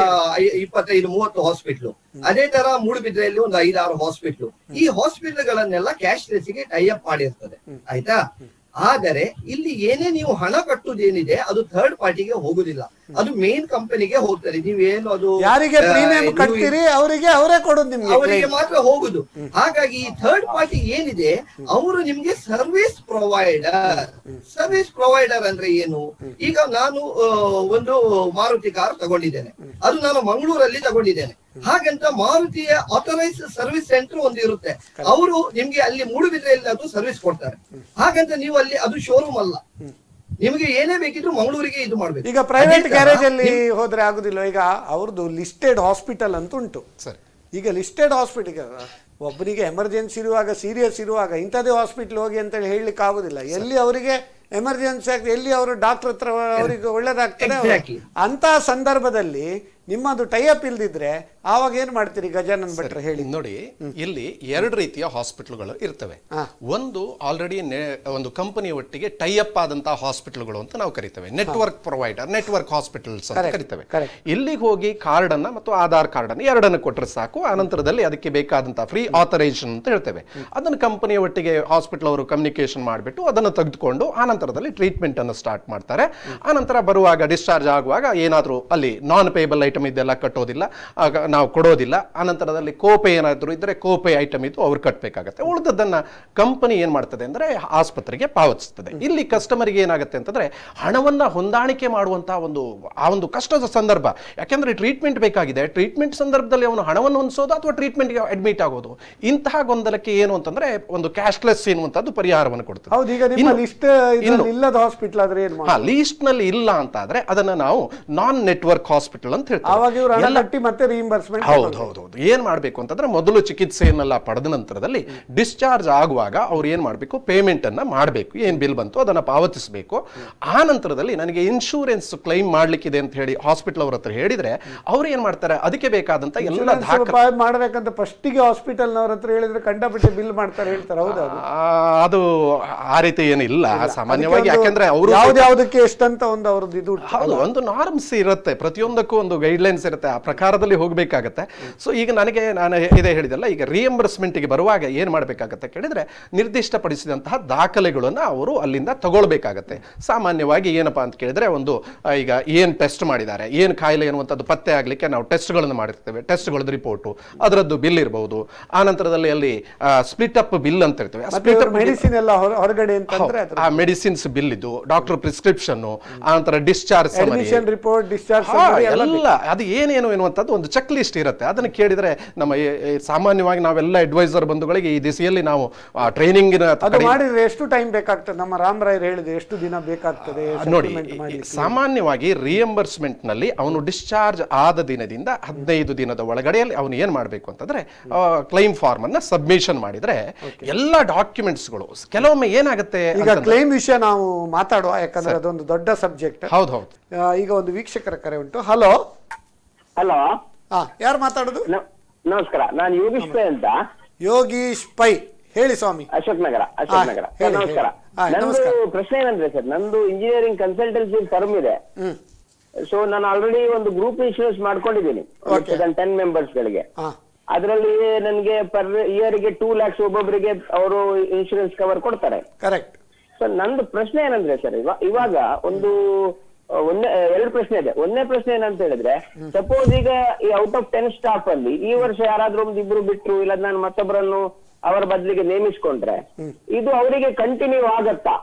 25-30 ಹಾಸ್ಪಿಟ್ಲು, ಅದೇ ತರ ಮೂಡುಬಿದ್ರೆಯಲ್ಲಿ ಒಂದು 5-6 ಹಾಸ್ಪಿಟ್ಲು. ಈ ಹಾಸ್ಪಿಟಲ್ಗಳನ್ನೆಲ್ಲ ಕ್ಯಾಶ್ಲೆಸ್ ಗೆ ಟೈಅಪ್ ಮಾಡಿರ್ತದೆ, ಆಯ್ತಾ? ಆದರೆ ಇಲ್ಲಿ ಏನೇ ನೀವು ಹಣ ಕಟ್ಟುವುದೇನಿದೆ ಅದು ಥರ್ಡ್ ಪಾರ್ಟಿಗೆ ಹೋಗುದಿಲ್ಲ, ಅದು ಮೇನ್ ಕಂಪನಿಗೆ ಹೋಗ್ತದೆ. ನೀವೇನು ಅದು ಯಾರಿಗೆ ಪ್ರೀಮಿಯಂ ಕಟ್ತೀರಿ ಅವರಿಗೆ ಅವರೇ ಕೊಡೋದು, ನಿಮ್ಗೆ ಅವರಿಗೆ ಮಾತ್ರ ಹೋಗುದು. ಹಾಗಾಗಿ ಈ ಥರ್ಡ್ ಪಾರ್ಟಿ ಏನಿದೆ ಅವರು ನಿಮ್ಗೆ ಸರ್ವಿಸ್ ಪ್ರೊವೈಡರ್ ಅಂದ್ರೆ ಏನು? ಈಗ ನಾನು ಒಂದು ಮಾರುತಿ ಕಾರ್ ತಗೊಂಡಿದ್ದೇನೆ, ಅದು ನಾನು ಮಂಗಳೂರಲ್ಲಿ ತಗೊಂಡಿದ್ದೇನೆ. ಹಾಗಂತ ಮಾರುತಿಯ ಆಥರೈಸ್ ಸರ್ವಿಸ್ ಸೆಂಟರ್ ಒಂದು ಇರುತ್ತೆ, ಅವರು ನಿಮ್ಗೆ ಅಲ್ಲಿ ಮೂಡುಬಿದ್ರೆಯಲ್ಲಿ ಅದು ಸರ್ವಿಸ್ ಕೊಡ್ತಾರೆ. ಹಾಗಂತ ನೀವು ಅಲ್ಲಿ ಅದು ಶೋರೂಮ್ ಅಲ್ಲ, ನಿಮಗೆ ಏನೇ ಬೇಕಿದ್ರು ಮಂಗಳೂರಿಗೆ ಇದು ಮಾಡ್ಬೇಕು. ಈಗ ಪ್ರೈವೇಟ್ ಗ್ಯಾರೇಜ್ ಅಲ್ಲಿ ಹೋದ್ರೆ ಆಗುದಿಲ್ಲ. ಈಗ ಅವ್ರದ್ದು ಲಿಸ್ಟೆಡ್ ಹಾಸ್ಪಿಟಲ್ ಅಂತ ಉಂಟು ಸರ್. ಈಗ ಲಿಸ್ಟೆಡ್ ಹಾಸ್ಪಿಟಲ್ ಒಬ್ಬನಿಗೆ ಎಮರ್ಜೆನ್ಸಿ ಇರುವಾಗ, ಸೀರಿಯಸ್ ಇರುವಾಗ ಇಂಥದೇ ಹಾಸ್ಪಿಟಲ್ ಹೋಗಿ ಅಂತ ಹೇಳಲಿಕ್ಕೆ ಆಗುದಿಲ್ಲ. ಎಲ್ಲಿ ಅವರಿಗೆ ಎಮರ್ಜೆನ್ಸಿ ಆಗ್ತದೆ, ಎಲ್ಲಿ ಅವರು ಡಾಕ್ಟರ್ ಹತ್ರ ಅವರಿಗೆ ಒಳ್ಳೇದಾಗ್ತದೆ, ಅಂತ ಸಂದರ್ಭದಲ್ಲಿ ನಿಮ್ಮದು ಟೈಅಪ್ ಇಲ್ದಿದ್ರೆ ಆವಾಗ ಏನ್ ಮಾಡ್ತೀರಿ ಗಜಾನನ್ ಭಟ್ರೆ ಹೇಳಿ? ನೋಡಿ, ಇಲ್ಲಿ 2 ರೀತಿಯ ಹಾಸ್ಪಿಟಲ್ಗಳು ಇರ್ತವೆ. ಒಂದು ಆಲ್ರೆಡಿ ಒಂದು ಕಂಪನಿ ಒಟ್ಟಿಗೆ ಟೈಅಪ್ ಆದಂತಹ ಹಾಸ್ಪಿಟಲ್ಗಳು ಅಂತ ನಾವು ಕರಿತೇವೆ, ನೆಟ್ವರ್ಕ್ ಪ್ರೊವೈಡರ್, ನೆಟ್ವರ್ಕ್ ಹಾಸ್ಪಿಟಲ್ಸ್ ಅಂತ ಕರಿತೇವೆ. ಇಲ್ಲಿಗೆ ಹೋಗಿ ಕಾರ್ಡ್ ಅನ್ನ ಮತ್ತು ಆಧಾರ್ ಕಾರ್ಡ್ ಅನ್ನು 2 ಕೊಟ್ಟರೆ ಸಾಕು. ಆನಂತರದಲ್ಲಿ ಅದಕ್ಕೆ ಬೇಕಾದಂತಹ ಫ್ರೀ ಆಥರೈಸೇಷನ್ ಅಂತ ಹೇಳ್ತೇವೆ. ಅದನ್ನು ಕಂಪನಿಯ ಒಟ್ಟಿಗೆ ಹಾಸ್ಪಿಟಲ್ ಅವರು ಕಮ್ಯುನಿಕೇಶನ್ ಮಾಡಿಬಿಟ್ಟು ಅದನ್ನು ತೆಗೆದುಕೊಂಡು ಆನಂತರದಲ್ಲಿ ಟ್ರೀಟ್ಮೆಂಟ್ ಅನ್ನು ಸ್ಟಾರ್ಟ್ ಮಾಡ್ತಾರೆ. ಆನಂತರ ಬರುವಾಗ ಡಿಸ್ಚಾರ್ಜ್ ಆಗುವಾಗ ಏನಾದರೂ ಅಲ್ಲಿ ನಾನ್ ಪೇಬಲ್ ಐಟಮ್ ಇದೆಲ್ಲ ಕಟ್ಟೋದಿಲ್ಲ, ನಾವು ಕೊಡೋದಿಲ್ಲ. ಆನಂತರದಲ್ಲಿ ಕೋಪೆ ಏನಾದರೂ ಇದ್ರೆ ಕೋಪೆ ಐಟಮ್ ಇದ್ದು ಅವ್ರು ಕಟ್ಟಬೇಕಾಗತ್ತೆ. ಉಳಿದದ್ದನ್ನ ಕಂಪನಿ ಏನ್ ಮಾಡ್ತದೆ ಅಂದ್ರೆ ಆಸ್ಪತ್ರೆಗೆ ಪಾವತಿಸ್ತದೆ. ಇಲ್ಲಿ ಕಸ್ಟಮರ್ಗೆ ಏನಾಗುತ್ತೆ ಅಂತಂದ್ರೆ ಹಣವನ್ನ ಹೊಂದಾಣಿಕೆ ಮಾಡುವಂತಹ ಒಂದು ಕಷ್ಟದ ಸಂದರ್ಭ. ಯಾಕೆಂದ್ರೆ ಟ್ರೀಟ್ಮೆಂಟ್ ಬೇಕಾಗಿದೆ, ಟ್ರೀಟ್ಮೆಂಟ್ ಸಂದರ್ಭದಲ್ಲಿ ಅವನು ಹಣವನ್ನು ಹೊಂದಿಸೋದು ಅಥವಾ ಟ್ರೀಟ್ಮೆಂಟ್ಗೆ ಅಡ್ಮಿಟ್ ಆಗೋದು, ಇಂತಹ ಗೊಂದಲಕ್ಕೆ ಏನು ಅಂತಂದ್ರೆ ಒಂದು ಕ್ಯಾಶ್ಲೆಸ್ ಎನ್ನುವಂಥದ್ದು ಪರಿಹಾರವನ್ನು ಕೊಡ್ತದೆ. ಲೀಸ್ಟ್ ನಲ್ಲಿ ಇಲ್ಲ ಅಂತ ಆದ್ರೆ ಅದನ್ನ ನಾವು ನಾನ್ ನೆಟ್ವರ್ಕ್ ಹಾಸ್ಪಿಟಲ್ ಅಂತ ಹೇಳ್ತೀವಿ. ಹೌದು. ಏನ್ ಮಾಡ್ಬೇಕು ಅಂತಂದ್ರೆ, ಮೊದಲು ಚಿಕಿತ್ಸೆಯನ್ನೆಲ್ಲ ಪಡೆದ ನಂತರದಲ್ಲಿ ಡಿಸ್ಚಾರ್ಜ್ ಆಗುವಾಗ ಅವ್ರು ಏನ್ ಮಾಡ್ಬೇಕು, ಪೇಮೆಂಟ್ ಅನ್ನ ಮಾಡಬೇಕು. ಏನ್ ಬಿಲ್ ಬಂತು ಅದನ್ನ ಪಾವತಿಸಬೇಕು. ಆ ನಂತರದಲ್ಲಿ ನನಗೆ ಇನ್ಶೂರೆನ್ಸ್ ಕ್ಲೈಮ್ ಮಾಡ್ಲಿಕ್ಕಿದೆ ಅಂತ ಹೇಳಿ ಹಾಸ್ಪಿಟಲ್ ಅವ್ರ ಹತ್ರ ಹೇಳಿದ್ರೆ ಅವ್ರು ಏನ್ ಮಾಡ್ತಾರೆ, ಅದಕ್ಕೆ ಬೇಕಾದಂತ ಎಲ್ಲ ಮಾಡ್ಬೇಕಂತ ಫಸ್ಟಿಗೆ ಹಾಸ್ಪಿಟಲ್ ನವರ ಹತ್ರ ಹೇಳಿದ್ರೆ ಕಂಡಪಟ್ಟೆ ಬಿಲ್ ಮಾಡ್ತಾರೆ ಹೇಳ್ತಾರೆ. ಹೌದಾ? ಅದು ಆ ರೀತಿ ಏನಿಲ್ಲ ಸಾಮಾನ್ಯವಾಗಿ. ಯಾಕೆಂದ್ರೆ ಅವರು ಯಾವ್ದಕ್ಕೆ ಎಷ್ಟಂತ ಒಂದು ಅವ್ರದ್ದು ಇದು ಒಂದು ನಾರ್ಮ್ಸ್ ಇರುತ್ತೆ, ಪ್ರತಿಯೊಂದಕ್ಕೂ ಒಂದು ಗೈಡ್ಲೈನ್ಸ್ ಇರುತ್ತೆ, ಆ ಪ್ರಕಾರದಲ್ಲಿ ಹೋಗಬೇಕಾಗತ್ತೆ. ಸೊ ಈಗ ನಾನು ಇದೇ ಹೇಳಿದಲ್ಲ, ಈಗ ರಿಯಂಬರ್ಸ್ಮೆಂಟ್ಗೆ ಬರುವಾಗ ಏನ್ ಮಾಡಬೇಕಾಗತ್ತೆ ಕೇಳಿದ್ರೆ, ನಿರ್ದಿಷ್ಟಪಡಿಸಿದಂತಹ ದಾಖಲೆಗಳನ್ನು ಅವರು ಅಲ್ಲಿಂದ ತಗೊಳ್ಬೇಕಾಗತ್ತೆ. ಸಾಮಾನ್ಯವಾಗಿ ಏನಪ್ಪಾ ಅಂತ ಕೇಳಿದ್ರೆ, ಒಂದು ಈಗ ಏನ್ ಟೆಸ್ಟ್ ಮಾಡಿದ್ದಾರೆ, ಏನ್ ಕಾಯಿಲೆ ಅನ್ನುವಂಥದ್ದು ಪತ್ತೆ ಆಗ್ಲಿಕ್ಕೆ ನಾವು ಟೆಸ್ಟ್ಗಳನ್ನು ಮಾಡಿರ್ತೇವೆ, ಟೆಸ್ಟ್ಗಳದ್ದು ರಿಪೋರ್ಟು, ಅದರದ್ದು ಬಿಲ್ ಇರಬಹುದು. ಆ ನಂತರದಲ್ಲಿ ಅಲ್ಲಿ ಸ್ಪ್ಲಿಟ್ ಅಪ್ ಬಿಲ್ ಅಂತ ಇರ್ತೇವೆ. ಮೆಡಿಸಿನ್ ಎಲ್ಲ ಹೊರಗಡೆ ಆ ಮೆಡಿಸಿನ್ ಮೆಡಿಸಿನ್ಸ್ ಬಿಲ್ ಇದು, ಡಾಕ್ಟರ್ ಪ್ರಿಸ್ಕ್ರಿಪ್ಷನ್, ಆನಂತರ ಡಿಸ್ಚಾರ್ಜ್ ರಿಪೋರ್ಟ್, ಡಿಸ್ಚಾರ್ಜ್ ಎಲ್ಲ ಅದು ಏನೇನು ಎನ್ನುವಂಥದ್ದು ಒಂದು ಚೆಕ್ ಲಿಸ್ಟ್ ಇರುತ್ತೆ. ಅದನ್ನು ಕೇಳಿದ್ರೆ ನಮ್ಮ ಸಾಮಾನ್ಯವಾಗಿ ನಾವೆಲ್ಲ ಅಡ್ವೈಸರ್ ಬಂಧುಗಳಿಗೆ ಈ ದಿಸೆಯಲ್ಲಿ ನಾವು ಟ್ರೈನಿಂಗಿನ ಮಾಡಿದ್ರೆ ಎಷ್ಟು ಟೈಮ್ ಬೇಕಾಗ್ತದೆ? ನಮ್ಮ ರಾಮರಾಯರು ಹೇಳಿದೆ ಎಷ್ಟು ದಿನ ಬೇಕಾಗ್ತದೆ ನೋಡಿ. ಸಾಮಾನ್ಯವಾಗಿ ರಿಯಂಬರ್ಸ್ಮೆಂಟ್ ನಲ್ಲಿ ಅವನು ಡಿಸ್ಚಾರ್ಜ್ ಆದ ದಿನದಿಂದ 15 ದಿನದ ಒಳಗಡೆಯಲ್ಲಿ ಅವನು ಏನ್ ಮಾಡಬೇಕು ಅಂತಂದ್ರೆ ಕ್ಲೈಮ್ ಫಾರ್ಮ್ ಅನ್ನ ಸಬ್ಮಿಷನ್ ಮಾಡಿದ್ರೆ ಎಲ್ಲ ಡಾಕ್ಯುಮೆಂಟ್ಸ್ಗಳು ಕೆಲವೊಮ್ಮೆ ಏನಾಗುತ್ತೆ. ಈಗ ಕ್ಲೈಮ್ ವಿಷಯ ನಾವು ಮಾತಾಡುವ, ಯಾಕಂದ್ರೆ ಅದೊಂದು ದೊಡ್ಡ ಸಬ್ಜೆಕ್ಟ್. ಹೌದು. ಈಗ ಒಂದು ವೀಕ್ಷಕರ ಕರೆ ಉಂಟು. ಹಲೋ ಹಲೋ, ಯಾರು ಮಾತಾಡೋದು? ನಮಸ್ಕಾರ, ನಾನು ಯೋಗೀಶ್ ಪೈ ಅಂತ. ಯೋಗೀಶ್ ಪೈ, ಹೇಳಿ ಸ್ವಾಮಿ. ಅಶೋಕ್ ನಗರ. ನಮಸ್ಕಾರ. ನಂದು ಪ್ರಶ್ನೆ ಏನಂದ್ರೆ ಸರ್, ನಂದು ಇಂಜಿನಿಯರಿಂಗ್ ಕನ್ಸಲ್ಟೆನ್ಸಿ ಫರ್ಮ್ ಇದೆ. ಸೊ ನಾನು ಆಲ್ರೆಡಿ ಒಂದು ಗ್ರೂಪ್ ಇನ್ಶೂರೆನ್ಸ್ ಮಾಡ್ಕೊಂಡಿದ್ದೀನಿ 10 ಮೆಂಬರ್ಸ್ ಗಳಿಗೆ. ಅದರಲ್ಲಿ ನನಗೆ ಪರ್ ಇಯರ್ ಗೆ 2 lakhs ಒಬ್ಬೊಬ್ಬರಿಗೆ ಅವರು ಇನ್ಶೂರೆನ್ಸ್ ಕವರ್ ಕೊಡ್ತಾರೆ. ಕರೆಕ್ಟ್. ಸೊ ನಂದು ಪ್ರಶ್ನೆ ಏನಂದ್ರೆ ಸರ್, ಇವಾಗ ಎರಡು ಪ್ರಶ್ನೆ ಇದೆ. ಒಂದನೇ ಪ್ರಶ್ನೆ ಏನಂತ ಹೇಳಿದ್ರೆ, ಸಪೋಸ್ ಈಗ ಈ ಔಟ್ ಆಫ್ 10 ಸ್ಟಾಫ್ ಅಲ್ಲಿ ಈ ವರ್ಷ ಯಾರಾದ್ರೂ ಒಂದು ಇಬ್ರು ಬಿಟ್ರು, ಇಲ್ಲ ನಾನು ಮತ್ತೊಬ್ಬರನ್ನು ಅವರ ಬದಲಿಗೆ ನೇಮಿಸ್ಕೊಂಡ್ರೆ ಇದು ಅವರಿಗೆ ಕಂಟಿನ್ಯೂ ಆಗತ್ತಾ?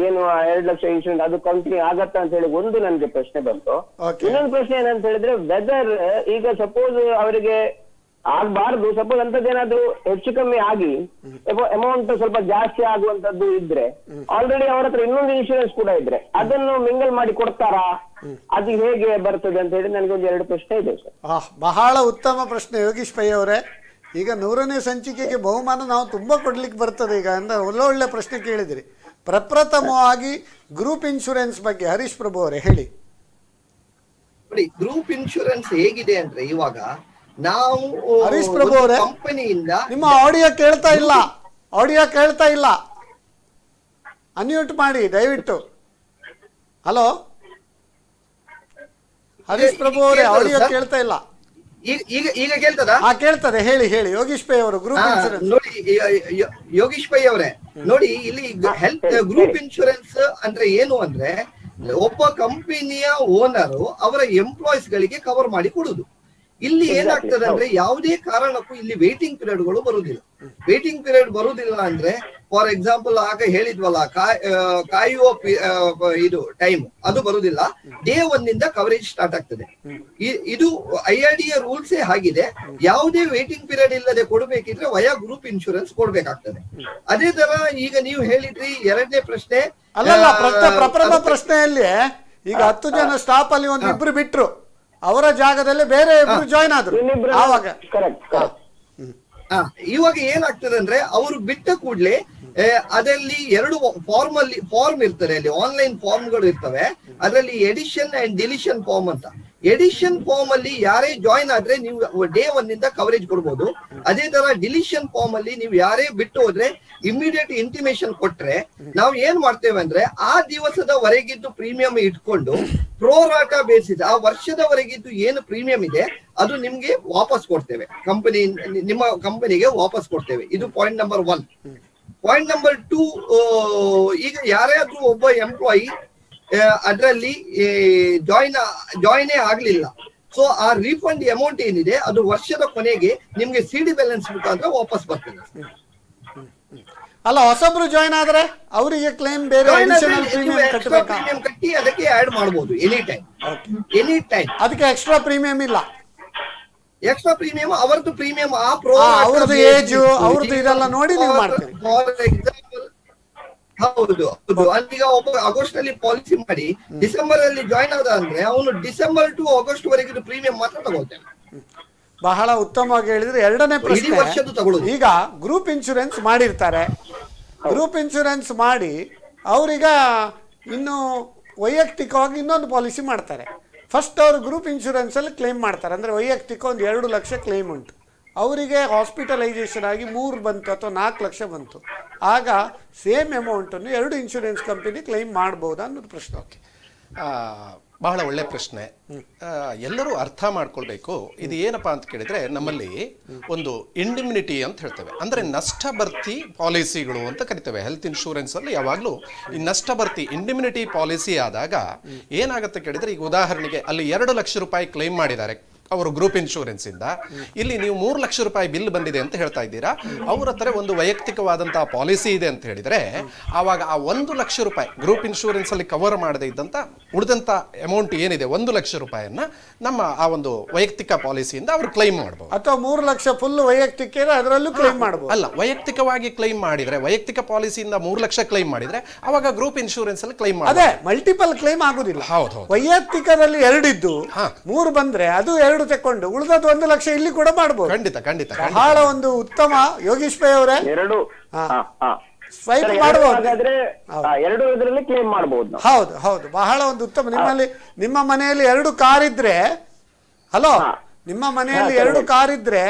ಏನು 2 ಲಕ್ಷ ಇನ್ಶೂರೆನ್ಸ್ ಅದು ಕಂಟಿನ್ಯೂ ಆಗತ್ತಾ ಅಂತ ಹೇಳಿ ಒಂದು ನನ್ಗೆ ಪ್ರಶ್ನೆ ಬಂತು. ಇನ್ನೊಂದು ಪ್ರಶ್ನೆ ಏನಂತ ಹೇಳಿದ್ರೆ, ವೆದರ್ ಈಗ ಸಪೋಸ್ ಅವರಿಗೆ ಆಗ್ಬಾರ್ದು, ಸಪೋಸ್ ಅಂತದ್ದೇನಾದ್ರೂ ಹೆಚ್ಚು ಕಮ್ಮಿ ಆಗಿ ಅಮೌಂಟ್ ಸ್ವಲ್ಪ ಜಾಸ್ತಿ ಆಗುವಂತದ್ದು ಇದ್ರೆ, ಆಲ್ರೆಡಿ ಅವರ ಹತ್ರ ಇನ್ನೊಂದು ಇನ್ಶೂರೆನ್ಸ್ ಕೂಡ ಇದ್ರೆ ಅದನ್ನು ಮಿಂಗಲ್ ಮಾಡಿ ಕೊಡ್ತಾರಾ? ಅದು ಹೇಗೆ ಬರ್ತದೆ ಅಂತ ಹೇಳಿ ನನಗೊಂದು 2 ಪ್ರಶ್ನೆ ಇದೆ ಸರ್. ಬಹಳ ಉತ್ತಮ ಪ್ರಶ್ನೆ ಯೋಗೀಶ್ ಪೈ ಅವರೇ. ಈಗ 100ನೇ ಸಂಚಿಕೆಗೆ ಬಹುಮಾನ ನಾವು ತುಂಬಾ ಕೊಡ್ಲಿಕ್ಕೆ ಬರ್ತದೆ. ಈಗ ಅಂದ್ರೆ ಒಳ್ಳೆ ಪ್ರಶ್ನೆ ಕೇಳಿದಿರಿ. ಪ್ರಪ್ರಥಮವಾಗಿ ಗ್ರೂಪ್ ಇನ್ಶೂರೆನ್ಸ್ ಬಗ್ಗೆ ಹರೀಶ್ ಪ್ರಭು ಅವರೇ ಹೇಳಿ. ನೋಡಿ, ಗ್ರೂಪ್ ಇನ್ಶೂರೆನ್ಸ್ ಹೇಗಿದೆ ಅಂದ್ರೆ, ಇವಾಗ ನಾವು ಹರೀಶ್ ಪ್ರಭು ಅವರೇ ಕಂಪನಿಯಿಂದ ನಿಮ್ಮ ಆಡಿಯೋ ಕೇಳ್ತಾ ಇಲ್ಲ, ಅನ್ಮ್ಯೂಟ್ ಮಾಡಿ ದಯವಿಟ್ಟು. ಹಲೋ ಹರೀಶ್ ಪ್ರಭು ಅವರೇ, ಆಡಿಯೋ ಕೇಳ್ತಾ ಇಲ್ಲ. ಈಗ ಕೇಳ್ತದ? ಕೇಳ್ತದೆ, ಹೇಳಿ ಯೋಗೀಶ್ ಪೈ ಅವರು ಗ್ರೂಪ್ ಇನ್ಶೂರೆನ್ಸ್. ನೋಡಿ ಯೋಗೀಶ್ ಪೈ ಅವರೇ, ನೋಡಿ ಇಲ್ಲಿ ಹೆಲ್ತ್ ಗ್ರೂಪ್ ಇನ್ಶೂರೆನ್ಸ್ ಅಂದ್ರೆ ಏನು ಅಂದ್ರೆ, ಒಬ್ಬ ಕಂಪನಿಯ ಓನರು ಅವರ ಎಂಪ್ಲಾಯೀಸ್ ಗಳಿಗೆ ಕವರ್ ಮಾಡಿ ಕೊಡುದು. ಇಲ್ಲಿ ಏನಾಗ್ತದೆ ಅಂದ್ರೆ, ಯಾವುದೇ ಕಾರಣಕ್ಕೂ ಇಲ್ಲಿ ವೇಟಿಂಗ್ ಪೀರಿಯಡ್ಗಳು ಬರುವುದಿಲ್ಲ. ವೇಟಿಂಗ್ ಪೀರಿಯಡ್ ಬರುವುದಿಲ್ಲ ಅಂದ್ರೆ, ಫಾರ್ ಎಕ್ಸಾಂಪಲ್ ಆಗ ಹೇಳಿದ್ವಲ್ಲ, ಕಾಯುವ ಇದು ಟೈಮ್ ಅದು ಬರುವುದಿಲ್ಲ. ಡೇ 1 ಇಂದ ಕವರೇಜ್ ಸ್ಟಾರ್ಟ್ ಆಗ್ತದೆ. ಇದು IRDA ರೂಲ್ಸ್ ಆಗಿದೆ. ಯಾವುದೇ ವೇಟಿಂಗ್ ಪೀರಿಯಡ್ ಇಲ್ಲದೆ ಕೊಡಬೇಕಿದ್ರೆ ವಯಾ ಗ್ರೂಪ್ ಇನ್ಶೂರೆನ್ಸ್ ಕೊಡ್ಬೇಕಾಗ್ತದೆ. ಅದೇ ತರ ಈಗ ನೀವು ಹೇಳಿದ್ರಿ 2ನೇ ಪ್ರಶ್ನೆ. ಪ್ರಪ್ರಥಮ ಪ್ರಶ್ನೆಯಲ್ಲಿ ಈಗ 10 ಜನ ಸ್ಟಾಫ್ ಅಲ್ಲಿ ಒಂದು ಇಬ್ರು ಬಿಟ್ರು, ಅವರ ಜಾಗದಲ್ಲಿ ಬೇರೆ ಇಬ್ರು ಜಾಯ್ನ್ ಆದ್ರು. ಇವಾಗ ಏನಾಗ್ತದೆ ಅಂದ್ರೆ, ಅವರು ಬಿಟ್ಟ ಕೂಡ್ಲೆ ಅದರಲ್ಲಿ 2 ಫಾರ್ಮ್ ಇರ್ತದೆ. ಅಲ್ಲಿ ಆನ್ಲೈನ್ ಫಾರ್ಮ್ಗಳು ಇರ್ತವೆ. ಅದರಲ್ಲಿ ಎಡಿಷನ್ ಅಂಡ್ ಡಿಲಿಷನ್ ಫಾರ್ಮ್ ಅಂತ. ಎಡಿಷನ್ ಫಾರ್ಮ್ ಅಲ್ಲಿ ಯಾರೇ ಜಾಯಿನ್ ಆದ್ರೆ ನೀವು ಡೇ 1 ಇಂದ ಕವರೇಜ್ ಕೊಡ್ಬೋದು. ಅದೇ ತರ ಡಿಲಿಷನ್ ಫಾರ್ಮ್ ಅಲ್ಲಿ ನೀವು ಯಾರೇ ಬಿಟ್ಟು ಹೋದ್ರೆ ಇಮಿಡಿಯೇಟ್ ಇಂಟಿಮೇಶನ್ ಕೊಟ್ರೆ ನಾವು ಏನ್ ಮಾಡ್ತೇವೆ ಅಂದ್ರೆ, ಆ ದಿವಸದವರೆಗಿದ್ದು ಪ್ರೀಮಿಯಂ ಇಟ್ಕೊಂಡು ಪ್ರೋರಾಟಾ ಬೇಸಿಸ್ ಆ ವರ್ಷದವರೆಗಿದ್ದು ಏನು ಪ್ರೀಮಿಯಂ ಇದೆ ಅದು ನಿಮ್ಗೆ ವಾಪಸ್ ಕೊಡ್ತೇವೆ. ನಿಮ್ಮ ಕಂಪನಿಗೆ ವಾಪಸ್ ಕೊಡ್ತೇವೆ. ಇದು ಪಾಯಿಂಟ್ ನಂಬರ್ 1. ಪಾಯಿಂಟ್ ನಂಬರ್ 2, ಈಗ ಯಾರಾದ್ರೂ ಒಬ್ಬ ಎಂಪ್ಲಾಯಿ ಅದರಲ್ಲಿ ಜಾಯಿನೇ ಆಗ್ಲಿಲ್ಲ, ಸೊ ಆ ರೀಫಂಡ್ ಅಮೌಂಟ್ ಏನಿದೆ ಅದು ವರ್ಷದ ಕೊನೆಗೆ ನಿಮ್ಗೆ CD ಬ್ಯಾಲೆನ್ಸ್ ಮುಖಾಂತರ ವಾಪಸ್ ಬರ್ತದೆ. ಅಲ್ಲ, ಹೊಸಬ್ರು ಜಾಯಿನ್ ಆದ್ರೆ ಅವರಿಗೆ ಕ್ಲೈಮ್ ಬೇರೆ ಪ್ರೀಮಿಯಂ ಕಟ್ಟಿ ಅದಕ್ಕೆ ಆಡ್ ಮಾಡಬಹುದು ಎನಿ ಟೈಮ್. ಅದಕ್ಕೆ ಎಕ್ಸ್ಟ್ರಾ ಪ್ರೀಮಿಯಂ ಇಲ್ಲ. ಎಕ್ಸ್ಟ್ರಾ ಪ್ರೀಮಿಯಂ ಅವರದ್ದು ಪ್ರೀಮಿಯಂ ಅವ್ರದ್ದು ಏಜ್ ಅವ್ರದ್ದು ಇದೆಲ್ಲ ನೋಡಿ ನೀವು ಮಾಡ್ತೀರಿ. ಫಾರ್ ಎಕ್ಸಾಂಪಲ್ ಹೌದು, ಈಗ ಒಬ್ಬ ಆಗಸ್ಟ್ ಅಲ್ಲಿ ಪಾಲಿಸಿ ಮಾಡಿ ಡಿಸೆಂಬರ್ ಅಲ್ಲಿ ಜಾಯಿನ್ ಆದ ಅಂದ್ರೆ ಅವನು ಡಿಸೆಂಬರ್ ಟು ಆಗಸ್ಟ್ ವರೆಗಿನ ಪ್ರೀಮಿಯಂ ಮಾತ್ರ ತಗೊಳ್ತಾನೆ. ಬಹಳ ಉತ್ತಮವಾಗಿ ಹೇಳಿದ್ರೆ. 2ನೇ ಪ್ರಶ್ನೆ, ಈಗ ಗ್ರೂಪ್ ಇನ್ಶೂರೆನ್ಸ್ ಮಾಡಿರ್ತಾರೆ. ಗ್ರೂಪ್ ಇನ್ಶೂರೆನ್ಸ್ ಮಾಡಿ ಅವ್ರೀಗ ಇನ್ನು ವೈಯಕ್ತಿಕವಾಗಿ ಇನ್ನೊಂದು ಪಾಲಿಸಿ ಮಾಡ್ತಾರೆ. ಫಸ್ಟ್ ಅವರು ಗ್ರೂಪ್ ಇನ್ಶೂರೆನ್ಸ್ ಅಲ್ಲಿ ಕ್ಲೈಮ್ ಮಾಡ್ತಾರೆ. ಅಂದ್ರೆ ವೈಯಕ್ತಿಕ ಒಂದು 2 ಲಕ್ಷ ಕ್ಲೈಮ್ ಉಂಟು. ಅವರಿಗೆ ಹಾಸ್ಪಿಟಲೈಸೇಷನ್ ಆಗಿ 3 ಬಂತು ಅಥವಾ 4 ಲಕ್ಷ ಬಂತು. ಆಗ ಸೇಮ್ ಅಮೌಂಟನ್ನು 2 ಇನ್ಶೂರೆನ್ಸ್ ಕಂಪನಿ ಕ್ಲೈಮ್ ಮಾಡ್ಬೋದಾ ಅನ್ನೋದು ಪ್ರಶ್ನೆ. ಓಕೆ, ಬಹಳ ಒಳ್ಳೆ ಪ್ರಶ್ನೆ. ಎಲ್ಲರೂ ಅರ್ಥ ಮಾಡ್ಕೊಳ್ಬೇಕು. ಇದು ಏನಪ್ಪಾ ಅಂತ ಕೇಳಿದ್ರೆ, ನಮ್ಮಲ್ಲಿ ಒಂದು ಇಂಡಿಮ್ಯುನಿಟಿ ಅಂತ ಹೇಳ್ತೇವೆ, ಅಂದ್ರೆ ನಷ್ಟ ಭರ್ತಿ ಪಾಲಿಸಿಗಳು ಅಂತ ಕರಿತೇವೆ. ಹೆಲ್ತ್ ಇನ್ಶೂರೆನ್ಸ್ ಅಲ್ಲಿ ಯಾವಾಗಲೂ ಈ ನಷ್ಟ ಭರ್ತಿ ಇಂಡಿಮ್ಯುನಿಟಿ ಪಾಲಿಸಿ ಆದಾಗ ಏನಾಗುತ್ತೆ ಕೇಳಿದ್ರೆ, ಈಗ ಉದಾಹರಣೆಗೆ ಅಲ್ಲಿ 2 ಲಕ್ಷ ರೂಪಾಯಿ ಕ್ಲೈಮ್ ಮಾಡಿದ್ದಾರೆ ಅವರು ಗ್ರೂಪ್ ಇನ್ಶೂರೆನ್ಸ್ ಇಂದ. ಇಲ್ಲಿ ನೀವು 3 ಲಕ್ಷ ರೂಪಾಯಿ ಬಿಲ್ ಬಂದಿದೆ ಅಂತ ಹೇಳ್ತಾ ಇದ್ದೀರಾ, ಅವ್ರ ಹತ್ರ ಒಂದು ವೈಯಕ್ತಿಕವಾದಂತಹ ಪಾಲಿಸಿ ಇದೆ ಅಂತ ಹೇಳಿದ್ರೆ ಆವಾಗ ಆ 1 ಲಕ್ಷ ರೂಪಾಯಿ ಗ್ರೂಪ್ ಇನ್ಶೂರೆನ್ಸ್ ಅಲ್ಲಿ ಕವರ್ ಮಾಡದೇ ಇದ್ದಂತ ಉಳಿದಂತ ಅಮೌಂಟ್ ಏನಿದೆ 1 ಲಕ್ಷ ರೂಪಾಯಿಯನ್ನ ನಮ್ಮ ಆ ಒಂದು ವೈಯಕ್ತಿಕ ಪಾಲಿಸಿಯಿಂದ ಅವರು ಕ್ಲೈಮ್ ಮಾಡಬಹುದು. ಅಥವಾ 3 ಲಕ್ಷ ಫುಲ್ ವೈಯಕ್ತಿಕ ಅದರಲ್ಲೂ ಕ್ಲೈಮ್ ಮಾಡಬಹುದು. ಅಲ್ಲ, ವೈಯಕ್ತಿಕವಾಗಿ ಕ್ಲೈಮ್ ಮಾಡಿದ್ರೆ, ವೈಯಕ್ತಿಕ ಪಾಲಿಸಿಯಿಂದ 3 ಲಕ್ಷ ಕ್ಲೈಮ್ ಮಾಡಿದ್ರೆ ಅವಾಗ ಗ್ರೂಪ್ ಇನ್ಶೂರೆನ್ಸ್ ಅಲ್ಲಿ ಕ್ಲೈಮ್ ಮಾಡಬಹುದು. ಅದೇ ಮಲ್ಟಿಪಲ್ ಕ್ಲೈಮ್ ಆಗುದಿಲ್ಲ. ಹೌದು, ವೈಯಕ್ತಿಕದಲ್ಲಿ 2 ಇದ್ದು 3 ಬಂದ್ರೆ ಅದು 2 ತಕೊಂಡು ಉಳಿದದ್ದು 1 ಲಕ್ಷ ಇಲ್ಲಿ ಕೂಡ ಮಾಡಬಹುದು. ಖಂಡಿತ ಖಂಡಿತ ಬಹಳ ಒಂದು ಉತ್ತಮ. ಯೋಗೀಶ್ ಪೈ ಅವರೇ, 2 ಸ್ವೈಪ್ ಮಾಡಬಹುದು, ಕ್ಲೇಮ್ ಮಾಡಬಹುದು. ಹೌದು ಹೌದು, ಬಹಳ ಒಂದು ಉತ್ತಮ. ನಿಮ್ಮ ಮನೆಯಲ್ಲಿ 2 ಕಾರ್ ಇದ್ರೆ, ಹಲೋ, ನಿಮ್ಮ ಮನೆಯಲ್ಲಿ 2 ಕಾರ್ ಇದ್ರೆ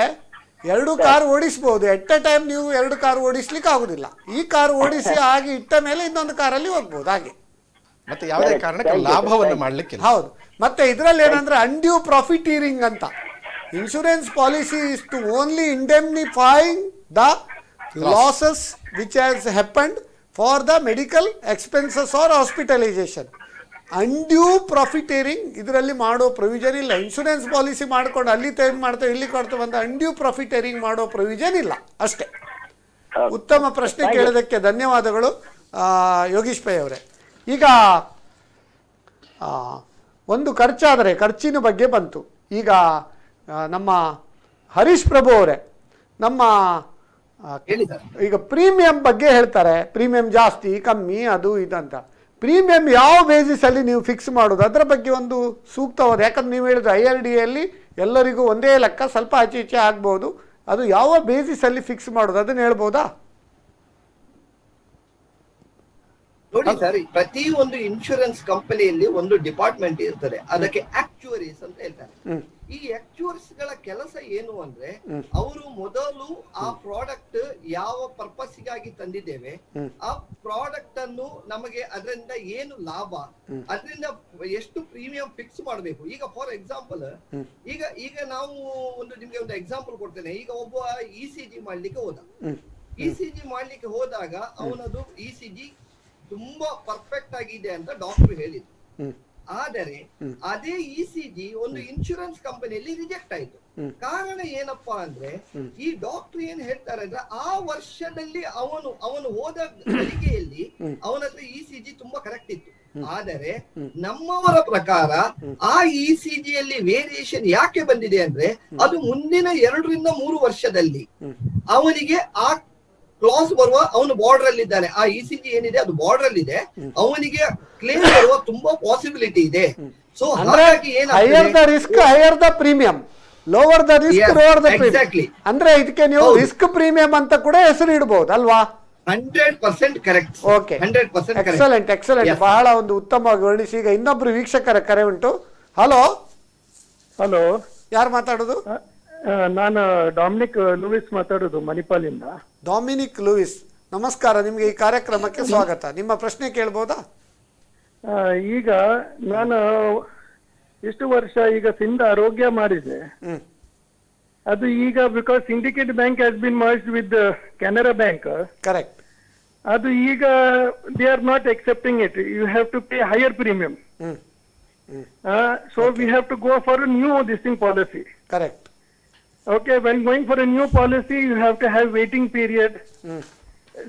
2 ಕಾರ್ ಓಡಿಸಬಹುದು. ಎಟ್ ಎ ಟೈಮ್ ನೀವು 2 ಕಾರ್ ಓಡಿಸ್ಲಿಕ್ಕೆ ಆಗುದಿಲ್ಲ. ಈ ಕಾರ್ ಓಡಿಸಿ ಆಗಿ ಇಟ್ಟ ಮೇಲೆ ಇನ್ನೊಂದು ಕಾರಲ್ಲಿ ಹೋಗ್ಬಹುದು. ಹಾಗೆ ಮತ್ತೆ ಯಾವುದೇ ಕಾರಣಕ್ಕೆ ಲಾಭವನ್ನು ಮಾಡ್ಲಿಕ್ಕೆ. ಹೌದು. ಮತ್ತೆ ಇದರಲ್ಲಿ ಏನಂದ್ರೆ ಅನ್ಡ್ಯೂ ಪ್ರಾಫಿಟೀರಿಂಗ್ ಅಂತ. Insurance policy is to only indemnifying the losses which has happened for the medical expenses or hospitalisation. Undue profiteering ಇದರಲ್ಲಿ ಮಾಡೋ ಪ್ರೊವಿಷನ್ ಇಲ್ಲ. ಇನ್ಶೂರೆನ್ಸ್ ಪಾಲಿಸಿ ಮಾಡ್ಕೊಂಡು ಅಲ್ಲಿ ತೇನ್ ಮಾಡ್ತೇವೆ ಇಲ್ಲಿ ಕೊಡ್ತೇವೆ ಅಂತ ಅನ್ಡ್ಯೂ ಪ್ರಾಫಿಟೇರಿಂಗ್ ಮಾಡೋ ಪ್ರೊವಿಷನ್ ಇಲ್ಲ ಅಷ್ಟೇ. ಉತ್ತಮ ಪ್ರಶ್ನೆ ಕೇಳೋದಕ್ಕೆ ಧನ್ಯವಾದಗಳು ಯೋಗೀಶ್ ಪೈ ಅವರೇ. ಈಗ ಒಂದು ಖರ್ಚಾದರೆ ಖರ್ಚಿನ ಬಗ್ಗೆ ಬಂತು. ಈಗ ನಮ್ಮ ಹರೀಶ್ ಪ್ರಭು ಅವರೇ, ನಮ್ಮ ಈಗ ಪ್ರೀಮಿಯಂ ಬಗ್ಗೆ ಹೇಳ್ತಾರೆ. ಪ್ರೀಮಿಯಂ ಜಾಸ್ತಿ ಕಮ್ಮಿ ಅದು ಇದಂತ. ಪ್ರೀಮಿಯಂ ಯಾವ ಬೇಸಿಸ್ ಅಲ್ಲಿ ನೀವು ಫಿಕ್ಸ್ ಮಾಡೋದು, ಅದರ ಬಗ್ಗೆ ಒಂದು ಸೂಕ್ತವಾದ, ಯಾಕಂದ್ರೆ ನೀವು ಹೇಳಿದ್ರೆ IRDA ಎಲ್ಲರಿಗೂ ಒಂದೇ ಲೆಕ್ಕ, ಸ್ವಲ್ಪ ಆಚೆ ಈಚೆ ಆಗ್ಬೋದು. ಅದು ಯಾವ ಬೇಸಿಸ್ ಅಲ್ಲಿ ಫಿಕ್ಸ್ ಮಾಡೋದು ಅದನ್ನ ಹೇಳ್ಬೋದಾ? ನೋಡಿ ಸರ್, ಪ್ರತಿ ಒಂದು ಇನ್ಶೂರೆನ್ಸ್ ಕಂಪನಿಯಲ್ಲಿ ಒಂದು ಡಿಪಾರ್ಟ್ಮೆಂಟ್ ಇರ್ತದೆ, ಅದಕ್ಕೆ ಆಕ್ಚುವರೀಸ್ ಅಂತ ಹೇಳ್ತಾರೆ. ಈ ಆಕ್ಚುವರ್ಸ್ ಗಳ ಕೆಲಸ ಏನು ಅಂದ್ರೆ, ಅವರು ಮೊದಲು ಆ ಪ್ರಾಡಕ್ಟ್ ಯಾವ ಪರ್ಪಸ್ ಗಾಗಿ ತಂದಿದ್ದೇವೆ, ಆ ಪ್ರಾಡಕ್ಟ್ ಅನ್ನು ನಮಗೆ ಅದರಿಂದ ಏನು ಲಾಭ, ಅದರಿಂದ ಎಷ್ಟು ಪ್ರೀಮಿಯಂ ಫಿಕ್ಸ್ ಮಾಡಬೇಕು. ಈಗ ಫಾರ್ ಎಕ್ಸಾಂಪಲ್, ಈಗ ನಾವು ನಿಮ್ಗೆ ಒಂದು ಎಕ್ಸಾಂಪಲ್ ಕೊಡ್ತೇನೆ. ಈಗ ಒಬ್ಬ ECG ಮಾಡ್ಲಿಕ್ಕೆ ಹೋದ. ECG ಮಾಡ್ಲಿಕ್ಕೆ ಹೋದಾಗ ಅವನದು ECG ತುಂಬಾ ಪರ್ಫೆಕ್ಟ್ ಆಗಿದೆ ಅಂತ ಡಾಕ್ಟರ್ ಹೇಳಿದ್ರು. ಆದರೆ ಅದೇ ECG ಒಂದು ಇನ್ಶೂರೆನ್ಸ್ ಕಂಪನಿಯಲ್ಲಿ ರಿಜೆಕ್ಟ್ ಆಯ್ತು. ಕಾರಣ ಏನಪ್ಪಾ ಅಂದ್ರೆ, ಈ ಡಾಕ್ಟರ್ ಏನ್ ಹೇಳ್ತಾರೆ ಅಂದ್ರೆ, ಆ ವರ್ಷದಲ್ಲಿ ಅವನು ಹೋದ ಗಳಿಗೆಯಲ್ಲಿ ಅವನ ಹತ್ರ ECG ತುಂಬಾ ಕರೆಕ್ಟ್ ಇತ್ತು. ಆದರೆ ನಮ್ಮವರ ಪ್ರಕಾರ ಆ ECG ಯಲ್ಲಿ ವೇರಿಯೇಷನ್ ಯಾಕೆ ಬಂದಿದೆ ಅಂದ್ರೆ, ಅದು ಮುಂದಿನ 2 ರಿಂದ 3 ವರ್ಷದಲ್ಲಿ ಅವನಿಗೆ ಆ ಕ್ಲಾಸ್ ಬರುವ, ಅವನು ಬಾರ್ಡರ್ ಅಲ್ಲಿ ಇದ್ದಾನೆ, ಆ ECG ಏನಿದೆ ಅದು ಬಾರ್ಡರ್ ಅಲ್ಲಿ ಇದೆ, ಅವನಿಗೆ ಕ್ಲೇಮ್ ಬರುವ ತುಂಬಾ ಪಾಸಿಬಿಲಿಟಿ ಇದೆ. ಸೊ ಹಾಗಾಗಿ higher the risk higher the premium, lower the risk lower the premium. ಅಂದ್ರೆ ಇದಕ್ಕೆ ನೀವು ರಿಸ್ಕ್ ಪ್ರೀಮಿಯಂ ಅಂತ ಕೂಡ ಹೆಸರು ಇಡಬಹುದು ಅಲ್ವಾ? 100% ಕರೆಕ್ಟ್. ಓಕೆ, 100% ಎಕ್ಸಲೆಂಟ್ ಎಕ್ಸಲೆಂಟ್, ಬಹಳ ಒಂದು ಉತ್ತಮವಾಗಿ ವರ್ಣಿಸಿ. ಈಗ ಇನ್ನೊಬ್ರು ವೀಕ್ಷಕರ ಕರೆ ಉಂಟು. ಹಲೋ ಹಲೋ, ಯಾರು ಮಾತಾಡೋದು? ನಾನು ಡಾಮಿನಿಕ್ ಲೂಯಿಸ್ ಮಾತಾಡೋದು ಮಣಿಪಾಲಿಂದ. ಡಾಮಿನಿಕ್ ಲೂಯಿಸ್, ನಮಸ್ಕಾರ, ನಿಮ್ಗೆ ಈ ಕಾರ್ಯಕ್ರಮಕ್ಕೆ ಸ್ವಾಗತ. ನಿಮ್ಮ ಪ್ರಶ್ನೆ ಕೇಳ್ಬೋದಾ? ಈಗ ನಾನು ಎಷ್ಟು ವರ್ಷ ಈಗ ಸಿಂಧ ಆರೋಗ್ಯ ಮಾಡಿದೆ. ಅದು ಈಗ because syndicate bank has been merged with Canara bank. Correct. ಅದು ಈಗ they are not accepting it. You have to pay higher premium. So we have to go for a new this thing policy. Correct. Okay, when going for a new policy, you have to have waiting period.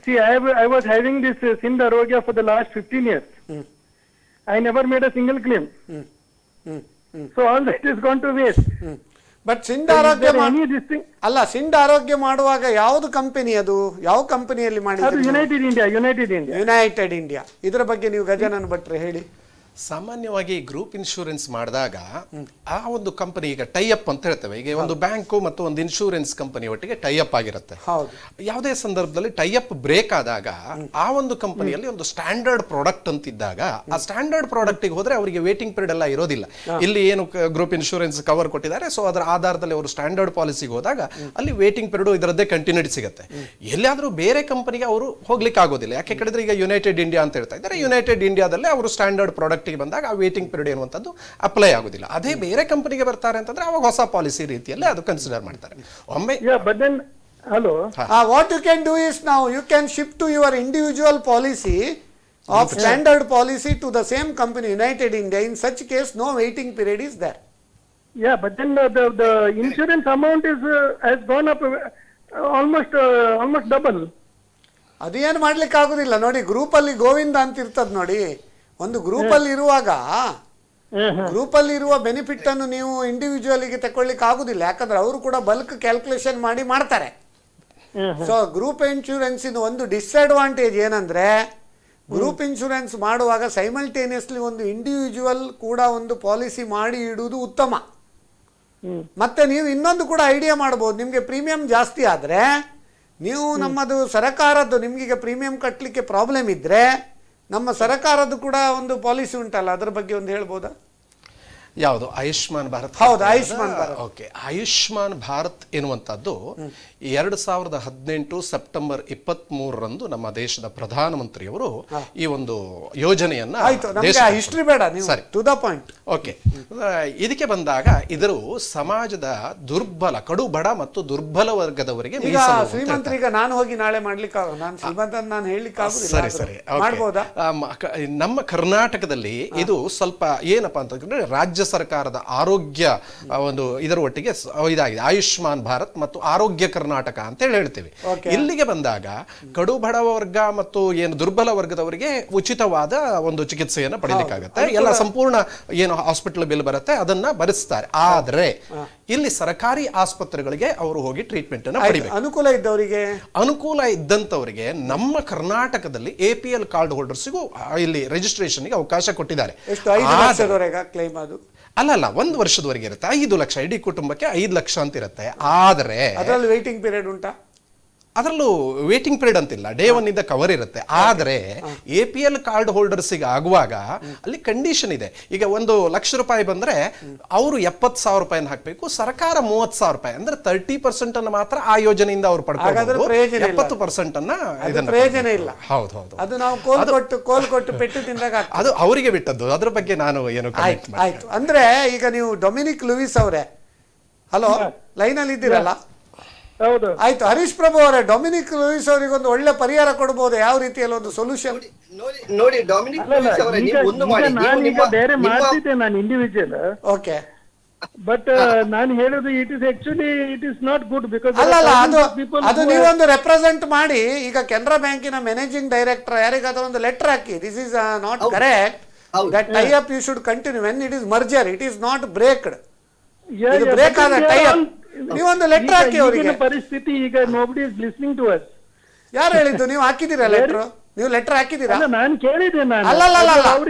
See, I was having this Sindh Arogya for the last 15 years. I never made a single claim. So all that is gone to waste. But ಸಿಂಧ ಆರೋಗ್ಯ ಅಲ್ಲ, ಸಿಂಧ ಆರೋಗ್ಯ ಮಾಡುವಾಗ ಯಾವುದು ಕಂಪನಿ, ಅದು ಯಾವ ಕಂಪನಿಯಲ್ಲಿ ಮಾಡಿದ್ರು? United India. ಇದರ ಬಗ್ಗೆ ನೀವು ಗಜನನ್ ಭಟ್ರೆ ಹೇಳಿ. ಸಾಮಾನ್ಯವಾಗಿ ಗ್ರೂಪ್ ಇನ್ಶೂರೆನ್ಸ್ ಮಾಡಿದಾಗ ಆ ಒಂದು ಕಂಪನಿ, ಈಗ ಟೈ ಅಪ್ ಅಂತ ಹೇಳ್ತೇವೆ, ಈಗ ಒಂದು ಬ್ಯಾಂಕು ಮತ್ತು ಒಂದು ಇನ್ಶೂರೆನ್ಸ್ ಕಂಪನಿ ಒಟ್ಟಿಗೆ ಟೈ ಅಪ್ ಆಗಿರುತ್ತೆ. ಯಾವುದೇ ಸಂದರ್ಭದಲ್ಲಿ ಟೈ ಅಪ್ ಬ್ರೇಕ್ ಆದಾಗ ಆ ಒಂದು ಕಂಪನಿಯಲ್ಲಿ ಒಂದು ಸ್ಟ್ಯಾಂಡರ್ಡ್ ಪ್ರಾಡಕ್ಟ್ ಅಂತಿದ್ದಾಗ ಆ ಸ್ಟ್ಯಾಂಡರ್ಡ್ ಪ್ರಾಡಕ್ಟ್ ಗೆ ಹೋದ್ರೆ ಅವರಿಗೆ ವೇಟಿಂಗ್ ಪೀರಿಯಡ್ ಎಲ್ಲ ಇರೋದಿಲ್ಲ. ಇಲ್ಲಿ ಏನು ಗ್ರೂಪ್ ಇನ್ಶೂರೆನ್ಸ್ ಕವರ್ ಕೊಟ್ಟಿದ್ದಾರೆ, ಸೊ ಅದರ ಆಧಾರದಲ್ಲಿ ಅವರು ಸ್ಟ್ಯಾಂಡರ್ಡ್ ಪಾಲಿಸಿಗೆ ಹೋದಾಗ ಅಲ್ಲಿ ವೇಟಿಂಗ್ ಪೀರಿಯಡ್ ಇದರದ್ದೇ ಕಂಟಿನ್ಯೂಟಿ ಸಿಗುತ್ತೆ. ಎಲ್ಲಿಯಾದ್ರೂ ಬೇರೆ ಕಂಪನಿಗೆ ಅವರು ಹೋಗ್ಲಿಕ್ಕೆ ಆಗೋದಿಲ್ಲ. ಯಾಕೆ ಕೇಳಿದ್ರೆ ಈಗ ಯುನೈಟೆಡ್ ಇಂಡಿಯಾ ಅಂತ ಹೇಳ್ತಾ ಇದ್ದಾರೆ, ಯುನೈಟೆಡ್ ಇಂಡಿಯಾದಲ್ಲಿ ಅವರು ಸ್ಟ್ಯಾಂಡರ್ಡ್ ಪ್ರಾಡಕ್ಟ್ ಬಂದಾಗ ಆ ವೇಟಿಂಗ್ ಪೀರಿಯಡ್ ಎನ್ನುವಂಥದ್ದು ಅಪ್ಲೈ ಆಗೋದಿಲ್ಲ. ಅದೇ ಬೇರೆ ಕಂಪನಿಗೆ ಬರ್ತಾರೆ ಅಂತಂದ್ರೆ ಅವಾಗ ಹೊಸ ಪಾಲಿಸಿ ರೀತಿಯಲ್ಲಿ ಅದು ಕನ್ಸಿಡರ್ ಮಾಡ್ತಾರೆ. ಒಮ್ಮೆ hello, what you can do is now you can shift to your individual policy of standard policy to the same company, United India. In such case, no waiting period is there. Yeah, but then the insurance amount has gone up almost double. ಅದೇನು ಮಾಡ್ಲಿಕ್ಕೆ ಆಗುದಿಲ್ಲ ನೋಡಿ. ಗ್ರೂಪಲ್ಲಿ ಗೋವಿಂದ ಅಂತ ಇರ್ತದ ನೋಡಿ. ಒಂದು ಗ್ರೂಪಲ್ಲಿ ಇರುವಾಗ ಗ್ರೂಪಲ್ಲಿ ಇರುವ ಬೆನಿಫಿಟ್ ಅನ್ನು ನೀವು ಇಂಡಿವಿಜುವಲಿಗೆ ತಗೊಳ್ಳಿಕ್ಕೆ ಆಗುದಿಲ್ಲ. ಯಾಕಂದ್ರೆ ಅವರು ಕೂಡ ಬಲ್ಕ್ ಕ್ಯಾಲ್ಕುಲೇಷನ್ ಮಾಡ್ತಾರೆ. ಸೊ ಗ್ರೂಪ್ ಇನ್ಶೂರೆನ್ಸ್ ಇನ್ ಒಂದು ಡಿಸ್ಅಡ್ವಾಂಟೇಜ್ ಏನಂದ್ರೆ, ಗ್ರೂಪ್ ಇನ್ಶೂರೆನ್ಸ್ ಮಾಡುವಾಗ ಸೈಮಲ್ಟೇನಿಯಸ್ಲಿ ಒಂದು ಇಂಡಿವಿಜುವಲ್ ಕೂಡ ಒಂದು ಪಾಲಿಸಿ ಮಾಡಿ ಇಡುವುದು ಉತ್ತಮ. ಮತ್ತೆ ನೀವು ಇನ್ನೊಂದು ಕೂಡ ಐಡಿಯಾ ಮಾಡಬಹುದು. ನಿಮಗೆ ಪ್ರೀಮಿಯಂ ಜಾಸ್ತಿ ಆದ್ರೆ ನೀವು ನಮ್ಮದು ಸರಕಾರದ್ದು, ನಿಮ್ಗೀಗ ಪ್ರೀಮಿಯಂ ಕಟ್ಟಲಿಕ್ಕೆ ಪ್ರಾಬ್ಲಮ್ ಇದ್ರೆ ನಮ್ಮ ಸರಕಾರದ್ದು ಕೂಡ ಒಂದು ಪಾಲಿಸಿ ಉಂಟಲ್ಲ, ಅದರ ಬಗ್ಗೆ ಒಂದು ಹೇಳ್ಬೋದಾ? ಯಾವುದು? ಆಯುಷ್ಮಾನ್ ಭಾರತ್. ಹೌದು, ಆಯುಷ್ಮಾನ್ ಭಾರತ್. ಓಕೆ, ಆಯುಷ್ಮಾನ್ ಭಾರತ್ ಎನ್ನುವಂಥದ್ದು 2018 ಸೆಪ್ಟೆಂಬರ್ 23ರಂದು ನಮ್ಮ ದೇಶದ ಪ್ರಧಾನಮಂತ್ರಿಯವರು ಈ ಒಂದು ಯೋಜನೆಯನ್ನ ಹಿಸ್ಟ್ರಿ ಬೇಡ, ಸರಿ, ಟು ದ ಪಾಯಿಂಟ್. ಓಕೆ, ಇದಕ್ಕೆ ಬಂದಾಗ ಇದರ ಸಮಾಜದ ದುರ್ಬಲ, ಕಡು ಬಡ ಮತ್ತು ದುರ್ಬಲ ವರ್ಗದವರಿಗೆ ಶ್ರೀಮಂತರಿಗೆ ನಾನು ಹೋಗಿ ನಾಳೆ ಮಾಡ್ಲಿಕ್ಕೆ ನಾನು ಶ್ರೀಮಂತ ನಾನು ಹೇಳಲಿಕ್ಕೆ ಆಗುದಿಲ್ಲ. ಸರಿ ಸರಿ, ಮಾಡ್ಬೋದಾ? ನಮ್ಮ ಕರ್ನಾಟಕದಲ್ಲಿ ಇದು ಸ್ವಲ್ಪ ಏನಪ್ಪಾ ಅಂತಂದ್ರೆ ರಾಜ್ಯ ಸರ್ಕಾರದ ಆರೋಗ್ಯ ಒಂದು ಇದರ ಒಟ್ಟಿಗೆ ಇದಾಗಿದೆ, ಆಯುಷ್ಮಾನ್ ಭಾರತ್ ಮತ್ತು ಆರೋಗ್ಯ ಕರ್ನಾಟಕ ಅಂತ ಹೇಳ್ತೇವೆ. ಇಲ್ಲಿಗೆ ಬಂದಾಗ ಕಡು ಬಡ ವರ್ಗ ಮತ್ತು ಏನು ದುರ್ಬಲ ವರ್ಗದವರಿಗೆ ಉಚಿತವಾದ ಒಂದು ಚಿಕಿತ್ಸೆಯನ್ನು ಪಡೆಯಲಿಕ್ಕಾಗತ್ತೆ. ಎಲ್ಲ ಸಂಪೂರ್ಣ ಏನು ಹಾಸ್ಪಿಟಲ್ ಬಿಲ್ ಬರುತ್ತೆ ಅದನ್ನ ಭರಿಸ್ತಾರೆ. ಆದ್ರೆ ಇಲ್ಲಿ ಸರ್ಕಾರಿ ಆಸ್ಪತ್ರೆಗಳಿಗೆ ಅವರು ಹೋಗಿ ಟ್ರೀಟ್ಮೆಂಟ್ ಅನ್ನು ಪಡಿಬೇಕು. ಅನುಕೂಲ ಇದ್ದಂತವರಿಗೆ ನಮ್ಮ ಕರ್ನಾಟಕದಲ್ಲಿ APL ಕಾರ್ಡ್ ಹೋಲ್ಡರ್ಸ್ಗೂ ಇಲ್ಲಿ ರಿಜಿಸ್ಟ್ರೇಷನ್ಗೆ ಅವಕಾಶ ಕೊಟ್ಟಿದ್ದಾರೆ. ಅಲ್ಲ, 1 ವರ್ಷದವರೆಗೆ ಇರುತ್ತೆ. 5 ಲಕ್ಷ, ಇಡೀ ಕುಟುಂಬಕ್ಕೆ 5 ಲಕ್ಷ ಅಂತ ಇರುತ್ತೆ. ಆದ್ರೆ ಅದರಲ್ಲಿ ವೇಟಿಂಗ್ ಪೀರಿಯಡ್ ಉಂಟಾ? ಅದರಲ್ಲೂ ವೇಟಿಂಗ್ ಪೀರಿಯಡ್ ಅಂತಿಲ್ಲ, ಡೇ 1 ಇಂದ ಕವರ್ ಇರುತ್ತೆ. ಆದ್ರೆ APL ಕಾರ್ಡ್ ಹೋಲ್ಡರ್ಸಿಗೆ ಆಗುವಾಗ ಅಲ್ಲಿ ಕಂಡೀಷನ್ ಇದೆ. ಈಗ 1 ಲಕ್ಷ ರೂಪಾಯಿ ಬಂದ್ರೆ ಅವರು 70,000 ರೂಪಾಯಿನ ಹಾಕ್ಬೇಕು, ಸರ್ಕಾರ 30,000 ರೂಪಾಯಿ ಅಂದ್ರೆ 30% ಅನ್ನು ಮಾತ್ರ ಆ ಯೋಜನೆಯಿಂದ ಅವ್ರು ಪಡ್ಕೊಂಡು 70% ಅನ್ನ ಪ್ರಯೋಜನ ಇಲ್ಲ. ಹೌದು ಹೌದು, ಅದು ನಾವು ಕೋಲ್ ಕೊಟ್ಟು ಪೆಟ್ಟು ತಿಂದಾಗ ಅದು ಅವರಿಗೆ ಬಿಟ್ಟದ್ದು. ಅದ್ರ ಬಗ್ಗೆ ನಾನು ಏನು ಆಯ್ತು. ಅಂದ್ರೆ ಈಗ ನೀವು ಡೊಮಿನಿಕ್ ಲೂಯಿಸ್ ಅವರೇ, ಹಲೋ, ಲೈನ್ ಅಲ್ಲಿ ಇದ್ದೀರಲ್ಲ? ಆಯ್ತು, ಹರೀಶ್ ಪ್ರಭು ಅವರೇ, ಡೊಮಿನಿಕ್ ಲೂಯಿಸ್ ಅವರಿಗೆ ಒಂದು ಒಳ್ಳೆ ಪರಿಹಾರ ಕೊಡಬಹುದು, ಯಾವ ರೀತಿಯಲ್ಲಿ ಒಂದು ಸೊಲ್ಯೂಷನ್? ನೋಡಿ ಡೊಮಿನಿಕ್ ಲೂಯಿಸ್ ಅವರೇ, ನೀವು ಒಂದು ಮಾಡಿ, ಬೇರೆ ಮಾಡ್ತಿದ್ದೆ ನಾನು ಇಂಡಿವಿಜುವಲ್. ಓಕೆ, ಬಟ್ ನಾನು ಹೇಳೋದು it is not good. Because ಅಲ್ಲ, ಅದು ನೀವೊಂದು ರೆಪ್ರೆಸೆಂಟ್ ಮಾಡಿ, ಈಗ ಕೆನರಾ ಬ್ಯಾಂಕಿನ ಮ್ಯಾನೇಜಿಂಗ್ ಡೈರೆಕ್ಟರ್ ಯಾರಿಗಾದ್ರೂ ಒಂದು ಲೆಟರ್ ಹಾಕಿ, this is not correct, that tie up you should continue when it is merger, it is not breaked. ಇದು ಬ್ರೇಕ್ ಆದ ಟೈ ಅಪ್, ನೀವೊಂದು ಲೆಟರ್ ಹಾಕಿ ಅವರಿಗೆ. ಪರಿಸ್ಥಿತಿ ಈಗ nobody is listening to us. ಯಾರು ಹೇಳಿದ್ದು? ನೀವು ಹಾಕಿದ್ದೀರಾ ಲೆಟರ್? ನೀವು ಲೆಟರ್ ಹಾಕಿದ್ದೀರಾ? ನಾನು ಕೇಳಿದೆ. ಅಲ್ಲ,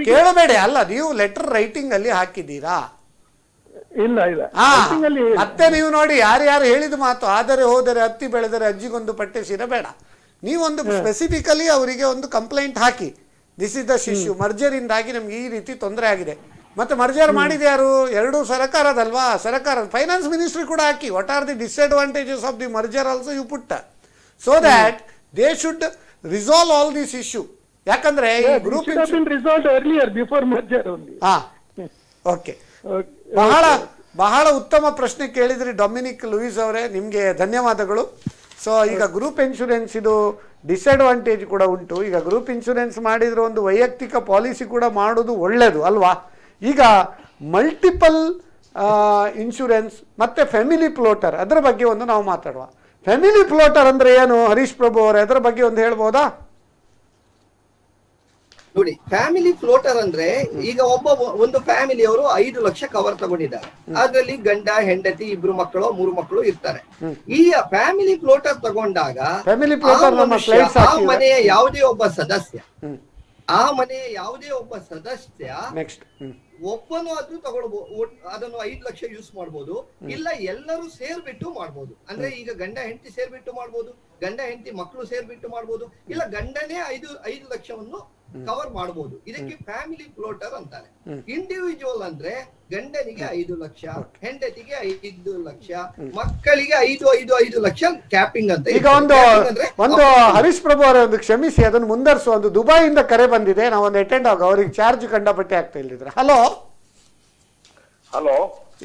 ಕೇಳಬೇಡಿ. ಅಲ್ಲ, ನೀವು ಲೆಟರ್ ರೈಟಿಂಗ್ ಅಲ್ಲಿ ಹಾಕಿದ್ದೀರಾ? ಇಲ್ಲ. ಮತ್ತೆ ನೀವು ನೋಡಿ, ಯಾರ್ಯಾರು ಹೇಳಿದ ಮಾತು, ಆದರೆ ಹೋದರೆ ಹತ್ತಿ ಬೆಳೆದರೆ ಅಜ್ಜಿಗೊಂದು ಪಟ್ಟೆ ಸಿರಬೇಡ. ನೀವೊಂದು ಸ್ಪೆಸಿಫಿಕಲಿ ಅವರಿಗೆ ಒಂದು complaint hockey, this is the issue, merger ಇಂದಾಗಿ ನಮ್ಗೆ ಈ ರೀತಿ ತೊಂದರೆ ಆಗಿದೆ. ಮತ್ತೆ ಮರ್ಜರ್ ಮಾಡಿದ ಯಾರು? ಎರಡು ಸರ್ಕಾರದಲ್ವಾ? ಸರ್ಕಾರ ಫೈನಾನ್ಸ್ ಮಿನಿಸ್ಟ್ರಿ ಕೂಡ ಹಾಕಿ, what are the disadvantages of the merger also you put, so that they should resolve all this issue. ಯಾಕಂದ್ರೆ ಈ ಗ್ರೂಪ್ ಓಕೆ, ಬಹಳ ಉತ್ತಮ ಪ್ರಶ್ನೆ ಕೇಳಿದ್ರಿ ಡೊಮಿನಿಕ್ ಲೂಯಿಸ್ ಅವರೇ, ನಿಮ್ಗೆ ಧನ್ಯವಾದಗಳು. ಸೊ ಈಗ ಗ್ರೂಪ್ ಇನ್ಶೂರೆನ್ಸ್ ಇದು ಡಿಸ್ಅಡ್ವಾಂಟೇಜ್ ಕೂಡ ಉಂಟು. ಈಗ ಗ್ರೂಪ್ ಇನ್ಶೂರೆನ್ಸ್ ಮಾಡಿದ್ರೆ ಒಂದು ವೈಯಕ್ತಿಕ ಪಾಲಿಸಿ ಕೂಡ ಮಾಡೋದು ಒಳ್ಳೆಯದು ಅಲ್ವಾ? ಈಗ ಮಲ್ಟಿಪಲ್ ಇನ್ಶೂರೆನ್ಸ್ ಮತ್ತೆ ಫ್ಯಾಮಿಲಿ ಫ್ಲೋಟರ್, ಅದರ ಬಗ್ಗೆ ಒಂದು ನಾವು ಮಾತಾಡುವ. ಫ್ಯಾಮಿಲಿ ಫ್ಲೋಟರ್ ಅಂದ್ರೆ ಏನು ಹರೀಶ್ ಪ್ರಭು ಅವರೇ, ಅದರ ಬಗ್ಗೆ ಒಂದು ಹೇಳ್ಬೋದಾ? ನೋಡಿ, ಫ್ಯಾಮಿಲಿ ಫ್ಲೋಟರ್ ಅಂದ್ರೆ ಈಗ ಒಂದು ಫ್ಯಾಮಿಲಿ ಅವರು 5 ಲಕ್ಷ ಕವರ್ ತಗೊಂಡಿದ್ದಾರೆ. ಅದರಲ್ಲಿ ಗಂಡ ಹೆಂಡತಿ 2 ಮಕ್ಕಳು 3 ಮಕ್ಕಳು ಇರ್ತಾರೆ. ಈ ಫ್ಯಾಮಿಲಿ ಫ್ಲೋಟರ್ ತಗೊಂಡಾಗ ಆ ಮನೆಯ ಯಾವುದೇ ಒಬ್ಬ ಸದಸ್ಯ ಒಬ್ಬನು ಅದು ತಗೊಳ್ಬಹುದು, ಅದನ್ನು 5 ಲಕ್ಷ ಯೂಸ್ ಮಾಡಬಹುದು, ಇಲ್ಲ ಎಲ್ಲರೂ ಸೇರ್ಬಿಟ್ಟು ಮಾಡಬಹುದು. ಅಂದ್ರೆ ಈಗ ಗಂಡ ಹೆಂಡತಿ ಸೇರ್ಬಿಟ್ಟು ಮಾಡಬಹುದು, ಗಂಡ ಹೆಂಡತಿ ಮಕ್ಕಳು ಸೇರ್ಬಿಟ್ಟು ಮಾಡಬಹುದು, ಇಲ್ಲ ಗಂಡನೇ 5 ಲಕ್ಷವನ್ನು ಕವರ್ ಮಾಡಬಹುದು. ಇದಕ್ಕೆ ಫ್ಯಾಮಿಲಿ ಫ್ಲೋಟರ್ ಅಂತಾರೆ. ಇಂಡಿವಿಜುವಲ್ ಅಂದ್ರೆ ಗಂಡನಿಗೆ 5 ಲಕ್ಷ, ಹೆಂಡತಿಗೆ 5 ಲಕ್ಷ, ಮಕ್ಕಳಿಗೆ 5 ಲಕ್ಷ ಕ್ಯಾಪಿಂಗ್ ಅಂತ. ಈಗ ಒಂದು ಹರೀಶ್ ಪ್ರಭು ಅವರ ಒಂದು ಕ್ಷಮಿಸಿ, ಅದನ್ನು ಮುಂದರ್ಸುವ ಒಂದು ದುಬೈಯಿಂದ ಕರೆ ಬಂದಿದೆ, ನಾವೊಂದು ಅಟೆಂಡ್ ಆಗ, ಅವ್ರಿಗೆ ಚಾರ್ಜ್ ಕಂಡಪಟ್ಟೆ ಆಗ್ತಾ ಇಲ್ಲಿದ್ರೆ. ಹಲೋ,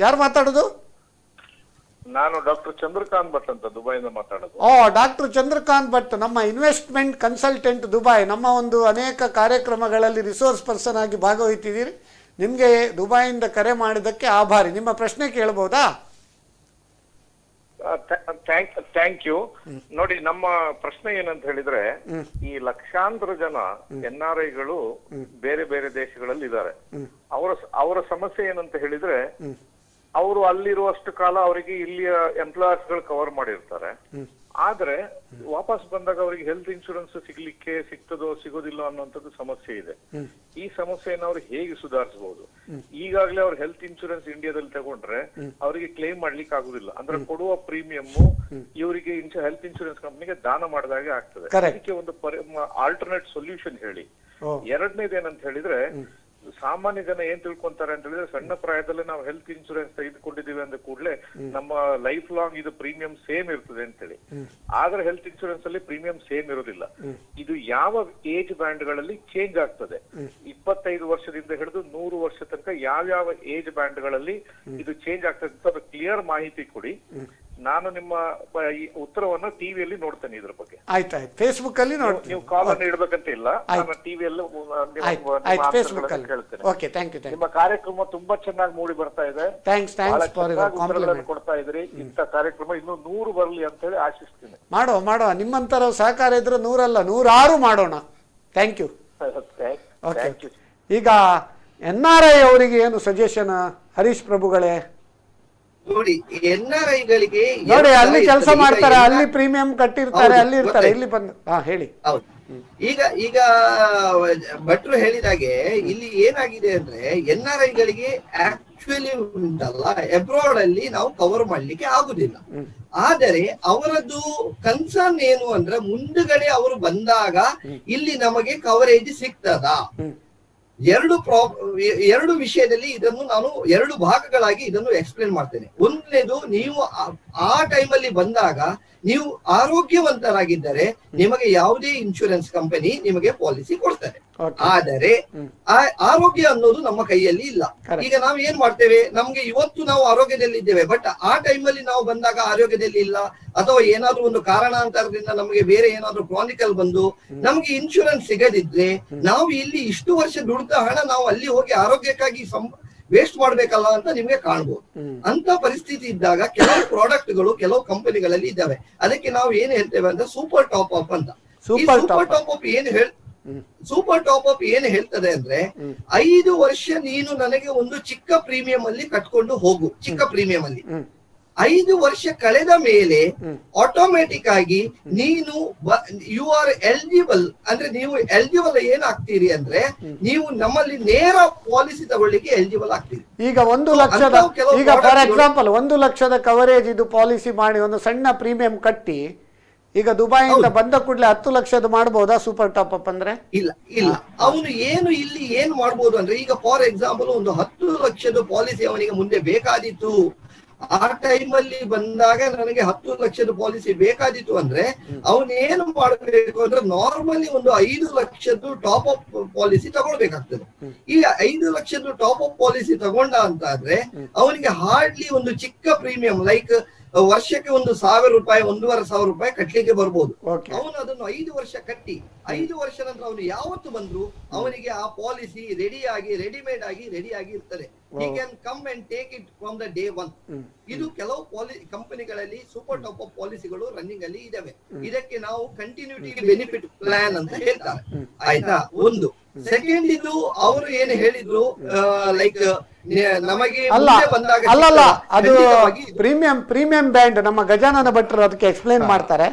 ಯಾರು ಮಾತಾಡೋದು? ನಾನು ಡಾಕ್ಟರ್ ಚಂದ್ರಕಾಂತ್ ಭಟ್ ಅಂತ ದುಬೈಯಿಂದ ಮಾತಾಡೋದು. ಡಾಕ್ಟರ್ ಚಂದ್ರಕಾಂತ್ ಭಟ್, ನಮ್ಮ ಇನ್ವೆಸ್ಟ್ಮೆಂಟ್ ಕನ್ಸಲ್ಟೆಂಟ್ ದುಬೈ. ನಮ್ಮ ಒಂದು ಅನೇಕ ಕಾರ್ಯಕ್ರಮಗಳಲ್ಲಿ ರಿಸೋರ್ಸ್ ಪರ್ಸನ್ ಆಗಿ ಭಾಗವಹಿಸಿದ್ದೀರಿ. ನಿಮಗೆ ದುಬೈಯಿಂದ ಕರೆ ಮಾಡಿದ್ದಕ್ಕೆ ಆಭಾರಿ. ನಿಮ್ಮ ಪ್ರಶ್ನೆ ಕೇಳಬಹುದಾ? Thank you. ನೋಡಿ, ನಮ್ಮ ಪ್ರಶ್ನೆ ಏನಂತ ಹೇಳಿದ್ರೆ, ಈ ಲಕ್ಷಾಂತರ ಜನ NRIಗಳು ಬೇರೆ ಬೇರೆ ದೇಶಗಳಲ್ಲಿ ಇದ್ದಾರೆ. ಅವರ ಸಮಸ್ಯೆ ಏನಂತ ಹೇಳಿದ್ರೆ, ಅವರು ಅಲ್ಲಿರುವಷ್ಟು ಕಾಲ ಅವರಿಗೆ ಇಲ್ಲಿಯ ಎಂಪ್ಲಾಯರ್ಸ್ ಗಳು ಕವರ್ ಮಾಡಿರ್ತಾರೆ. ಆದ್ರೆ ವಾಪಸ್ ಬಂದಾಗ ಅವರಿಗೆ ಹೆಲ್ತ್ ಇನ್ಶೂರೆನ್ಸ್ ಸಿಗ್ತದೋ ಸಿಗೋದಿಲ್ಲ ಅನ್ನುವಂಥದ್ದು ಸಮಸ್ಯೆ ಇದೆ. ಈ ಸಮಸ್ಯೆಯನ್ನು ಅವ್ರು ಹೇಗೆ ಸುಧಾರಿಸಬಹುದು? ಈಗಾಗಲೇ ಅವ್ರು ಹೆಲ್ತ್ ಇನ್ಶೂರೆನ್ಸ್ ಇಂಡಿಯಾದಲ್ಲಿ ತಗೊಂಡ್ರೆ ಅವರಿಗೆ ಕ್ಲೇಮ್ ಮಾಡ್ಲಿಕ್ಕೆ ಆಗುದಿಲ್ಲ. ಅಂದ್ರೆ ಕೊಡುವ ಪ್ರೀಮಿಯಂ ಇವರಿಗೆ ಹೆಲ್ತ್ ಇನ್ಶೂರೆನ್ಸ್ ಕಂಪನಿಗೆ ದಾನ ಮಾಡಿದಾಗೆ ಆಗ್ತದೆ. ಅದಕ್ಕೆ ಒಂದು ಆಲ್ಟರ್ನೇಟ್ ಸೊಲ್ಯೂಷನ್ ಹೇಳಿ. ಎರಡನೇದೇನಂತ ಹೇಳಿದ್ರೆ, ಸಾಮಾನ್ಯ ಜನ ಏನ್ ತಿಳ್ಕೊಂತಾರೆ ಅಂತ ಹೇಳಿದ್ರೆ, ಸಣ್ಣ ಪ್ರಾಯದಲ್ಲೇ ನಾವು ಹೆಲ್ತ್ ಇನ್ಶೂರೆನ್ಸ್ ತೆಗೆದುಕೊಂಡಿದೀವಿ ಅಂದ ಕೂಡಲೇ ನಮ್ಮ ಲೈಫ್ ಲಾಂಗ್ ಇದು ಪ್ರೀಮಿಯಂ ಸೇಮ್ ಇರ್ತದೆ ಅಂತೇಳಿ. ಆದ್ರೆ ಹೆಲ್ತ್ ಇನ್ಶೂರೆನ್ಸ್ ಅಲ್ಲಿ ಪ್ರೀಮಿಯಂ ಸೇಮ್ ಇರೋದಿಲ್ಲ. ಇದು ಯಾವ ಏಜ್ ಬ್ಯಾಂಡ್ ಗಳಲ್ಲಿ ಚೇಂಜ್ ಆಗ್ತದೆ. 25 ವರ್ಷದಿಂದ ಹಿಡಿದು 100 ವರ್ಷ ತನಕ ಯಾವ್ಯಾವ ಏಜ್ ಬ್ಯಾಂಡ್ ಗಳಲ್ಲಿ ಇದು ಚೇಂಜ್ ಆಗ್ತದೆ ಅಂತ ಕ್ಲಿಯರ್ ಮಾಹಿತಿ ಕೊಡಿ. ನಾನು ನಿಮ್ಮ ಉತ್ತರವನ್ನು ಟಿವಿಯಲ್ಲಿ ನೋಡ್ತೇನೆ. ಇದ್ರ ಬಗ್ಗೆ ಆಯ್ತಾಯ್ತು, ಫೇಸ್ಬುಕ್ ಅಲ್ಲಿ ನೋಡ್ತೀನಿ. ನೀವು ಕಾಲ್ ಅನ್ನು ಇಡಬೇಕಂತ ಇಲ್ಲ, ನಾನು ಟಿವಿಯಲ್ಲಿ ಕೇಳ್ತೇನೆ. Okay, thank you. ನಿಮ್ಮ ಕಾರ್ಯಕ್ರಮ ತುಂಬಾ ಚೆನ್ನಾಗಿ ಮೂಡಿ ಬರ್ತಾ ಇದೆ. ಉತ್ತರಗಳನ್ನು ಕೊಡ್ತಾ ಇದ್ರಿ. ಇಂಥ ಕಾರ್ಯಕ್ರಮ ಇನ್ನು 100 ಬರಲಿ ಅಂತ ಹೇಳಿ ಆಶಿಸ್ತೀನಿ. ಮಾಡುವ ನಿಮ್ಮಂತರ ಸಹಕಾರ ಇದ್ರೆ 100 ಅಲ್ಲ 106 ಮಾಡೋಣ. Thank you. ಈಗ NRI ಅವರಿಗೆ ಏನು ಸಜೆಷನ್ ಹರೀಶ್ ಪ್ರಭುಗಳೇ? ನೋಡಿ, NRIಗಳಿಗೆ ನೋಡಿ, ಅಲ್ಲಿ ಕೆಲಸ ಮಾಡ್ತಾರೆ, ಅಲ್ಲಿ ಪ್ರೀಮಿಯಂ ಕಟ್ಟಿರ್ತಾರೆ, ಅಲ್ಲಿ ಇರ್ತಾರೆ, ಇಲ್ಲಿ ಬಂದು ಹೇಳಿ. ಹೌದು, ಈಗ ಭಟ್ರು ಹೇಳಿದಾಗೆ ಇಲ್ಲಿ ಏನಾಗಿದೆ ಅಂದ್ರೆ, NRIಗಳಿಗೆ ಆಕ್ಚುಲಿ ಉಂಟಲ್ಲ, ಅಬ್ರಾಡ್ ಅಲ್ಲಿ ನಾವು ಕವರ್ ಮಾಡ್ಲಿಕ್ಕೆ ಆಗುದಿಲ್ಲ. ಆದರೆ ಅವರದ್ದು ಕನ್ಸರ್ನ್ ಏನು ಅಂದ್ರೆ, ಮುಂದುಗಡೆ ಅವರು ಬಂದಾಗ ಇಲ್ಲಿ ನಮಗೆ ಕವರೇಜ್ ಸಿಗ್ತದಾ? ಎರಡು ವಿಷಯದಲ್ಲಿ ಇದನ್ನು ನಾನು 2 ಭಾಗಗಳಾಗಿ ಇದನ್ನು ಎಕ್ಸ್ಪ್ಲೇನ್ ಮಾಡ್ತೇನೆ. ಒಂದನೇದು, ನೀವು ಆ ಟೈಮಲ್ಲಿ ಬಂದಾಗ ನೀವು ಆರೋಗ್ಯವಂತರಾಗಿದ್ದರೆ ನಿಮಗೆ ಯಾವುದೇ ಇನ್ಶೂರೆನ್ಸ್ ಕಂಪನಿ ನಿಮಗೆ ಪಾಲಿಸಿ ಕೊಡ್ತಾರೆ. ಆದರೆ ಆ ಆರೋಗ್ಯ ಅನ್ನೋದು ನಮ್ಮ ಕೈಯಲ್ಲಿ ಇಲ್ಲ. ಈಗ ನಾವು ಏನ್ ಮಾಡ್ತೇವೆ, ನಮ್ಗೆ ಇವತ್ತು ನಾವು ಆರೋಗ್ಯದಲ್ಲಿ ಇದ್ದೇವೆ, ಬಟ್ ಆ ಟೈಮಲ್ಲಿ ನಾವು ಬಂದಾಗ ಆರೋಗ್ಯದಲ್ಲಿ ಇಲ್ಲ, ಅಥವಾ ಏನಾದ್ರೂ ಒಂದು ಕಾರಣಾಂತರದಿಂದ ನಮಗೆ ಬೇರೆ ಏನಾದ್ರೂ ಕ್ರಾನಿಕಲ್ ಬಂದು ನಮ್ಗೆ ಇನ್ಶೂರೆನ್ಸ್ ಸಿಗದಿದ್ರೆ, ನಾವು ಇಲ್ಲಿ ಇಷ್ಟು ವರ್ಷ ದುಡ್ದ ಹಣ ನಾವು ಅಲ್ಲಿ ಹೋಗಿ ಆರೋಗ್ಯಕ್ಕಾಗಿ ವೇಸ್ಟ್ ಮಾಡ್ಬೇಕಲ್ಲ ಅಂತ ನಿಮ್ಗೆ ಕಾಣ್ಬೋದು. ಅಂತ ಪರಿಸ್ಥಿತಿ ಇದ್ದಾಗ ಕೆಲವು ಪ್ರಾಡಕ್ಟ್ಗಳು ಕೆಲವು ಕಂಪನಿಗಳಲ್ಲಿ ಇದ್ದಾವೆ. ಅದಕ್ಕೆ ನಾವು ಏನ್ ಹೇಳ್ತೇವೆ ಅಂದ್ರೆ ಸೂಪರ್ ಟಾಪ್ ಅಪ್ ಅಂತ. ಸೂಪರ್ ಟಾಪ್ ಅಪ್ ಏನ್ ಹೇಳ್ತದೆ ಅಂದ್ರೆ, 5 ವರ್ಷ ನೀನು ನನಗೆ ಒಂದು ಚಿಕ್ಕ ಪ್ರೀಮಿಯಂ ಅಲ್ಲಿ ಕಟ್ಕೊಂಡು ಹೋಗು. ಚಿಕ್ಕ ಪ್ರೀಮಿಯಂ ಅಲ್ಲಿ 5 ವರ್ಷ ಕಳೆದ ಮೇಲೆ ಆಟೋಮೆಟಿಕ್ ಆಗಿ ನೀನು ಯು ಆರ್ ಎಲಿಜಿಬಲ್. ಅಂದ್ರೆ ನೀವು ಎಲಿಜಿಬಲ್ ಏನಾಗ್ತೀರಿ ಅಂದ್ರೆ, ನೀವು ನಮ್ಮಲ್ಲಿ ನೇರ ಪಾಲಿಸಿ ತಗೊಳ್ಳಿಕ್ಕೆ ಎಲಿಜಿಬಲ್ ಆಗ್ತೀರಿ. ಈಗ 1 ಲಕ್ಷದ, ಈಗ ಫಾರ್ ಎಕ್ಸಾಂಪಲ್ 1 ಲಕ್ಷದ ಕವರೇಜ್ ಇದು ಪಾಲಿಸಿ ಮಾಡಿ ಒಂದು ಸಣ್ಣ ಪ್ರೀಮಿಯಂ ಕಟ್ಟಿ, ಈಗ ದುಬೈಯಿಂದ ಬಂದ ಕೂಡಲೇ 10 ಲಕ್ಷದ ಮಾಡಬಹುದಾ ಸೂಪರ್ ಟಾಪ್ ಅಪ್ ಅಂದ್ರೆ? ಇಲ್ಲ. ಅವನು ಇಲ್ಲಿ ಏನ್ ಮಾಡ್ಬೋದು ಅಂದ್ರೆ, ಈಗ ಫಾರ್ ಎಕ್ಸಾಂಪಲ್ ಒಂದು 10 ಲಕ್ಷದ ಪಾಲಿಸಿ ಅವನಿಗೆ ಮುಂದೆ ಬೇಕಾದಿತ್ತು, ಆ ಟೈಮಲ್ಲಿ ಬಂದಾಗ ನನಗೆ 10 ಲಕ್ಷದ ಪಾಲಿಸಿ ಬೇಕಾದಿತ್ತು ಅಂದ್ರೆ ಅವನೇನು ಮಾಡಬೇಕು ಅಂದ್ರೆ, ನಾರ್ಮಲಿ ಒಂದು 5 ಲಕ್ಷದ್ದು ಟಾಪ್ ಅಪ್ ಪಾಲಿಸಿ ತಗೊಳ್ಬೇಕಾಗ್ತದೆ. ಈಗ 5 ಲಕ್ಷದ ಟಾಪ್ ಅಪ್ ಪಾಲಿಸಿ ತಗೊಂಡ ಅಂತ ಆದ್ರೆ ಅವನಿಗೆ ಹಾರ್ಡ್ಲಿ ಒಂದು ಚಿಕ್ಕ ಪ್ರೀಮಿಯಂ ಲೈಕ್ ವರ್ಷಕ್ಕೆ ಒಂದು 1,000 ರೂಪಾಯಿ 1,500 ರೂಪಾಯಿ ಕಟ್ಲಿಕ್ಕೆ ಬರ್ಬೋದು. ಅವನು ಅದನ್ನು 5 ವರ್ಷ ಕಟ್ಟಿ 5 ವರ್ಷ ನಂತರ ಅವನು ಯಾವತ್ತು ಬಂದ್ರು ಅವನಿಗೆ ಆ ಪಾಲಿಸಿ ರೆಡಿಮೇಡ್ ಆಗಿ ಇರ್ತದೆ. he can come and take it from the day one. ಇದು ಕೆಲವು ಕಂಪನಿಗಳಲ್ಲಿ ಸೂಪರ್ ಟಾಪ್ ಅಪ್ ಪಾಲಿಸಿಗಳು ರನ್ನಿಂಗ್ ಅಲ್ಲಿ ಇದಾವೆ. ಇದಕ್ಕೆ ನಾವು ಕಂಟಿನ್ಯೂಟಿ ಬೆನಿಫಿಟ್ ಪ್ಲಾನ್ ಅಂತ ಹೇಳ್ತಾರೆ. ಆಯ್ತಾ? ಒಂದು. ಸೆಕೆಂಡ್, ಇದು ಅವರು ಏನು ಹೇಳಿದ್ರು, ಲೈಕ್ ನಮಗೆ ಅಲ್ಲಲ್ಲ, ಅದು ಪ್ರೀಮಿಯಂ ಬ್ಯಾಂಡ್ ನಮ್ಮ ಗಜಾನನ ಭಟ್ರು ಅದಕ್ಕೆ ಎಕ್ಸ್ಪ್ಲೈನ್ ಮಾಡ್ತಾರೆ.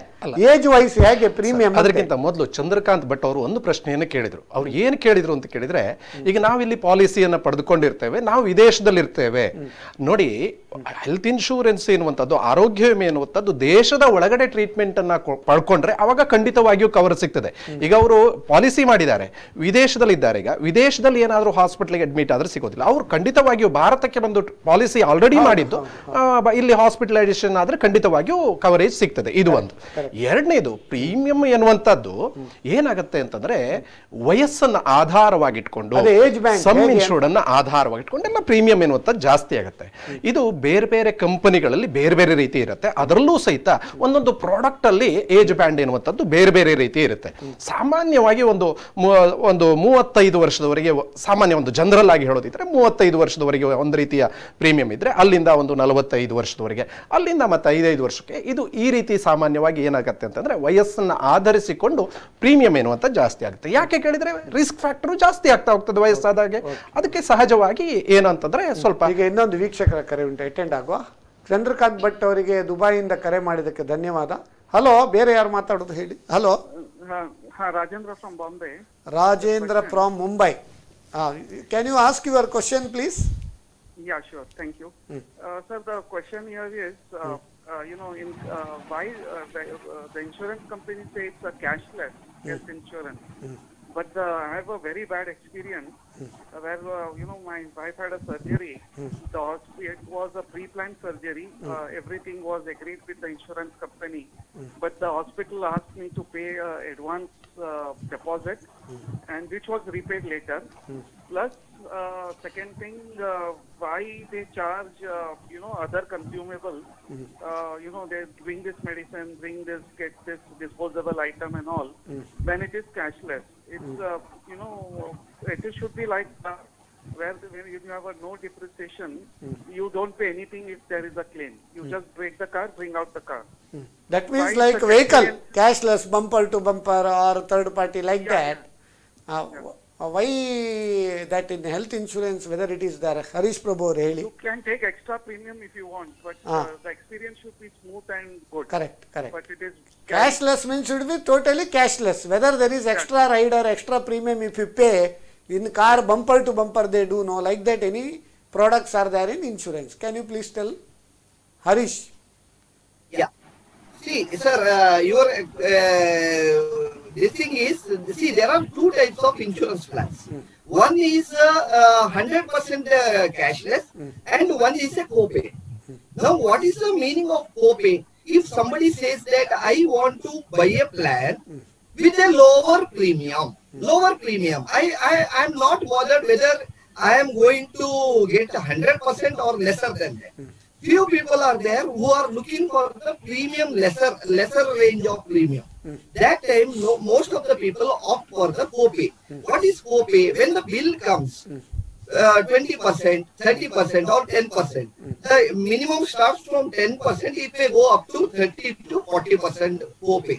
ಏಜ್ ವೈಸ್ ಹೇಗೆ ಪ್ರೀಮಿಯಂ? ಅದಕ್ಕಿಂತ ಮೊದಲು ಚಂದ್ರಕಾಂತ್ ಭಟ್ ಅವರು ಒಂದು ಪ್ರಶ್ನೆಯನ್ನು ಕೇಳಿದ್ರು. ಅವ್ರು ಏನು ಕೇಳಿದ್ರು ಅಂತ ಕೇಳಿದ್ರೆ, ಈಗ ನಾವಿಲ್ಲಿ ಪಾಲಿಸಿಯನ್ನ ಪಡೆದುಕೊಂಡಿರ್ತೇವೆ, ನಾವು ವಿದೇಶದಲ್ಲಿ ಇರ್ತೇವೆ. ನೋಡಿ, ಹೆಲ್ತ್ ಇನ್ಶೂರೆನ್ಸ್ ಎನ್ನುವಂಥದ್ದು, ಆರೋಗ್ಯ ವಿಮೆ ಎನ್ನುವಂಥದ್ದು ದೇಶದ ಒಳಗಡೆ ಟ್ರೀಟ್ಮೆಂಟ್ ಅನ್ನ ಪಡ್ಕೊಂಡ್ರೆ ಅವಾಗ ಖಂಡಿತವಾಗಿಯೂ ಕವರ್ ಸಿಗ್ತದೆ. ಈಗ ಅವರು ಪಾಲಿಸಿ ಮಾಡಿದ್ದಾರೆ, ವಿದೇಶದಲ್ಲಿ ಇದ್ದಾರೆ. ಈಗ ವಿದೇಶದಲ್ಲಿ ಏನಾದರೂ ಹಾಸ್ಪಿಟಲ್ಗೆ ಅಡ್ಮಿಟ್ ಆದ್ರೆ ಸಿಗೋದಿಲ್ಲ. ಅವ್ರು ಖಂಡಿತವಾಗಿಯೂ ಭಾರತಕ್ಕೆ ಬಂದು ಪಾಲಿಸಿ ಆಲ್ರೆಡಿ ಮಾಡಿದ್ದು, ಇಲ್ಲಿ ಹಾಸ್ಪಿಟಲೈಸೇಷನ್ ಆದ್ರೆ ಖಂಡಿತವಾಗಿಯೂ ಕವರೇಜ್ ಸಿಗ್ತದೆ. ಇದು ಒಂದು. ಎರಡನೇದು, ಪ್ರೀಮಿಯಂ ಎನ್ನುವಂಥದ್ದು ಏನಾಗುತ್ತೆ ಅಂತಂದ್ರೆ, ವಯಸ್ಸನ್ನ ಆಧಾರವಾಗಿಟ್ಕೊಂಡು, ಸಮ್ ಇನ್ಶೂರ್ಡ್ ಅನ್ನ ಆಧಾರವಾಗಿಟ್ಕೊಂಡು ಎಲ್ಲ ಪ್ರೀಮಿಯಂ ಎನ್ನುವಂಥದ್ದು ಜಾಸ್ತಿ ಆಗುತ್ತೆ. ಇದು ಬೇರೆ ಬೇರೆ ಕಂಪನಿಗಳಲ್ಲಿ ಬೇರೆ ಬೇರೆ ರೀತಿ ಇರುತ್ತೆ. ಅದರಲ್ಲೂ ಸಹಿತ ಒಂದೊಂದು ಪ್ರಾಡಕ್ಟ್ ಅಲ್ಲಿ ಏಜ್ ಬ್ಯಾಂಡ್ ಎನ್ನುವಂಥದ್ದು ಬೇರೆ ಬೇರೆ ರೀತಿ ಇರುತ್ತೆ. ಸಾಮಾನ್ಯವಾಗಿ ಒಂದು 35 ವರ್ಷದವರೆಗೆ, ಸಾಮಾನ್ಯ ಒಂದು ಜನರಲ್ ಆಗಿ ಹೇಳೋದಿದ್ರೆ 35 ವರ್ಷದವರೆಗೆ ಒಂದು ರೀತಿಯ ಪ್ರೀಮಿಯಂ ಇದ್ರೆ, ಅಲ್ಲಿಂದ ಒಂದು 45 ವರ್ಷದವರೆಗೆ, ಅಲ್ಲಿಂದ ಮತ್ತೆ 5 ವರ್ಷಕ್ಕೆ. ಇದು ಈ ರೀತಿ ಸಾಮಾನ್ಯವಾಗಿ ಏನಾಗುತ್ತೆ ಅಂತಂದ್ರೆ ವಯಸ್ಸನ್ನು ಆಧರಿಸಿಕೊಂಡು ಪ್ರೀಮಿಯಂ ಎನ್ನುವಂಥ ಜಾಸ್ತಿ ಆಗುತ್ತೆ. ಯಾಕೆ ಕೇಳಿದ್ರೆ ರಿಸ್ಕ್ ಫ್ಯಾಕ್ಟರ್ ಜಾಸ್ತಿ ಆಗ್ತಾ ಹೋಗ್ತದೆ ವಯಸ್ಸಾದಾಗೆ. ಅದಕ್ಕೆ ಸಹಜವಾಗಿ ಏನಂತಂದ್ರೆ ಸ್ವಲ್ಪ. ಈಗ ಇನ್ನೊಂದು ವೀಕ್ಷಕರ ಕರೆ ಉಂಟು, ಅಟೆಂಡ್ ಆಗುವ. ಚಂದ್ರಕಾಂತ್ ಭಟ್ ಅವರಿಗೆ ದುಬೈಯಿಂದ ಕರೆ ಮಾಡಿದ್ದಕ್ಕೆ ಧನ್ಯವಾದ. ಹಲೋ, ಬೇರೆ ಯಾರು ಮಾತಾಡೋದು ಹೇಳಿ. Hello, Rajendra from Bombay. Rajendra from Mumbai. Can you ask your question please? Yeah, sure. Thank you. Sir, the question here is, why the insurance company says it's a cashless health insurance, but I have a very bad experience where my wife had a surgery. It was a pre-planned surgery. Everything was agreed with the insurance company, but the hospital asked me to pay advance deposit, and which was repaid later. Plus, second thing, why they charge other consumables? They bring this medicine, get this disposable item and all. When it is cashless, it's it should be like that, where when you have a no depreciation, you don't pay anything if there is a claim. You just break the car, bring out the car. That means why like vehicle, cashless, bumper to bumper or third party like that. Why that in health insurance, whether it is there? Harish Prabhu really. You can take extra premium if you want, but the experience should be smooth and good. Correct. But it is cashless means should be totally cashless. Whether there is extra rider, extra premium if you pay, in car bumper to bumper they do no. Like that any products are there in insurance. Can you please tell? Harish. Yeah. See, sir, your this thing is, see, there are two types of insurance plans. One is 100% cashless and one is a copay. Now, what is the meaning of copay? If somebody says that I want to buy a plan with a lower premium, I am not bothered whether I am going to get 100% or lesser than that. Few people are there who are looking for the premium, lesser range of premium. That time, most of the people opt for the copay. What is copay? When the bill comes, 20%, 30% or 10%. The minimum starts from 10%, it may go up to 30 to 40% copay.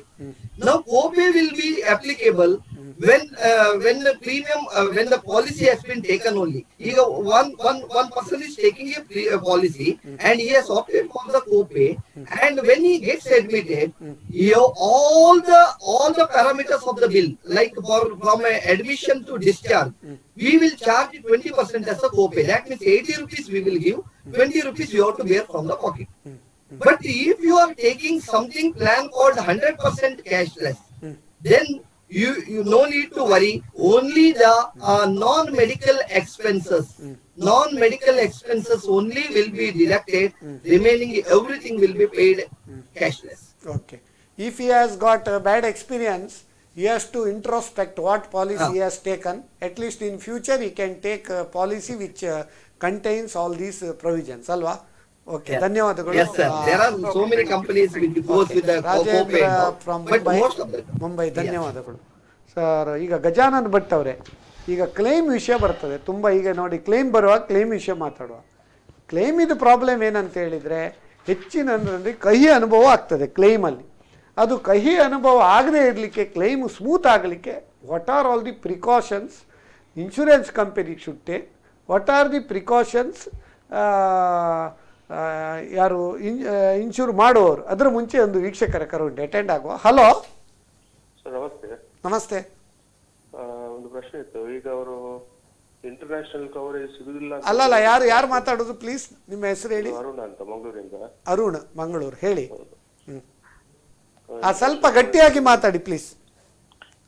Now, copay will be applicable when the premium, when the policy has been taken only. One person is taking a policy and he has opted for the copay, and when he gets admitted, all the parameters of the bill, like from admission to discharge, we will charge 20% as a copay. That means 80 rupees we will give, 20 rupees you have to bear from the pocket. But if you are taking something plan called 100% cashless, then you no need to worry. Only the non-medical expenses only will be deducted. Remaining everything will be paid cashless. Okay. If he has got a bad experience, he has to introspect what policy he has taken. At least in future he can take a policy which contains all these provisions. Alva? Okay. ಧನ್ಯವಾದಗಳು. Yes, sir. There are so many companies which goes with the copay. From But most of them. Mumbai. ಧನ್ಯವಾದಗಳು ಸರ್. ಈಗ ಗಜಾನನ್ ಭಟ್ ಅವರೇ, ಈಗ ಕ್ಲೇಮ್ ವಿಷಯ ಬರ್ತದೆ ತುಂಬ. ಈಗ ನೋಡಿ, ಕ್ಲೇಮ್ ಬರುವಾಗ ಕ್ಲೇಮ್ ವಿಷಯ ಮಾತಾಡುವ. ಕ್ಲೇಮ್ ಇದು ಪ್ರಾಬ್ಲಮ್ ಏನಂತ ಹೇಳಿದರೆ, ಹೆಚ್ಚಿನ ಕಹಿ ಅನುಭವ ಆಗ್ತದೆ ಕ್ಲೇಮಲ್ಲಿ. ಅದು ಕಹಿ ಅನುಭವ ಆಗದೇ ಇರಲಿಕ್ಕೆ, ಕ್ಲೇಮು ಸ್ಮೂತ್ ಆಗಲಿಕ್ಕೆ, what are all the precautions insurance company should take? What are the precautions ಯಾರು ಇನ್ಶೂರ್ ಮಾಡುವವರು? ಅದರ ಮುಂಚೆ ಒಂದು ವೀಕ್ಷಕರ ಕರೆ ಅಟೆಂಡ್ ಆಗುವ. ಹಲೋ ಸರ್, ನಮಸ್ತೆ. ನಮಸ್ತೆ. ಒಂದು ಪ್ರಶ್ನೆ ಇತ್ತು. ಈಗ ಅವರು ಇಂಟರ್ನ್ಯಾಷನಲ್ ಕವರೇಜ್ ಸಿಗುದಿಲ್ಲ. ಅಲ್ಲಲ್ಲ, ಯಾರು ಮಾತಾಡೋದು ಪ್ಲೀಸ್? ನಿಮ್ಮ ಹೆಸರು ಹೇಳಿ. ಅರುಣ್ ಅಂತ, ಮಂಗಳೂರಿಂದ. ಅರುಣ್, ಮಂಗಳೂರು. ಹೇಳಿ. ಸ್ವಲ್ಪ ಗಟ್ಟಿಯಾಗಿ ಮಾತಾಡಿ ಪ್ಲೀಸ್.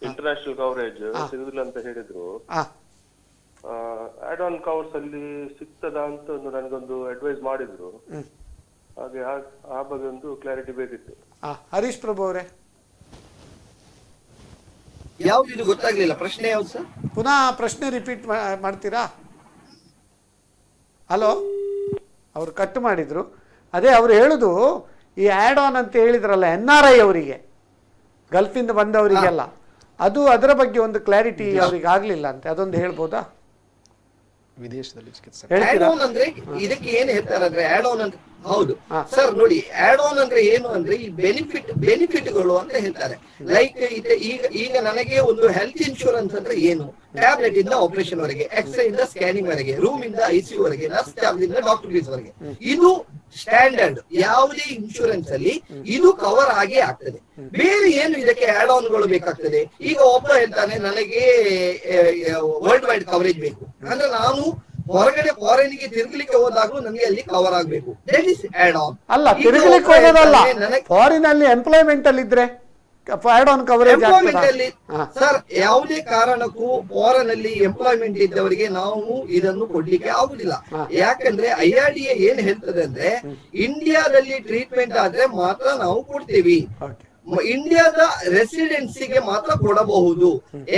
ಇಂಟರ್ನ್ಯಾಷನಲ್ ಕವರೇಜ್ ಸಿಗುದಿಲ್ಲ ಅಂತ ಹೇಳಿದ್ರು. ಆಡ್ ಆನ್ ಕವರ್ಸ್ ಅಲ್ಲಿ ಸಿಗ್ತದಾ ಅಂತ ನನಗೊಂದು ಅಡ್ವೈಸ್ ಮಾಡಿದ್ರು. ಹಾಗೆ ಆ ಬಗ್ಗೆ ಒಂದು ಕ್ಲಾರಿಟಿ ಬೇಕಿತ್ತು. ಹರೀಶ್ ಪ್ರಭು ಅವರೇ, ಯಾವ್ದು ಗೊತ್ತಾಗ್ಲಿಲ್ಲ. ಪ್ರಶ್ನೆ ಯಾವ್ದು ಸರ್? ಪುನಃ ಪ್ರಶ್ನೆ ರಿಪೀಟ್ ಮಾಡ್ತೀರಾ? ಹಲೋ ಅವರು ಕಟ್ ಮಾಡಿದರು. ಅದೇ ಅವರು ಹೇಳೋದು ಈ ಆ್ಯಡ್ ಆನ್ ಅಂತ ಹೇಳಿದ್ರಲ್ಲ NRI ಅವರಿಗೆ, ಗಲ್ಫಿಂದ ಬಂದವರಿಗೆಲ್ಲ, ಅದು ಅದರ ಬಗ್ಗೆ ಒಂದು ಕ್ಲಾರಿಟಿ ಅವ್ರಿಗೆ ಆಗಲಿಲ್ಲ ಅಂತೆ, ಅದೊಂದು ಹೇಳ್ಬೋದಾ? ವಿದೇಶದಲ್ಲಿ ಚಿಕಿತ್ಸೆ ಆಡ್ ಆನ್ ಅಂದ್ರೆ ಇದಕ್ಕೆ ಏನ್ ಹೇಳ್ತಾರೆ ಅಂದ್ರೆ ಆಡ್ ಆನ್ ಅಂದ್ರೆ ಹೌದು ಸರ್ ನೋಡಿ, ಆಡ್ ಆನ್ ಅಂದ್ರೆ ಏನು ಅಂದ್ರೆ ಈ ಬೆನಿಫಿಟ್ಗಳು ಅಂತ ಹೇಳ್ತಾರೆ. ಲೈಕ್ ಈಗ ನನಗೆ ಒಂದು ಹೆಲ್ತ್ ಇನ್ಶೂರೆನ್ಸ್ ಅಂದ್ರೆ ಏನು, ಟ್ಯಾಬ್ಲೆಟ್ ಇಂದ ಆಪರೇಷನ್ ವರೆಗೆ, ಎಕ್ಸ್ರೇ ಇಂದ ಸ್ಕ್ಯಾನಿಂಗ್ ವರೆಗೆ, ರೂಮ್ ಇಂದ ICU ವರೆಗೆ, ನರ್ಸ್ ಚಾರ್ಜ್ ಇಂದ ಡಾಕ್ಟರ್ ಫೀಸ್ ವರೆಗೆ, ಇದು ಸ್ಟ್ಯಾಂಡರ್ಡ್. ಯಾವುದೇ ಇನ್ಶೂರೆನ್ಸ್ ಅಲ್ಲಿ ಇದು ಕವರ್ ಆಗೇ ಆಗ್ತದೆ. ಬೇರೆ ಏನು ಇದಕ್ಕೆ ಆಡ್ ಆನ್ ಗಳು ಬೇಕಾಗ್ತದೆ? ಈಗ ಒಬ್ಬ ಹೇಳ್ತಾನೆ ನನಗೆ ವರ್ಲ್ಡ್ ವೈಡ್ ಕವರೇಜ್ ಬೇಕು ಅಂದ್ರೆ ನಾನು ಹೊರಗಡೆ ಫಾರಿನ್ ಗೆ ತಿರುಗಲಿಕ್ಕೆ ಹೋದಾಗಲೂ ನನಗೆ ಅಲ್ಲಿ ಕವರ್ ಆಗಬೇಕು. That is odd on. ಅಲ್ಲ, ತಿರುಗಲಿಕ್ಕೆ ಹೋಗೋದಲ್ಲ, ಫಾರಿನ್ ಅಲ್ಲಿ ಎಂಪ್ಲಾಯ್ಮೆಂಟ್ ಅಲ್ಲಿ ಇದ್ರೆ ಆಡ್ ಆನ್ ಕವರೇಜ್ ಅಲ್ಲಿ ಸರ್ ಯಾವುದೇ ಕಾರಣಕ್ಕೂ ಫಾರಿನ್ ಅಲ್ಲಿ ಎಂಪ್ಲಾಯ್ಮೆಂಟ್ ಇದ್ದವರಿಗೆ ನಾವು ಇದನ್ನು ಕೊಡ್ಲಿಕ್ಕೆ ಆಗುದಿಲ್ಲ. ಯಾಕಂದ್ರೆ IRDA ಏನ್ ಹೇಳ್ತದೆ ಅಂದ್ರೆ ಇಂಡಿಯಾದಲ್ಲಿ ಟ್ರೀಟ್ಮೆಂಟ್ ಆದ್ರೆ ಮಾತ್ರ ನಾವು ಕೊಡ್ತೀವಿ. ಇಂಡಿಯಾದ ರೆಸಿಡೆನ್ಸಿಗೆ ಮಾತ್ರ ಕೊಡಬಹುದು.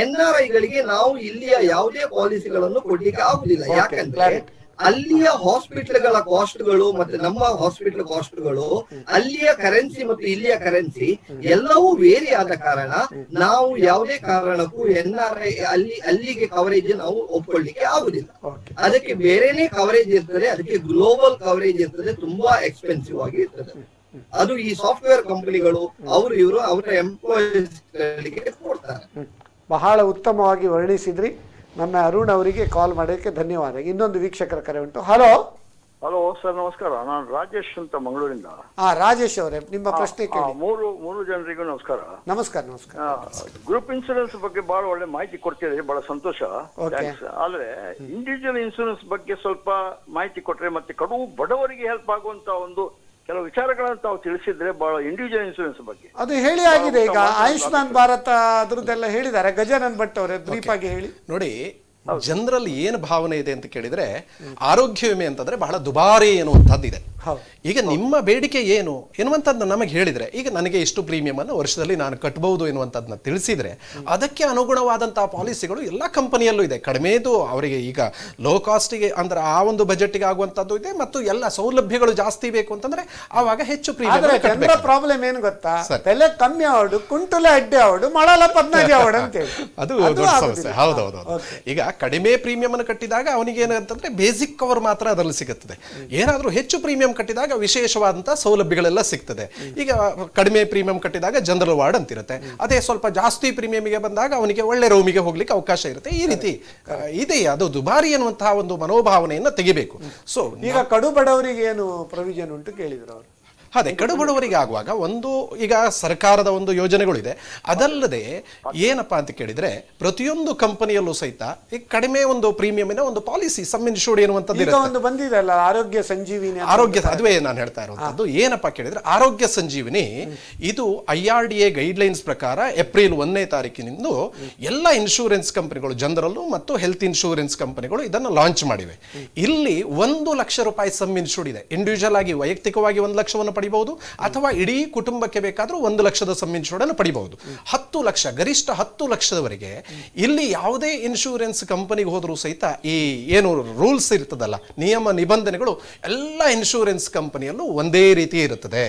NRI ಗಳಿಗೆ ನಾವು ಇಲ್ಲಿಯ ಯಾವುದೇ ಪಾಲಿಸಿಗಳನ್ನು ಕೊಡ್ಲಿಕ್ಕೆ ಆಗುದಿಲ್ಲ. ಯಾಕಂದ್ರೆ ಅಲ್ಲಿಯ ಹಾಸ್ಪಿಟಲ್ಗಳ ಕಾಸ್ಟ್ಗಳು ಮತ್ತೆ ನಮ್ಮ ಹಾಸ್ಪಿಟಲ್ ಕಾಸ್ಟ್ಗಳು, ಅಲ್ಲಿಯ ಕರೆನ್ಸಿ ಮತ್ತು ಇಲ್ಲಿಯ ಕರೆನ್ಸಿ ಎಲ್ಲವೂ ವೇರಿ ಆದ ಕಾರಣ ನಾವು ಯಾವುದೇ ಕಾರಣಕ್ಕೂ NRI ಅಲ್ಲಿಗೆ ಕವರೇಜ್ ನಾವು ಒಪ್ಕೊಳ್ಳಿಕ್ಕೆ ಆಗುದಿಲ್ಲ. ಅದಕ್ಕೆ ಬೇರೆನೆ ಕವರೇಜ್ ಇರ್ತದೆ, ಅದಕ್ಕೆ ಗ್ಲೋಬಲ್ ಕವರೇಜ್ ಇರ್ತದೆ, ತುಂಬಾ ಎಕ್ಸ್ಪೆನ್ಸಿವ್ ಆಗಿ ಇರ್ತದೆ. ಅದು ಈ ಸಾಫ್ಟ್ವೇರ್ ಕಂಪನಿಗಳು ಇವರು ಅವರ ಎಂಪ್ಲಾಯೀಸ್ ಗಳಿಗೆ ಕೊಡ್ತಾರೆ. ಬಹಳ ಉತ್ತಮವಾಗಿ ವರ್ಣಿಸಿದ್ರಿ. ನಮ್ಮ ಅರುಣ್ ಅವರಿಗೆ ಕಾಲ್ ಮಾಡೋಕ್ಕೆ ಧನ್ಯವಾದ. ಇನ್ನೊಂದು ವೀಕ್ಷಕರ ಕರೆ ಉಂಟು. ಹಲೋ ಹಲೋ ಸರ್, ನಮಸ್ಕಾರ. ನಾನು ರಾಜೇಶ್ ಅಂತ ಮಂಗಳೂರಿಂದ. ರಾಜೇಶ್ ಅವರೇ, ನಿಮ್ಮ ಪ್ರಶ್ನೆ ಕೇಳಿ. ಮೂರು ಜನರಿಗೂ ನಮಸ್ಕಾರ. ನಮಸ್ಕಾರ. ಗ್ರೂಪ್ ಇನ್ಸೂರೆನ್ಸ್ ಬಗ್ಗೆ ಬಹಳ ಒಳ್ಳೆ ಮಾಹಿತಿ ಕೊಡ್ತಿದ್ದೀರಿ, ಬಹಳ ಸಂತೋಷ. ಆದ್ರೆ ಇಂಡಿವಿಜುವಲ್ ಇನ್ಸೂರೆನ್ಸ್ ಬಗ್ಗೆ ಸ್ವಲ್ಪ ಮಾಹಿತಿ ಕೊಟ್ರೆ ಮತ್ತೆ ಕಡು ಬಡವರಿಗೆ ಹೆಲ್ಪ್ ಆಗುವಂತ ಒಂದು ಕೆಲವು ವಿಚಾರಗಳನ್ನು ತಾವು ತಿಳಿಸಿದ್ರೆ ಬಹಳ ಇಂಡಿವಿಜುವಲ್ ಇನ್ಸೂರೆನ್ಸ್ ಬಗ್ಗೆ ಅದು ಹೇಳಿ ಆಗಿದೆ. ಈಗ ಆಯುಷ್ಮಾನ್ ಭಾರತ ಅದ್ರದ್ದೆಲ್ಲ ಹೇಳಿದ್ದಾರೆ. ಗಜಾನನ್ ಭಟ್ ಅವರೇ ಬ್ರೀಫ್ ಆಗಿ ಹೇಳಿ. ನೋಡಿ, ಜನರಲ್ಲಿ ಏನು ಭಾವನೆ ಇದೆ ಅಂತ ಕೇಳಿದ್ರೆ ಆರೋಗ್ಯ ವಿಮೆ ಅಂತಂದ್ರೆ ಬಹಳ ದುಬಾರಿ ಎನ್ನುವಂಥದ್ದು ಇದೆ. ಈಗ ನಿಮ್ಮ ಬೇಡಿಕೆ ಏನು ಎನ್ನುವಂಥದ್ದು ನಮಗೆ ಹೇಳಿದ್ರೆ, ಈಗ ನನಗೆ ಇಷ್ಟು ಪ್ರೀಮಿಯಂ ಅನ್ನು ವರ್ಷದಲ್ಲಿ ನಾನು ಕಟ್ಟಬಹುದು ಎನ್ನುವಂಥದ್ದನ್ನ ತಿಳಿಸಿದ್ರೆ ಅದಕ್ಕೆ ಅನುಗುಣವಾದಂತಹ ಪಾಲಿಸಿಗಳು ಎಲ್ಲ ಕಂಪನಿಯಲ್ಲೂ ಇದೆ. ಕಡಿಮೆದು ಅವರಿಗೆ ಈಗ ಲೋ ಕಾಸ್ಟಿಗೆ ಅಂದ್ರೆ ಆ ಒಂದು ಬಜೆಟ್ಗೆ ಆಗುವಂತದ್ದು ಇದೆ, ಮತ್ತು ಎಲ್ಲ ಸೌಲಭ್ಯಗಳು ಜಾಸ್ತಿ ಬೇಕು ಅಂತಂದ್ರೆ ಆವಾಗ ಹೆಚ್ಚು ಪ್ರೀಮಿಯಂ. ಪ್ರಾಬ್ಲಮ್ ಏನು ಗೊತ್ತಾ, ಬೆಲೆ ಕಮ್ಮಿ ಆವಡು, ಕುಂಟುಲ ಅಡ್ಡಿ ಆವಡು, ಮಳಲ ಪದ್ನಾಜಿ ಆವಡು ಅಂತೇಳಿ ಅದು ದೊಡ್ಡ ಸಮಸ್ಯೆ. ಹೌದೌದು. ಈಗ ಕಡಿಮೆ ಪ್ರೀಮಿಯಂ ಅನ್ನು ಕಟ್ಟಿದಾಗ ಅವನಿಗೆ ಏನಂತಂದ್ರೆ ಬೇಸಿಕ್ ಕವರ್ ಮಾತ್ರ ಅದರಲ್ಲಿ ಸಿಗುತ್ತದೆ. ಏನಾದ್ರೂ ಹೆಚ್ಚು ಪ್ರೀಮಿಯಂ ಕಟ್ಟಿದಾಗ ವಿಶೇಷವಾದಂತಹ ಸೌಲಭ್ಯಗಳೆಲ್ಲ ಸಿಗ್ತದೆ. ಈಗ ಕಡಿಮೆ ಪ್ರೀಮಿಯಂ ಕಟ್ಟಿದಾಗ ಜನರಲ್ ವಾರ್ಡ್ ಅಂತಿರುತ್ತೆ, ಅದೇ ಸ್ವಲ್ಪ ಜಾಸ್ತಿ ಪ್ರೀಮಿಯಂಗೆ ಬಂದಾಗ ಅವನಿಗೆ ಒಳ್ಳೆ ರೂಮಿಗೆ ಹೋಗ್ಲಿಕ್ಕೆ ಅವಕಾಶ ಇರುತ್ತೆ. ಈ ರೀತಿ ಇದೆ. ಅದು ದುಬಾರಿ ಎನ್ನುವಂತಹ ಒಂದು ಮನೋಭಾವನೆಯನ್ನ ತೆಗಿಬೇಕು. ಸೊ ಈಗ ಕಡು ಬಡವರಿಗೆ ಏನು ಪ್ರೊವಿಷನ್ ಉಂಟು ಕೇಳಿದ್ರು ಅವರು. ಅದೇ ಕಡುಬಡವರಿಗೆ ಆಗುವಾಗ ಒಂದು ಈಗ ಸರ್ಕಾರದ ಒಂದು ಯೋಜನೆಗಳಿದೆ. ಅದಲ್ಲದೆ ಏನಪ್ಪಾ ಅಂತ ಕೇಳಿದ್ರೆ ಪ್ರತಿಯೊಂದು ಕಂಪನಿಯಲ್ಲೂ ಸಹಿತ ಈ ಕಡಿಮೆ ಒಂದು ಪ್ರೀಮಿಯಂನ ಒಂದು ಪಾಲಿಸಿ ಸಮ್ ಇನ್ಶೂರ್ಡ್ ಎನ್ನುವಂಥದ್ದು ಬಂದಿದೆ ಅಲ್ಲ, ಆರೋಗ್ಯ ಸಂಜೀವಿನಿ. ಅದುವೇ ನಾನು ಹೇಳ್ತಾ ಇರುವಂತದ್ದು. ಏನಪ್ಪಾ ಕೇಳಿದ್ರೆ ಆರೋಗ್ಯ ಸಂಜೀವಿನಿ ಇದು IRDA ಗೈಡ್ಲೈನ್ಸ್ ಪ್ರಕಾರ ಏಪ್ರಿಲ್ 1ನೇ ತಾರೀಕಿನಿಂದ ಎಲ್ಲ ಇನ್ಶೂರೆನ್ಸ್ ಕಂಪನಿಗಳು, ಜನರಲ್ಲು ಮತ್ತು ಹೆಲ್ತ್ ಇನ್ಶೂರೆನ್ಸ್ ಕಂಪನಿಗಳು ಇದನ್ನು ಲಾಂಚ್ ಮಾಡಿವೆ. ಇಲ್ಲಿ 1 ಲಕ್ಷ ರೂಪಾಯಿ ಸಮ್ ಇನ್ಶೂರ್ಡ್ ಇದೆ. ಇಂಡಿವಿಜುವಲ್ ಆಗಿ ವೈಯಕ್ತಿಕವಾಗಿ 1 ಲಕ್ಷವನ್ನು ಪಡಿಬಹುದು, ಅಥವಾ ಇಡೀ ಕುಟುಂಬಕ್ಕೆ ಬೇಕಾದ್ರೂ 1 ಲಕ್ಷದ ಸಮ್ ಇನ್ಶೂರ್ಡ್ ಅನ್ನು ಪಡಿಬಹುದು. 10 ಲಕ್ಷ, ಗರಿಷ್ಠ 10 ಲಕ್ಷದವರೆಗೆ ಇಲ್ಲಿ ಯಾವುದೇ ಇನ್ಶೂರೆನ್ಸ್ ಕಂಪನಿಗೆ ಹೋದರೂ ಸಹಿತ ಈ ಏನು ರೂಲ್ಸ್ ಇರ್ತದಲ್ಲ, ನಿಯಮ ನಿಬಂಧನೆಗಳು ಎಲ್ಲ ಇನ್ಶೂರೆನ್ಸ್ ಕಂಪನಿಯಲ್ಲೂ ಒಂದೇ ರೀತಿ ಇರುತ್ತದೆ.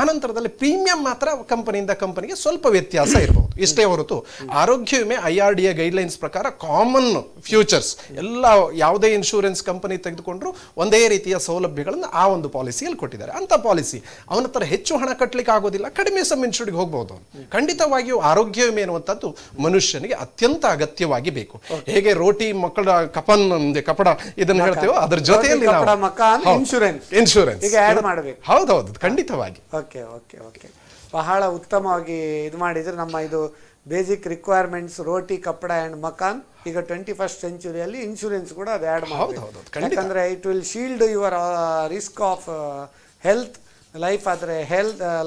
ಆನಂತರದಲ್ಲಿ ಪ್ರೀಮಿಯಂ ಮಾತ್ರ ಕಂಪನಿಯಿಂದ ಕಂಪನಿಗೆ ಸ್ವಲ್ಪ ವ್ಯತ್ಯಾಸ ಇರಬಹುದು, ಇಷ್ಟೇ ಹೊರತು ಆರೋಗ್ಯ ವಿಮೆ IRDA ಗೈಡ್ಲೈನ್ಸ್ ಪ್ರಕಾರ ಕಾಮನ್ ಫ್ಯೂಚರ್ಸ್ ಎಲ್ಲ ಯಾವುದೇ ಇನ್ಶೂರೆನ್ಸ್ ಕಂಪನಿ ತೆಗೆದುಕೊಂಡ್ರು ಒಂದೇ ರೀತಿಯ ಸೌಲಭ್ಯಗಳನ್ನು ಆ ಒಂದು ಪಾಲಿಸಿಯಲ್ಲಿ ಕೊಟ್ಟಿದ್ದಾರೆ. ಅಂತ ಪಾಲಿಸಿ ಅವನ ಹತ್ರ ಹೆಚ್ಚು ಹಣ ಕಟ್ಟಲಿಕ್ಕೆ ಆಗೋದಿಲ್ಲ, ಕಡಿಮೆ ಸಮ್ ಇನ್ಶೂರ್ಡ್ಗೆ ಹೋಗಬಹುದು. ಖಂಡಿತವಾಗಿಯೂ ಆರೋಗ್ಯ ವಿಮೆ ಎನ್ನುವಂಥದ್ದು ಮನುಷ್ಯನಿಗೆ ಅತ್ಯಂತ ಅಗತ್ಯವಾಗಿ ಬೇಕು. ಹೇಗೆ ರೋಟಿ ಮಕ್ಕಳ ಕಪನ್ ಕಪಡ ಇದನ್ನು ಹೇಳ್ತೇವೋ ಅದರ ಜೊತೆಯಲ್ಲಿ ಇನ್ಶೂರೆನ್ಸ್ ಹೌದೌದು, ಖಂಡಿತವಾಗಿ. ಓಕೆ, ಬಹಳ ಉತ್ತಮವಾಗಿ ಇದು ಮಾಡಿದ್ರೆ. ನಮ್ಮ ಇದು basic requirements roti ಕಪಡ and Makaan. ಈಗ 21st ಸೆಂಚುರಿಯಲ್ಲಿ ಇನ್ಶೂರೆನ್ಸ್ ಕೂಡ ಅದು ಆ್ಯಡ್ ಮಾಡಬಹುದು. ಯಾಕಂದ್ರೆ it will shield your risk of health life. ಆದರೆ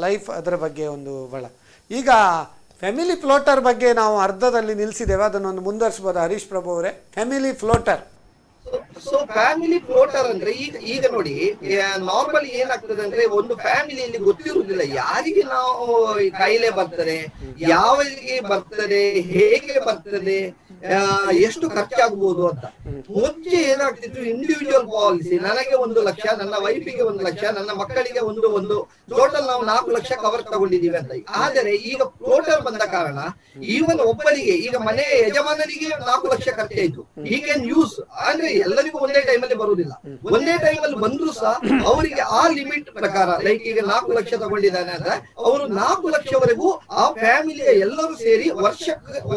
ಲೈಫ್ ಅದರ ಬಗ್ಗೆ ಒಂದು ಈಗ ಫ್ಯಾಮಿಲಿ ಫ್ಲೋಟರ್ ಬಗ್ಗೆ ನಾವು ಅರ್ಧದಲ್ಲಿ ನಿಲ್ಲಿಸಿದ್ದೇವೆ, ಅದನ್ನೊಂದು ಮುಂದುವರಿಸಬಹುದು ಹರೀಶ್ ಪ್ರಭು ಅವರೇ. Family floater. So family floater ಅಂದ್ರೆ ಈಗ ನೋಡಿ, ನಾರ್ಮಲಿ ಏನಾಗ್ತದೆ ಅಂದ್ರೆ ಒಂದು ಫ್ಯಾಮಿಲಿಯಲ್ಲಿ ಗೊತ್ತಿರುವುದಿಲ್ಲ ಯಾರಿಗೆ ನಾವು ಕಾಯಿಲೆ ಬರ್ತದೆ, ಯಾವಾಗ ಬರ್ತದೆ, ಹೇಗೆ ಬರ್ತದೆ, ಎಷ್ಟು ಖರ್ಚಾಗಬಹುದು ಅಂತ. ಮುಂಚೆ ಏನಾಗ್ತಿತ್ತು, ಇಂಡಿವಿಜುವಲ್ ಪಾಲಿಸಿ, ನನಗೆ 1 ಲಕ್ಷ, ನನ್ನ ವೈಫಿಗೆ 1 ಲಕ್ಷ, ನನ್ನ ಮಕ್ಕಳಿಗೆ ಒಂದು ಟೋಟಲ್ ನಾವು 4 ಲಕ್ಷ ಕವರ್ ತಗೊಂಡಿದ್ದೀವಿ ಅಂತ. ಆದರೆ ಈಗ ಫ್ಲೋಟರ್ ಬಂದ ಕಾರಣ ಈವನ್ ಒಬ್ಬರಿಗೆ, ಈಗ ಮನೆಯ ಯಜಮಾನನಿಗೆ 4 ಲಕ್ಷ ಖರ್ಚಾಯ್ತು, ಈ ಕ್ಯಾನ್ ಯೂಸ್. ಅಂದ್ರೆ ಎಲ್ಲರಿಗೂ ಒಂದೇ ಟೈಮಲ್ಲಿ ಬರುವುದಿಲ್ಲ, ಒಂದೇ ಟೈಮಲ್ಲಿ ಬಂದ್ರು ಸಹ ಅವರಿಗೆ ಆ ಲಿಮಿಟ್ ಪ್ರಕಾರ, ಲೈಕ್ ಈಗ 4 ಲಕ್ಷ ತಗೊಂಡಿದ್ದಾನೆ ಅಂದ್ರೆ ಅವರು 4 ಲಕ್ಷವರೆಗೂ ಆ ಫ್ಯಾಮಿಲಿಯ ಎಲ್ಲರೂ ಸೇರಿ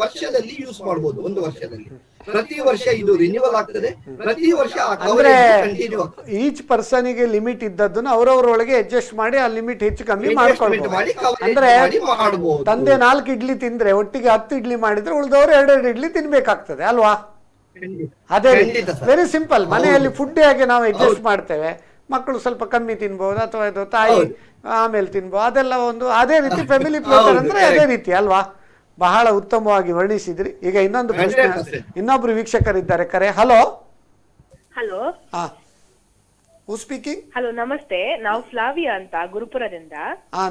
ವರ್ಷದಲ್ಲಿ ಯೂಸ್ ಮಾಡಬಹುದು. 1 ವರ್ಷದಲ್ಲಿ ಪ್ರತಿ ವರ್ಷ ಇದು ರಿನ್ಯೂವಲ್ ಆಗ್ತದೆ, ಪ್ರತಿ ವರ್ಷ ಕಂಟಿನ್ಯೂ ಆಗ್ತದೆ. ಈಚ್ ಪರ್ಸನ್ಗೆ ಲಿಮಿಟ್ ಇದ್ದದ್ದನ್ನು ಅವರವರೊಳಗೆ ಅಡ್ಜಸ್ಟ್ ಮಾಡಿ ಆ ಲಿಮಿಟ್ ಹೆಚ್ಚು ಕಮ್ಮಿ ಮಾಡ್ಕೊಳ್ಬಹುದು. ಅಂದ್ರೆ ತಂದೆ 4 ಇಡ್ಲಿ ತಿಂದ್ರೆ ಒಟ್ಟಿಗೆ 10 ಇಡ್ಲಿ ಮಾಡಿದ್ರೆ ಉಳಿದವರು 2 ಇಡ್ಲಿ ತಿನ್ಬೇಕಾಗ್ತದೆ ಅಲ್ವಾ? ಅದೇ ವೆರಿ ಸಿಂಪಲ್. ಮನೆಯಲ್ಲಿ ಫುಡ್ ಹೇಗೆ ನಾವು ಅಡ್ಜಸ್ಟ್ ಮಾಡ್ತೇವೆ, ಮಕ್ಕಳು ಸ್ವಲ್ಪ ಕಮ್ಮಿ ತಿನ್ಬಹುದು ಅಥವಾ ಇದು ತಾಯಿ ಆಮೇಲೆ ತಿನ್ಬಹುದು, ಅದೆಲ್ಲ ಒಂದು ಅದೇ ರೀತಿ ಫ್ಯಾಮಿಲಿ ಪ್ಲಾನ್ ಅಂದ್ರೆ ಅದೇ ರೀತಿ ಅಲ್ವಾ? ಬಹಳ ಉತ್ತಮವಾಗಿ ವರ್ಣಿಸಿದ್ರಿ. ಈಗ ಇನ್ನೊಂದು ಪ್ರಶ್ನೆ, ಇನ್ನೊಬ್ರು ವೀಕ್ಷಕರಿದ್ದಾರೆ ಕರೆ. ಹಲೋ ಹಲೋ, ಹೂ ಸ್ಪೀಕಿಂಗ್? ಹಲೋ ನಮಸ್ತೆ, ನಾವು ಫ್ಲಾವಿಯಾ ಅಂತ ಗುರುಪುರದಿಂದ.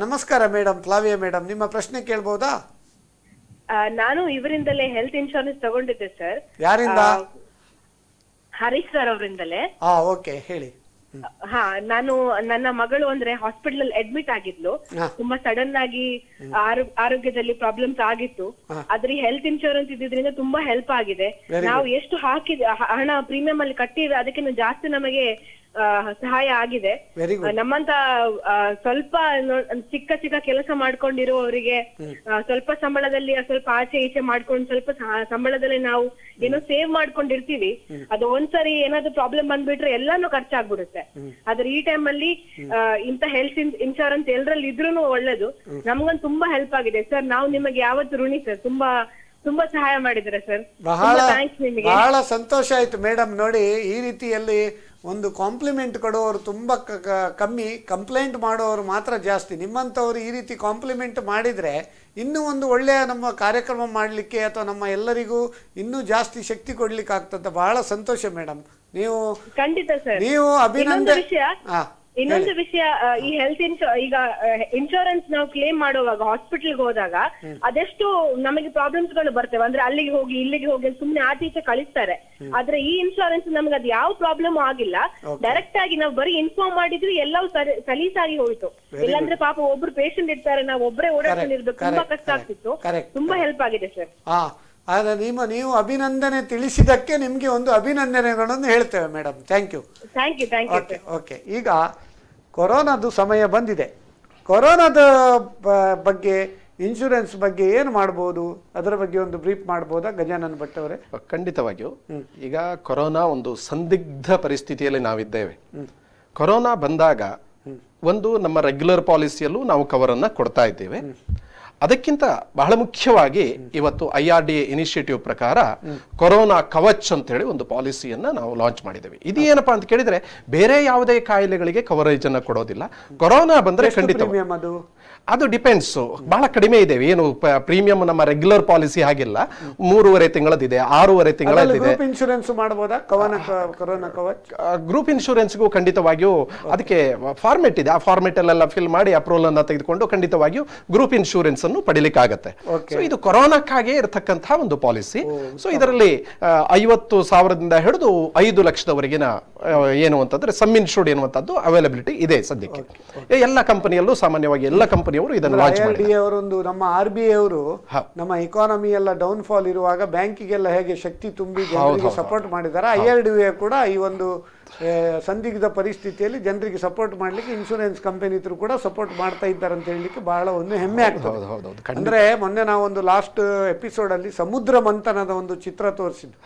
ನಮಸ್ಕಾರ ಮೇಡಮ್, ಫ್ಲಾವಿಯಾ ಮೇಡಮ್, ನಿಮ್ಮ ಪ್ರಶ್ನೆ ಕೇಳ್ಬಹುದಾ? ನಾನು ಇವರಿಂದಲೇ ಹೆಲ್ತ್ ಇನ್ಶೂರೆನ್ಸ್ ತಗೊಂಡಿದ್ದೆ ಸರ್. ಯಾರಿಂದ? ಹರೀಶ್ ಸರ್ ಅವರಿಂದಲೇ. ಓಕೆ, ಹೇಳಿ. ಹಾ, ನಾನು ನನ್ನ ಮಗಳು ಅಂದ್ರೆ ಹಾಸ್ಪಿಟಲ್ ಅಡ್ಮಿಟ್ ಆಗಿದ್ಲು. ತುಂಬಾ ಸಡನ್ ಆಗಿ ಆರೋಗ್ಯದಲ್ಲಿ ಪ್ರಾಬ್ಲಮ್ಸ್ ಆಗಿತ್ತು. ಆದ್ರೆ ಹೆಲ್ತ್ ಇನ್ಶೂರೆನ್ಸ್ ಇದ್ದಿದ್ರಿಂದ ತುಂಬಾ ಹೆಲ್ಪ್ ಆಗಿದೆ. ನಾವು ಎಷ್ಟು ಹಾಕಿದ ಹಣ ಪ್ರೀಮಿಯಂ ಅಲ್ಲಿ ಕಟ್ಟಿದ್ರೆ ಅದಕ್ಕಿಂತ ಜಾಸ್ತಿ ನಮಗೆ ಸಹಾಯ ಆಗಿದೆ. ನಮ್ಮಂತ ಸ್ವಲ್ಪ ಚಿಕ್ಕ ಚಿಕ್ಕ ಕೆಲಸ ಮಾಡ್ಕೊಂಡಿರುವವರಿಗೆ ಸ್ವಲ್ಪ ಸಂಬಳದಲ್ಲಿ ಸ್ವಲ್ಪ ಆಚೆ ಈಚೆ ಮಾಡ್ಕೊಂಡು ಸ್ವಲ್ಪ ಸಂಬಳದಲ್ಲಿ ನಾವು ಏನೋ ಸೇವ್ ಮಾಡ್ಕೊಂಡಿರ್ತೀವಿ. ಅದು ಒಂದ್ಸರಿ ಏನಾದ್ರು ಪ್ರಾಬ್ಲಮ್ ಬಂದ್ಬಿಟ್ರೆ ಎಲ್ಲಾನು ಖರ್ಚಾಗ್ಬಿಡುತ್ತೆ. ಆದ್ರೆ ಈ ಟೈಮ್ ಅಲ್ಲಿ ಇಂತ ಹೆಲ್ತ್ ಇನ್ಶೂರೆನ್ಸ್ ಎಲ್ಲರಲ್ಲಿ ಇದ್ರೂನು ಒಳ್ಳೇದು. ನಮ್ಗೊಂದು ತುಂಬಾ ಹೆಲ್ಪ್ ಆಗಿದೆ ಸರ್. ನಾವು ನಿಮಗೆ ಯಾವತ್ತು ಋಣಿ ಸರ್. ತುಂಬಾ ಸಹಾಯ ಮಾಡಿದ್ರೆ ಸರ್. ಬಹಳ ಸಂತೋಷ ಆಯ್ತು ಮೇಡಮ್. ನೋಡಿ, ಈ ರೀತಿಯಲ್ಲಿ ಒಂದು ಕಾಂಪ್ಲಿಮೆಂಟ್ ಕೊಡೋರು ತುಂಬಾ ಕಮ್ಮಿ, ಕಂಪ್ಲೇಂಟ್ ಮಾಡೋರು ಮಾತ್ರ ಜಾಸ್ತಿ. ನಿಮ್ಮಂಥವ್ರು ಈ ರೀತಿ ಕಾಂಪ್ಲಿಮೆಂಟ್ ಮಾಡಿದರೆ ಇನ್ನೂ ಒಂದು ಒಳ್ಳೆಯ ನಮ್ಮ ಕಾರ್ಯಕ್ರಮ ಮಾಡಲಿಕ್ಕೆ ಅಥವಾ ನಮ್ಮ ಎಲ್ಲರಿಗೂ ಇನ್ನೂ ಜಾಸ್ತಿ ಶಕ್ತಿ ಕೊಡ್ಲಿಕ್ಕೆ ಆಗ್ತದೆ. ಬಹಳ ಸಂತೋಷ ಮೇಡಮ್. ಖಂಡಿತ ಸರ್. ನೀವು ಅಭಿನಂದನೆ. ಇನ್ನೊಂದು ವಿಷಯ, ಈ ಹೆಲ್ತ್ ಈಗ ಇನ್ಶೂರೆನ್ಸ್ ನಾವು ಕ್ಲೇಮ್ ಮಾಡುವಾಗ ಹಾಸ್ಪಿಟಲ್ಗೆ ಹೋದಾಗ ಅದೆಷ್ಟು ನಮಗೆ ಪ್ರಾಬ್ಲಮ್ಸ್ ಗಳು ಬರ್ತವೆ. ಅಂದ್ರೆ ಅಲ್ಲಿಗೆ ಹೋಗಿ ಇಲ್ಲಿಗೆ ಹೋಗಿ ಸುಮ್ನೆ ಆಚೀಚೆ ಕಳಿಸ್ತಾರೆ. ಆದ್ರೆ ಈ ಇನ್ಶೂರೆನ್ಸ್ ನಮ್ಗೆ ಅದು ಯಾವ ಪ್ರಾಬ್ಲಮ್ ಆಗಿಲ್ಲ. ಡೈರೆಕ್ಟ್ ಆಗಿ ನಾವು ಬರೀ ಇನ್ಫಾರ್ಮ್ ಮಾಡಿದ್ವಿ, ಎಲ್ಲವೂ ಸಲೀಸಾಗಿ ಹೋಯ್ತು. ಇಲ್ಲಾಂದ್ರೆ ಪಾಪ ಒಬ್ರು ಪೇಷಂಟ್ ಇರ್ತಾರೆ, ನಾವು ಒಬ್ಬರೇ ಓಡಾಡ್ಕೊಂಡಿರ್ಬೇಕು, ತುಂಬಾ ಕಷ್ಟ ಆಗ್ತಿತ್ತು. ತುಂಬಾ ಹೆಲ್ಪ್ ಆಗಿದೆ ಸರ್. ಆದ್ರೆ ನೀವು ಅಭಿನಂದನೆ ತಿಳಿಸಿದಕ್ಕೆ ನಿಮ್ಗೆ ಒಂದು ಅಭಿನಂದನೆಗಳನ್ನು ಹೇಳ್ತೇವೆ ಮೇಡಮ್. Thank you. ಓಕೆ, ಈಗ ಕೊರೋನಾದು ಸಮಯ ಬಂದಿದೆ. ಕೊರೋನಾದ ಬಗ್ಗೆ, ಇನ್ಶೂರೆನ್ಸ್ ಬಗ್ಗೆ ಏನು ಮಾಡ್ಬೋದು, ಅದರ ಬಗ್ಗೆ ಒಂದು ಬ್ರೀಫ್ ಮಾಡ್ಬೋದಾ ಗಜಾನನ್ ಭಟ್ ಅವರೇ? ಖಂಡಿತವಾಗಿಯೂ. ಈಗ ಕೊರೋನಾ ಒಂದು ಸಂದಿಗ್ಧ ಪರಿಸ್ಥಿತಿಯಲ್ಲಿ ನಾವಿದ್ದೇವೆ. ಕೊರೋನಾ ಬಂದಾಗ ಒಂದು ನಮ್ಮ ರೆಗ್ಯುಲರ್ ಪಾಲಿಸಿಯಲ್ಲೂ ನಾವು ಕವರನ್ನು ಕೊಡ್ತಾ ಇದ್ದೇವೆ. ಅದಕ್ಕಿಂತ ಬಹಳ ಮುಖ್ಯವಾಗಿ ಇವತ್ತು IRDA ಇನಿಷಿಯೇಟಿವ್ ಪ್ರಕಾರ ಕೊರೋನಾ ಕವಚ್ ಅಂತ ಹೇಳಿ ಒಂದು ಪಾಲಿಸಿಯನ್ನ ನಾವು ಲಾಂಚ್ ಮಾಡಿದ್ದೇವೆ. ಇದು ಏನಪ್ಪಾ ಅಂತ ಕೇಳಿದ್ರೆ, ಬೇರೆ ಯಾವುದೇ ಕಾಯಿಲೆಗಳಿಗೆ ಕವರೇಜ್ ಅನ್ನ ಕೊಡೋದಿಲ್ಲ. ಕೊರೋನಾ ಬಂದ್ರೆ ಖಂಡಿತ ಅದು ಡಿಪೆಂಡ್ಸ್, ಬಹಳ ಕಡಿಮೆ ಇದೆ. ಏನು ಪ್ರೀಮಿಯಂ ನಮ್ಮ ರೆಗ್ಯುಲರ್ ಪಾಲಿಸಿ ಹಾಗಿಲ್ಲ. 3.5 ತಿಂಗಳದಿದೆ, 6.5 ತಿಂಗಳದಿದೆ. ಇನ್ಶೂರೆನ್ಸ್ ಮಾಡಬಹುದಾ ಕೊರೋನಾ ಕವಚ್? ಗ್ರೂಪ್ ಇನ್ಶೂರೆನ್ಸ್ಗೂ ಖಂಡಿತವಾಗಿಯೂ ಅದಕ್ಕೆ ಫಾರ್ಮೆಟ್ ಇದೆ. ಆ ಫಾರ್ಮೆಟ್ ಅಲ್ಲೆಲ್ಲ ಫಿಲ್ ಮಾಡಿ ಅಪ್ರೂವಲ್ ಅನ್ನ ತೆಗೆದುಕೊಂಡು ಖಂಡಿತವಾಗಿಯೂ ಗ್ರೂಪ್ ಇನ್ಶೂರೆನ್ಸ್ ಅನ್ನು ಪಡಿಲಿಕ್ಕೆ ಆಗತ್ತೆ. ಸೊ ಇದು ಕೊರೋನಾಕ್ಕಾಗಿ ಇರತಕ್ಕಂತಹ ಒಂದು ಪಾಲಿಸಿ. ಸೊ ಇದರಲ್ಲಿ 50,000ದಿಂದ ಹಿಡಿದು 5 ಲಕ್ಷದವರೆಗಿನ ಏನು ಅಂತಂದ್ರೆ ಸಮ್ ಇನ್ಶೂರ್ಡ್ ಎನ್ನುವಂತದ್ದು ಅವೈಲಬಿಲಿಟಿ ಇದೆ ಸದ್ಯಕ್ಕೆ. ಎಲ್ಲ ಕಂಪನಿಯಲ್ಲೂ ಸಾಮಾನ್ಯವಾಗಿ ಎಲ್ಲ ಕಂಪನಿಯವರು ಇದನ್ನು ಲಾಂಚ್ ಮಾಡಿದ್ದಾರೆ. ಅವರೊಂದು ನಮ್ಮ RBI ಅವರು ನಮ್ಮ ಇಕಾನಮಿ ಎಲ್ಲ ಡೌನ್ ಫಾಲ್ ಇರುವಾಗ ಬ್ಯಾಂಕಿಗೆಲ್ಲ ಹೇಗೆ ಶಕ್ತಿ ತುಂಬಿ ಜನರಿಗೆ ಸಪೋರ್ಟ್ ಮಾಡಿದ್ದಾರೆ, IRDA ಕೂಡ ಈ ಒಂದು ಸಂದಿಗ್ಧ ಪರಿಸ್ಥಿತಿಯಲ್ಲಿ ಜನರಿಗೆ ಸಪೋರ್ಟ್ ಮಾಡ್ಲಿಕ್ಕೆ ಇನ್ಶೂರೆನ್ಸ್ ಕಂಪನಿ ಕೂಡ ಸಪೋರ್ಟ್ ಮಾಡ್ತಾ ಇದ್ದಾರೆ ಅಂತ ಹೇಳಲಿಕ್ಕೆ ಬಹಳ ಒಂದು ಹೆಮ್ಮೆ ಆಗ್ತದೆ. ಅಂದ್ರೆ ಮೊನ್ನೆ ನಾವೊಂದು ಲಾಸ್ಟ್ ಎಪಿಸೋಡ್ ಅಲ್ಲಿ ಸಮುದ್ರ ಮಂಥನದ ಒಂದು ಚಿತ್ರ ತೋರಿಸಿದ್ದು.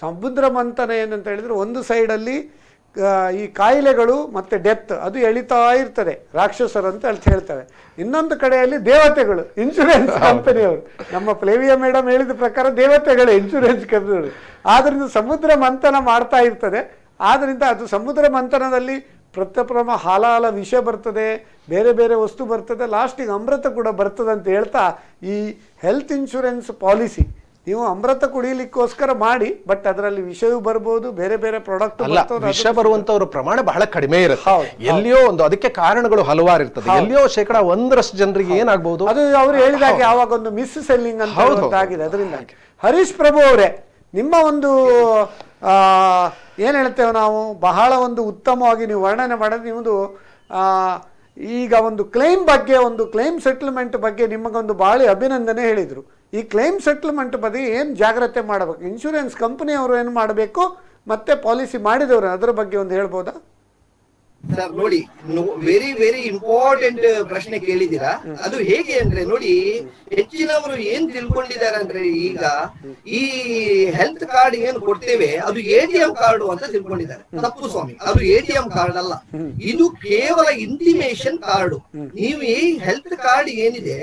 ಸಮುದ್ರ ಮಂಥನ ಏನಂತ ಹೇಳಿದ್ರೆ, ಒಂದು ಸೈಡ್ ಅಲ್ಲಿ ಈ ಕಾಯಿಲೆಗಳು ಮತ್ತೆ ಡೆತ್ ಅದು ಎಳಿತಾ ಇರ್ತದೆ, ರಾಕ್ಷಸರು ಅಂತ ಹೇಳ್ತೇವೆ. ಇನ್ನೊಂದು ಕಡೆಯಲ್ಲಿ ದೇವತೆಗಳು, ಇನ್ಶೂರೆನ್ಸ್ ಕಂಪನಿಯವರು. ನಮ್ಮ ಫ್ಲೇವಿಯಾ ಮೇಡಮ್ ಹೇಳಿದ ಪ್ರಕಾರ ದೇವತೆಗಳೇ ಇನ್ಶೂರೆನ್ಸ್ ಕಂಪನಿಗಳು. ಆದ್ರಿಂದ ಸಮುದ್ರ ಮಂಥನ ಮಾಡ್ತಾ ಇರ್ತದೆ. ಆದ್ರಿಂದ ಅದು ಸಮುದ್ರ ಮಂಥನದಲ್ಲಿ ಪ್ರಥಮ ಹಾಲಾಲ ವಿಷ ಬರ್ತದೆ, ಬೇರೆ ಬೇರೆ ವಸ್ತು ಬರ್ತದೆ, ಲಾಸ್ಟಿಗೆ ಅಮೃತ ಕೂಡ ಬರ್ತದೆ ಅಂತ ಹೇಳ್ತಾ, ಈ ಹೆಲ್ತ್ ಇನ್ಶೂರೆನ್ಸ್ ಪಾಲಿಸಿ ನೀವು ಅಮೃತ ಕುಡಿಯಲಿಕ್ಕೋಸ್ಕರ ಮಾಡಿ, ಬಟ್ ಅದರಲ್ಲಿ ವಿಷಯೂ ಬರ್ಬೋದು, ಬೇರೆ ಬೇರೆ ಪ್ರಾಡಕ್ಟ್ ವಿಷ ಬರುವಂತವ್ರ ಪ್ರಮಾಣ ಬಹಳ ಕಡಿಮೆ ಇರುತ್ತೆ. ಎಲ್ಲಿಯೋ ಒಂದು ಅದಕ್ಕೆ ಕಾರಣಗಳು ಹಲವಾರು ಇರ್ತದೆ. ಎಲ್ಲಿಯೋ 1% ಜನರಿಗೆ ಏನಾಗಬಹುದು, ಅದು ಅವರು ಹೇಳಿದಾಗ ಯಾವಾಗ ಒಂದು ಮಿಸ್ ಸೆಲ್ಲಿಂಗ್ ಅಂತ ಆಗಿದೆ. ಅದರಿಂದ ಹರೀಶ್ ಪ್ರಭು ಅವರೇ, ನಿಮ್ಮ ಒಂದು ಏನು ಹೇಳ್ತೇವೆ ನಾವು, ಬಹಳ ಒಂದು ಉತ್ತಮವಾಗಿ ನೀವು ವರ್ಣನೆ ಮಾಡೋದು. ನಿಮ್ಮದು ಈಗ ಒಂದು ಕ್ಲೈಮ್ ಬಗ್ಗೆ, ಒಂದು ಕ್ಲೈಮ್ ಸೆಟ್ಲ್ಮೆಂಟ್ ಬಗ್ಗೆ ನಿಮಗೊಂದು ಭಾಳ ಅಭಿನಂದನೆ ಹೇಳಿದರು. ಈ ಕ್ಲೈಮ್ ಸೆಟ್ಲ್ಮೆಂಟ್ ಬಗ್ಗೆ ಏನು ಜಾಗ್ರತೆ ಮಾಡಬೇಕು, ಇನ್ಶೂರೆನ್ಸ್ ಕಂಪನಿಯವರು ಏನು ಮಾಡಬೇಕು, ಮತ್ತೆ ಪಾಲಿಸಿ ಮಾಡಿದವರು ಅದರ ಬಗ್ಗೆ ಒಂದು ಹೇಳ್ಬೋದಾ? ಸರ್ ನೋಡಿ, ವೆರಿ ವೆರಿ ಇಂಪಾರ್ಟೆಂಟ್ ಪ್ರಶ್ನೆ ಕೇಳಿದ್ದೀರಾ. ಅದು ಹೇಗೆ ಅಂದ್ರೆ ನೋಡಿ, ಹೆಚ್ಚಿನವರು ಏನ್ ತಿಳ್ಕೊಂಡಿದ್ದಾರೆ ಅಂದ್ರೆ, ಈಗ ಈ ಹೆಲ್ತ್ ಕಾರ್ಡ್ ಏನು ಕೊಡ್ತೇವೆ ಅದು ATM ಕಾರ್ಡ್ ಅಂತ ತಿಳ್ಕೊಂಡಿದ್ದಾರೆ. ತಪ್ಪು ಸ್ವಾಮಿ, ಅದು ATM ಕಾರ್ಡ್ ಅಲ್ಲ, ಇದು ಕೇವಲ ಇಂಟಿಮೇಷನ್ ಕಾರ್ಡ್. ನೀವು ಈ ಹೆಲ್ತ್ ಕಾರ್ಡ್ ಏನಿದೆ,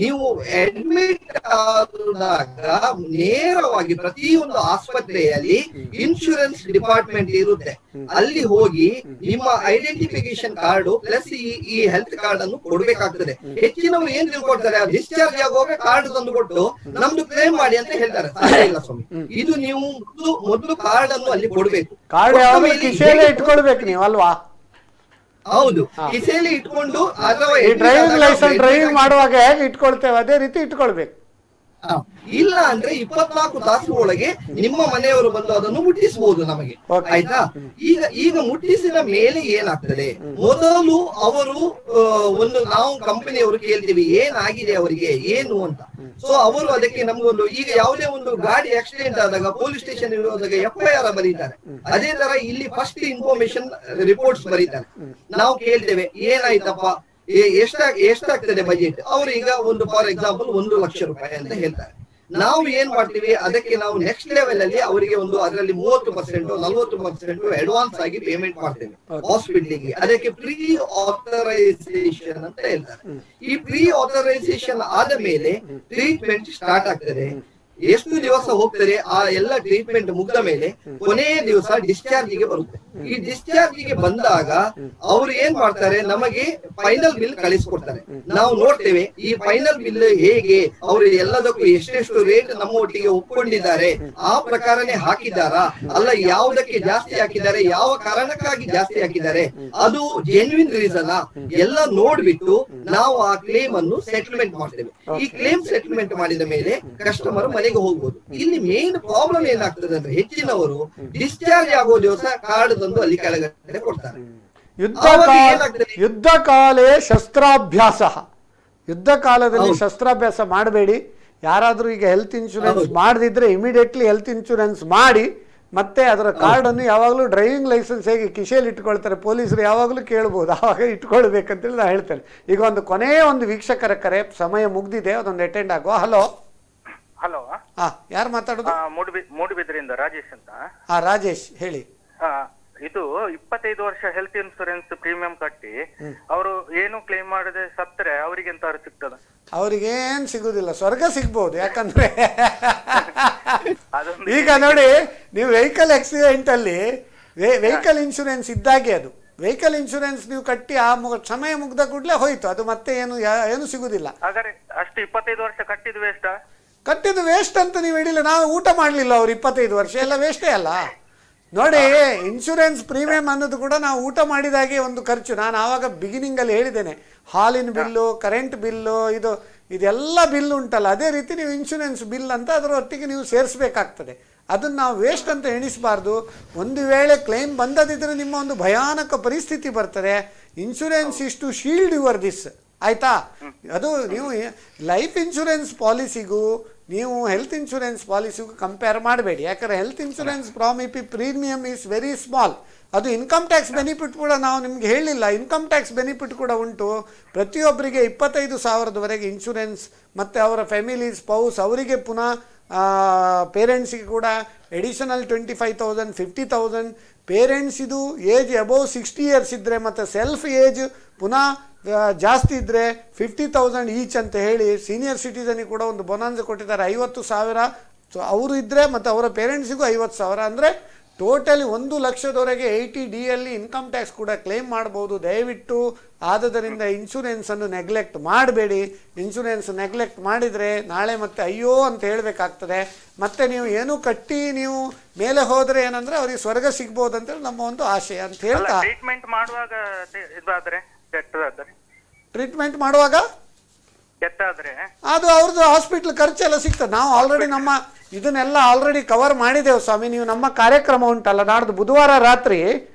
ನೀವು ಅಡ್ಮಿಟ್ ಆದಾಗ ನೇರವಾಗಿ ಪ್ರತಿಯೊಂದು ಆಸ್ಪತ್ರೆಯಲ್ಲಿ ಇನ್ಶೂರೆನ್ಸ್ ಡಿಪಾರ್ಟ್ಮೆಂಟ್ ಇರುತ್ತೆ, ಅಲ್ಲಿ ಹೋಗಿ ನಿಮ್ಮ ಐಡೆಂಟಿಫಿಕೇಶನ್ ಕಾರ್ಡ್ ಪ್ಲಸ್ ಈ ಹೆಲ್ತ್ ಕಾರ್ಡ್ ಅನ್ನು ಕೊಡ್ಬೇಕಾಗ್ತದೆ. ಹೆಚ್ಚಿನವರು ಏನ್ ತಿಳ್ಕೊಡ್ತಾರೆ, ಡಿಸ್ಚಾರ್ಜ್ ಆಗುವಾಗ ಕಾರ್ಡ್ ತಂದು ಕೊಟ್ಟು ನಮ್ದು ಕ್ಲೇಮ್ ಮಾಡಿ ಅಂತ ಹೇಳ್ತಾರೆ. ಇಲ್ಲ ಸ್ವಾಮಿ, ಇದು ನೀವು ಮೊದಲು ಕಾರ್ಡ್ ಅನ್ನು ಅಲ್ಲಿ ಕೊಡ್ಬೇಕು. ಕಾರ್ಡ್ ಕಿಸೆಯಲ್ಲಿ ಇಟ್ಕೊಳ್ಬೇಕು ನೀವು ಅಲ್ವಾ? ಹೌದು, ಕಿಸೆಯಲ್ಲಿ ಇಟ್ಕೊಂಡು ಅಥವಾ ಡ್ರೈವಿಂಗ್ ಲೈಸೆನ್ಸ್ ಡ್ರೈವಿಂಗ್ ಮಾಡುವಾಗ ಹೇಗೆ ಇಟ್ಕೊಳ್ತೇವೆ ಅದೇ ರೀತಿ ಇಟ್ಕೊಳ್ಬೇಕು. ಇಲ್ಲ ಅಂದ್ರೆ 24 ತಾಸು ಒಳಗೆ ನಿಮ್ಮ ಮನೆಯವರು ಬಂದು ಅದನ್ನು ಮುಟ್ಟಿಸಬಹುದು ನಮಗೆ, ಆಯ್ತಾ? ಈಗ ಮುಟ್ಟಿಸಿದ ಮೇಲೆ ಏನಾಗ್ತದೆ, ಮೊದಲು ಅವರು ನಾವು ಕಂಪನಿಯವರು ಕೇಳ್ತೀವಿ ಏನಾಗಿದೆ ಅವರಿಗೆ ಏನು ಅಂತ. ಸೊ ಅವರು ಅದಕ್ಕೆ ನಮ್ಗೊಂದು, ಈಗ ಯಾವುದೇ ಒಂದು ಗಾಡಿ ಆಕ್ಸಿಡೆಂಟ್ ಆದಾಗ ಪೊಲೀಸ್ ಸ್ಟೇಷನ್ ಇರೋದಾಗ FIR ಬರೀತಾರೆ. ಅದೇ ತರ ಇಲ್ಲಿ ಫಸ್ಟ್ ಇನ್ಫಾರ್ಮೇಶನ್ ರಿಪೋರ್ಟ್ಸ್ ಬರೀತಾರೆ. ನಾವು ಕೇಳ್ತೇವೆ ಏನಾಯ್ತಪ್ಪ, ಎಷ್ಟಾಗ್ತದೆ ಬಜೆಟ್, ಅವರು ಈಗ ಒಂದು ಫಾರ್ ಎಕ್ಸಾಂಪಲ್ 1 ಲಕ್ಷ ರೂಪಾಯಿ ಅಂತ ಹೇಳ್ತಾರೆ. ನಾವು ಏನ್ ಮಾಡ್ತೀವಿ, ಅದಕ್ಕೆ ನಾವು ನೆಕ್ಸ್ಟ್ ಲೆವೆಲ್ ಅಲ್ಲಿ ಅವರಿಗೆ ಒಂದು ಅದರಲ್ಲಿ 30% 40% ಅಡ್ವಾನ್ಸ್ ಆಗಿ ಪೇಮೆಂಟ್ ಮಾಡ್ತೇವೆ ಹಾಸ್ಪಿಟಲ್ಗೆ. ಅದಕ್ಕೆ ಪ್ರೀ ಆಥರೈಸೇಷನ್ ಅಂತ ಹೇಳ್ತಾರೆ. ಈ ಪ್ರೀ ಆಥರೈಸೇಷನ್ ಆದ ಮೇಲೆ ಟ್ರೀಟ್ಮೆಂಟ್ ಸ್ಟಾರ್ಟ್ ಆಗ್ತದೆ. ಎಷ್ಟು ದಿವಸ ಹೋಗ್ತದೆ, ಆ ಎಲ್ಲ ಟ್ರೀಟ್ಮೆಂಟ್ ಮುಗಿದ ಮೇಲೆ ಕೊನೆಯ ದಿವಸ ಡಿಸ್ಚಾರ್ಜ್ ಗೆ ಬರುತ್ತೆ. ಈ ಡಿಸ್ಚಾರ್ಜ್ ಗೆ ಬಂದಾಗ ಅವರು ಏನ್ ಮಾಡ್ತಾರೆ, ನಮಗೆ ಫೈನಲ್ ಬಿಲ್ ಕಳಿಸ್ಕೊಡ್ತಾರೆ. ನಾವು ನೋಡ್ತೇವೆ ಈ ಫೈನಲ್ ಬಿಲ್ ಹೇಗೆ, ಅವರು ಎಲ್ಲದಕ್ಕೂ ಎಷ್ಟೆಷ್ಟು ರೇಟ್ ನಮ್ಮ ಒಟ್ಟಿಗೆ ಒಪ್ಕೊಂಡಿದ್ದಾರೆ ಆ ಪ್ರಕಾರನೇ ಹಾಕಿದಾರಾ, ಅಲ್ಲ ಯಾವುದಕ್ಕೆ ಜಾಸ್ತಿ ಹಾಕಿದ್ದಾರೆ, ಯಾವ ಕಾರಣಕ್ಕಾಗಿ ಜಾಸ್ತಿ ಹಾಕಿದ್ದಾರೆ, ಅದು ಜೆನ್ಯೂನ್ ರೀಸನ್ ಎಲ್ಲ ನೋಡ್ಬಿಟ್ಟು ನಾವು ಆ ಕ್ಲೇಮ್ ಅನ್ನು ಸೆಟಲ್ಮೆಂಟ್ ಮಾಡ್ತೇವೆ. ಈ ಕ್ಲೇಮ್ ಸೆಟಲ್ಮೆಂಟ್ ಮಾಡಿದ ಮೇಲೆ ಕಸ್ಟಮರ್ ಹೋಗ್ಬೋದು. ಇಲ್ಲಿ ಮೇನ್ ಪ್ರಾಬ್ಲಮ್ ಏನಾಗ್ತದೆ ಅಂದ್ರೆ, ಹೆಚ್ಚಿನವರು ಡಿಸ್ಚಾರ್ಜ್ ಆಗೋ ದಿವಸ ಕಾರ್ಡ್ ತಂದು ಅಲ್ಲಿ ಕೆಳಗಡೆ ಕೊಡ್ತಾರೆ. ಯುದ್ಧ ಕಾಲೇ ಶಸ್ತ್ರಾಭ್ಯಾಸ, ಯುದ್ಧ ಕಾಲದಲ್ಲಿ ಶಸ್ತ್ರಾಭ್ಯಾಸ ಮಾಡಬೇಡಿ. ಯಾರಾದ್ರೂ ಈಗ ಹೆಲ್ತ್ ಇನ್ಶೂರೆನ್ಸ್ ಮಾಡದಿದ್ರೆ ಇಮಿಡಿಯೇಟ್ಲಿ ಹೆಲ್ತ್ ಇನ್ಶೂರೆನ್ಸ್ ಮಾಡಿ, ಮತ್ತೆ ಅದರ ಕಾರ್ಡ್ ಅನ್ನು ಯಾವಾಗಲೂ ಡ್ರೈವಿಂಗ್ ಲೈಸೆನ್ಸ್ ಹೇಗೆ ಕಿಶೆಯಲ್ಲಿ ಇಟ್ಕೊಳ್ತಾರೆ ಪೊಲೀಸರು ಯಾವಾಗಲೂ ಕೇಳ್ಬೋದು, ಆವಾಗ ಇಟ್ಕೊಳ್ಬೇಕಂತೇಳಿ ನಾನು ಹೇಳ್ತೇನೆ. ಈಗ ಒಂದು ಕೊನೆಯ ಒಂದು ವೀಕ್ಷಕರ ಕರೆ, ಸಮಯ ಮುಗ್ದಿದೆ, ಅದೊಂದು ಅಟೆಂಡ್ ಆಗುವ. ಹಲೋ ಹಲೋ, ಯಾರು ಮಾತಾಡೋದು? ಮೂಡುಬಿದ್ರಿಂದ ರಾಜೇಶ್ ಅಂತ. ರಾಜೇಶ್ ಹೇಳಿ. ಇದು 25 ವರ್ಷ ಹೆಲ್ತ್ ಇನ್ಶೂರೆನ್ಸ್ ಪ್ರೀಮಿಯಂ ಕಟ್ಟಿ ಅವರು ಏನು ಕ್ಲೇಮ್ ಮಾಡದೆ ಸತ್ತರೆ ಅವರಿಗೆ ಎಂತಾದ್ರು ಸಿಗ್ತದ? ಅವ್ರಿಗೇನ್ ಸಿಗುದಿಲ್ಲ, ಸ್ವರ್ಗ ಸಿಗ್ಬಹುದು. ಯಾಕಂದ್ರೆ ಈಗ ನೋಡಿ, ನೀವು ವೆಹಿಕಲ್ ಆಕ್ಸಿಡೆಂಟ್ ಅಲ್ಲಿ ವೆಹಿಕಲ್ ಇನ್ಶೂರೆನ್ಸ್ ಇದ್ದಾಗೆ, ಅದು ವೆಹಿಕಲ್ ಇನ್ಶೂರೆನ್ಸ್ ನೀವು ಕಟ್ಟಿ ಆ ಸಮಯ ಮುಗ್ದ ಕೂಡಲೇ ಹೋಯ್ತು, ಅದು ಮತ್ತೆ ಏನು ಸಿಗುದಿಲ್ಲ. ಹಾಗಾದ್ರೆ ಅಷ್ಟು 25 ವರ್ಷ ಕಟ್ಟಿದ್ದು ವೇಸ್ಟ್? ಕಟ್ಟಿದ್ದು ವೇಸ್ಟ್ ಅಂತ ನೀವು ಹೇಳಿಲ್ಲ, ನಾವು ಊಟ ಮಾಡಲಿಲ್ಲ ಅವ್ರು 25 ವರ್ಷ, ಎಲ್ಲ ವೇಸ್ಟೇ ಅಲ್ಲ. ನೋಡಿ, ಇನ್ಶೂರೆನ್ಸ್ ಪ್ರೀಮಿಯಂ ಅನ್ನೋದು ಕೂಡ ನಾವು ಊಟ ಮಾಡಿದಾಗೆ ಒಂದು ಖರ್ಚು. ನಾನು ಆವಾಗ ಬಿಗಿನಿಂಗಲ್ಲಿ ಹೇಳಿದ್ದೇನೆ, ಹಾಲಿನ ಬಿಲ್ಲು, ಕರೆಂಟ್ ಬಿಲ್ಲು, ಇದೆಲ್ಲ ಬಿಲ್ ಉಂಟಲ್ಲ, ಅದೇ ರೀತಿ ನೀವು ಇನ್ಶೂರೆನ್ಸ್ ಬಿಲ್ ಅಂತ ಅದರ ಒಟ್ಟಿಗೆ ನೀವು ಸೇರಿಸಬೇಕಾಗ್ತದೆ. ಅದನ್ನು ನಾವು ವೇಸ್ಟ್ ಅಂತ ಎಣಿಸಬಾರ್ದು. ಒಂದು ವೇಳೆ ಕ್ಲೈಮ್ ಬಂದದಿದ್ದರೆ ನಿಮ್ಮ ಒಂದು ಭಯಾನಕ ಪರಿಸ್ಥಿತಿ ಬರ್ತದೆ. Insurance is to shield your this, ಆಯ್ತಾ? ಅದು ನೀವು ಲೈಫ್ ಇನ್ಶೂರೆನ್ಸ್ ಪಾಲಿಸಿಗೂ ನೀವು ಹೆಲ್ತ್ ಇನ್ಶೂರೆನ್ಸ್ ಪಾಲಿಸಿಗೂ ಕಂಪೇರ್ ಮಾಡಬೇಡಿ. ಯಾಕಂದರೆ health insurance premium is very small. ಅದು ಇನ್ಕಮ್ ಟ್ಯಾಕ್ಸ್ ಬೆನಿಫಿಟ್ ಕೂಡ ನಾವು ನಿಮ್ಗೆ ಹೇಳಿಲ್ಲ, ಇನ್ಕಮ್ ಟ್ಯಾಕ್ಸ್ ಬೆನಿಫಿಟ್ ಕೂಡ ಉಂಟು. ಪ್ರತಿಯೊಬ್ಬರಿಗೆ 25,000ವರೆಗೆ ಇನ್ಶೂರೆನ್ಸ್, ಮತ್ತು ಅವರ ಫ್ಯಾಮಿಲಿ ಸ್ಪೌಸ್ ಅವರಿಗೆ ಪುನಃ ಪೇರೆಂಟ್ಸಿಗೆ ಕೂಡ ಎಡಿಷನಲ್ 25,000 50,000. ಪೇರೆಂಟ್ಸ್ ಇದು ಏಜ್ ಅಬೌವ್ 60 years ಇದ್ದರೆ ಮತ್ತು ಸೆಲ್ಫ್ ಏಜ್ ಪುನಃ ಜಾಸ್ತಿ ಇದ್ದರೆ 50,000 ಈಚ್ ಅಂತ ಹೇಳಿ ಸೀನಿಯರ್ ಸಿಟಿಸನಿಗೆ ಕೂಡ ಒಂದು ಬೊನಾನ್ಸ್ ಕೊಟ್ಟಿದ್ದಾರೆ, 50,000 ಅವರು ಇದ್ದರೆ ಮತ್ತು ಅವರ ಪೇರೆಂಟ್ಸಿಗೂ 50,000. ಅಂದರೆ ಟೋಟಲಿ 1 ಲಕ್ಷದವರೆಗೆ 80D ಅಲ್ಲಿ ಇನ್ಕಮ್ ಟ್ಯಾಕ್ಸ್ ಕೂಡ ಕ್ಲೇಮ್ ಮಾಡ್ಬೋದು. ದಯವಿಟ್ಟು ಆದ್ದರಿಂದ ಇನ್ಶೂರೆನ್ಸನ್ನು ನೆಗ್ಲೆಕ್ಟ್ ಮಾಡಬೇಡಿ. ಇನ್ಶೂರೆನ್ಸ್ ನೆಗ್ಲೆಕ್ಟ್ ಮಾಡಿದರೆ ನಾಳೆ ಮತ್ತೆ ಅಯ್ಯೋ ಅಂತ ಹೇಳಬೇಕಾಗ್ತದೆ. ಮತ್ತು ನೀವು ಏನು ಕಟ್ಟಿ ನೀವು ಮೇಲೆ ಹೋದರೆ ಏನಂದರೆ ಅವ್ರಿಗೆ ಸ್ವರ್ಗ ಸಿಗ್ಬೋದು ಅಂತೇಳಿ ನಮ್ಮ ಒಂದು ಆಶಯ ಅಂತ ಹೇಳ್ತಾ, ಟ್ರೀಟ್ಮೆಂಟ್ ಮಾಡುವಾಗ ಟ್ರೀಟ್ಮೆಂಟ್ ಮಾಡುವಾಗ ಡೆತ್ ಆದ್ರೆ ಅದು ಅವ್ರದ್ದು ಹಾಸ್ಪಿಟ್ಲ್ ಖರ್ಚೆಲ್ಲ ಸಿಗ್ತದೆ. ನಾವು ಆಲ್ರೆಡಿ ನಮ್ಮ ಇದನ್ನೆಲ್ಲ ಆಲ್ರೆಡಿ ಕವರ್ ಮಾಡಿದ್ದೇವೆ ಸ್ವಾಮಿ. ನೀವು ನಮ್ಮ ಕಾರ್ಯಕ್ರಮ ಉಂಟಲ್ಲ ನಾಡ್ದು ಬುಧವಾರ ರಾತ್ರಿ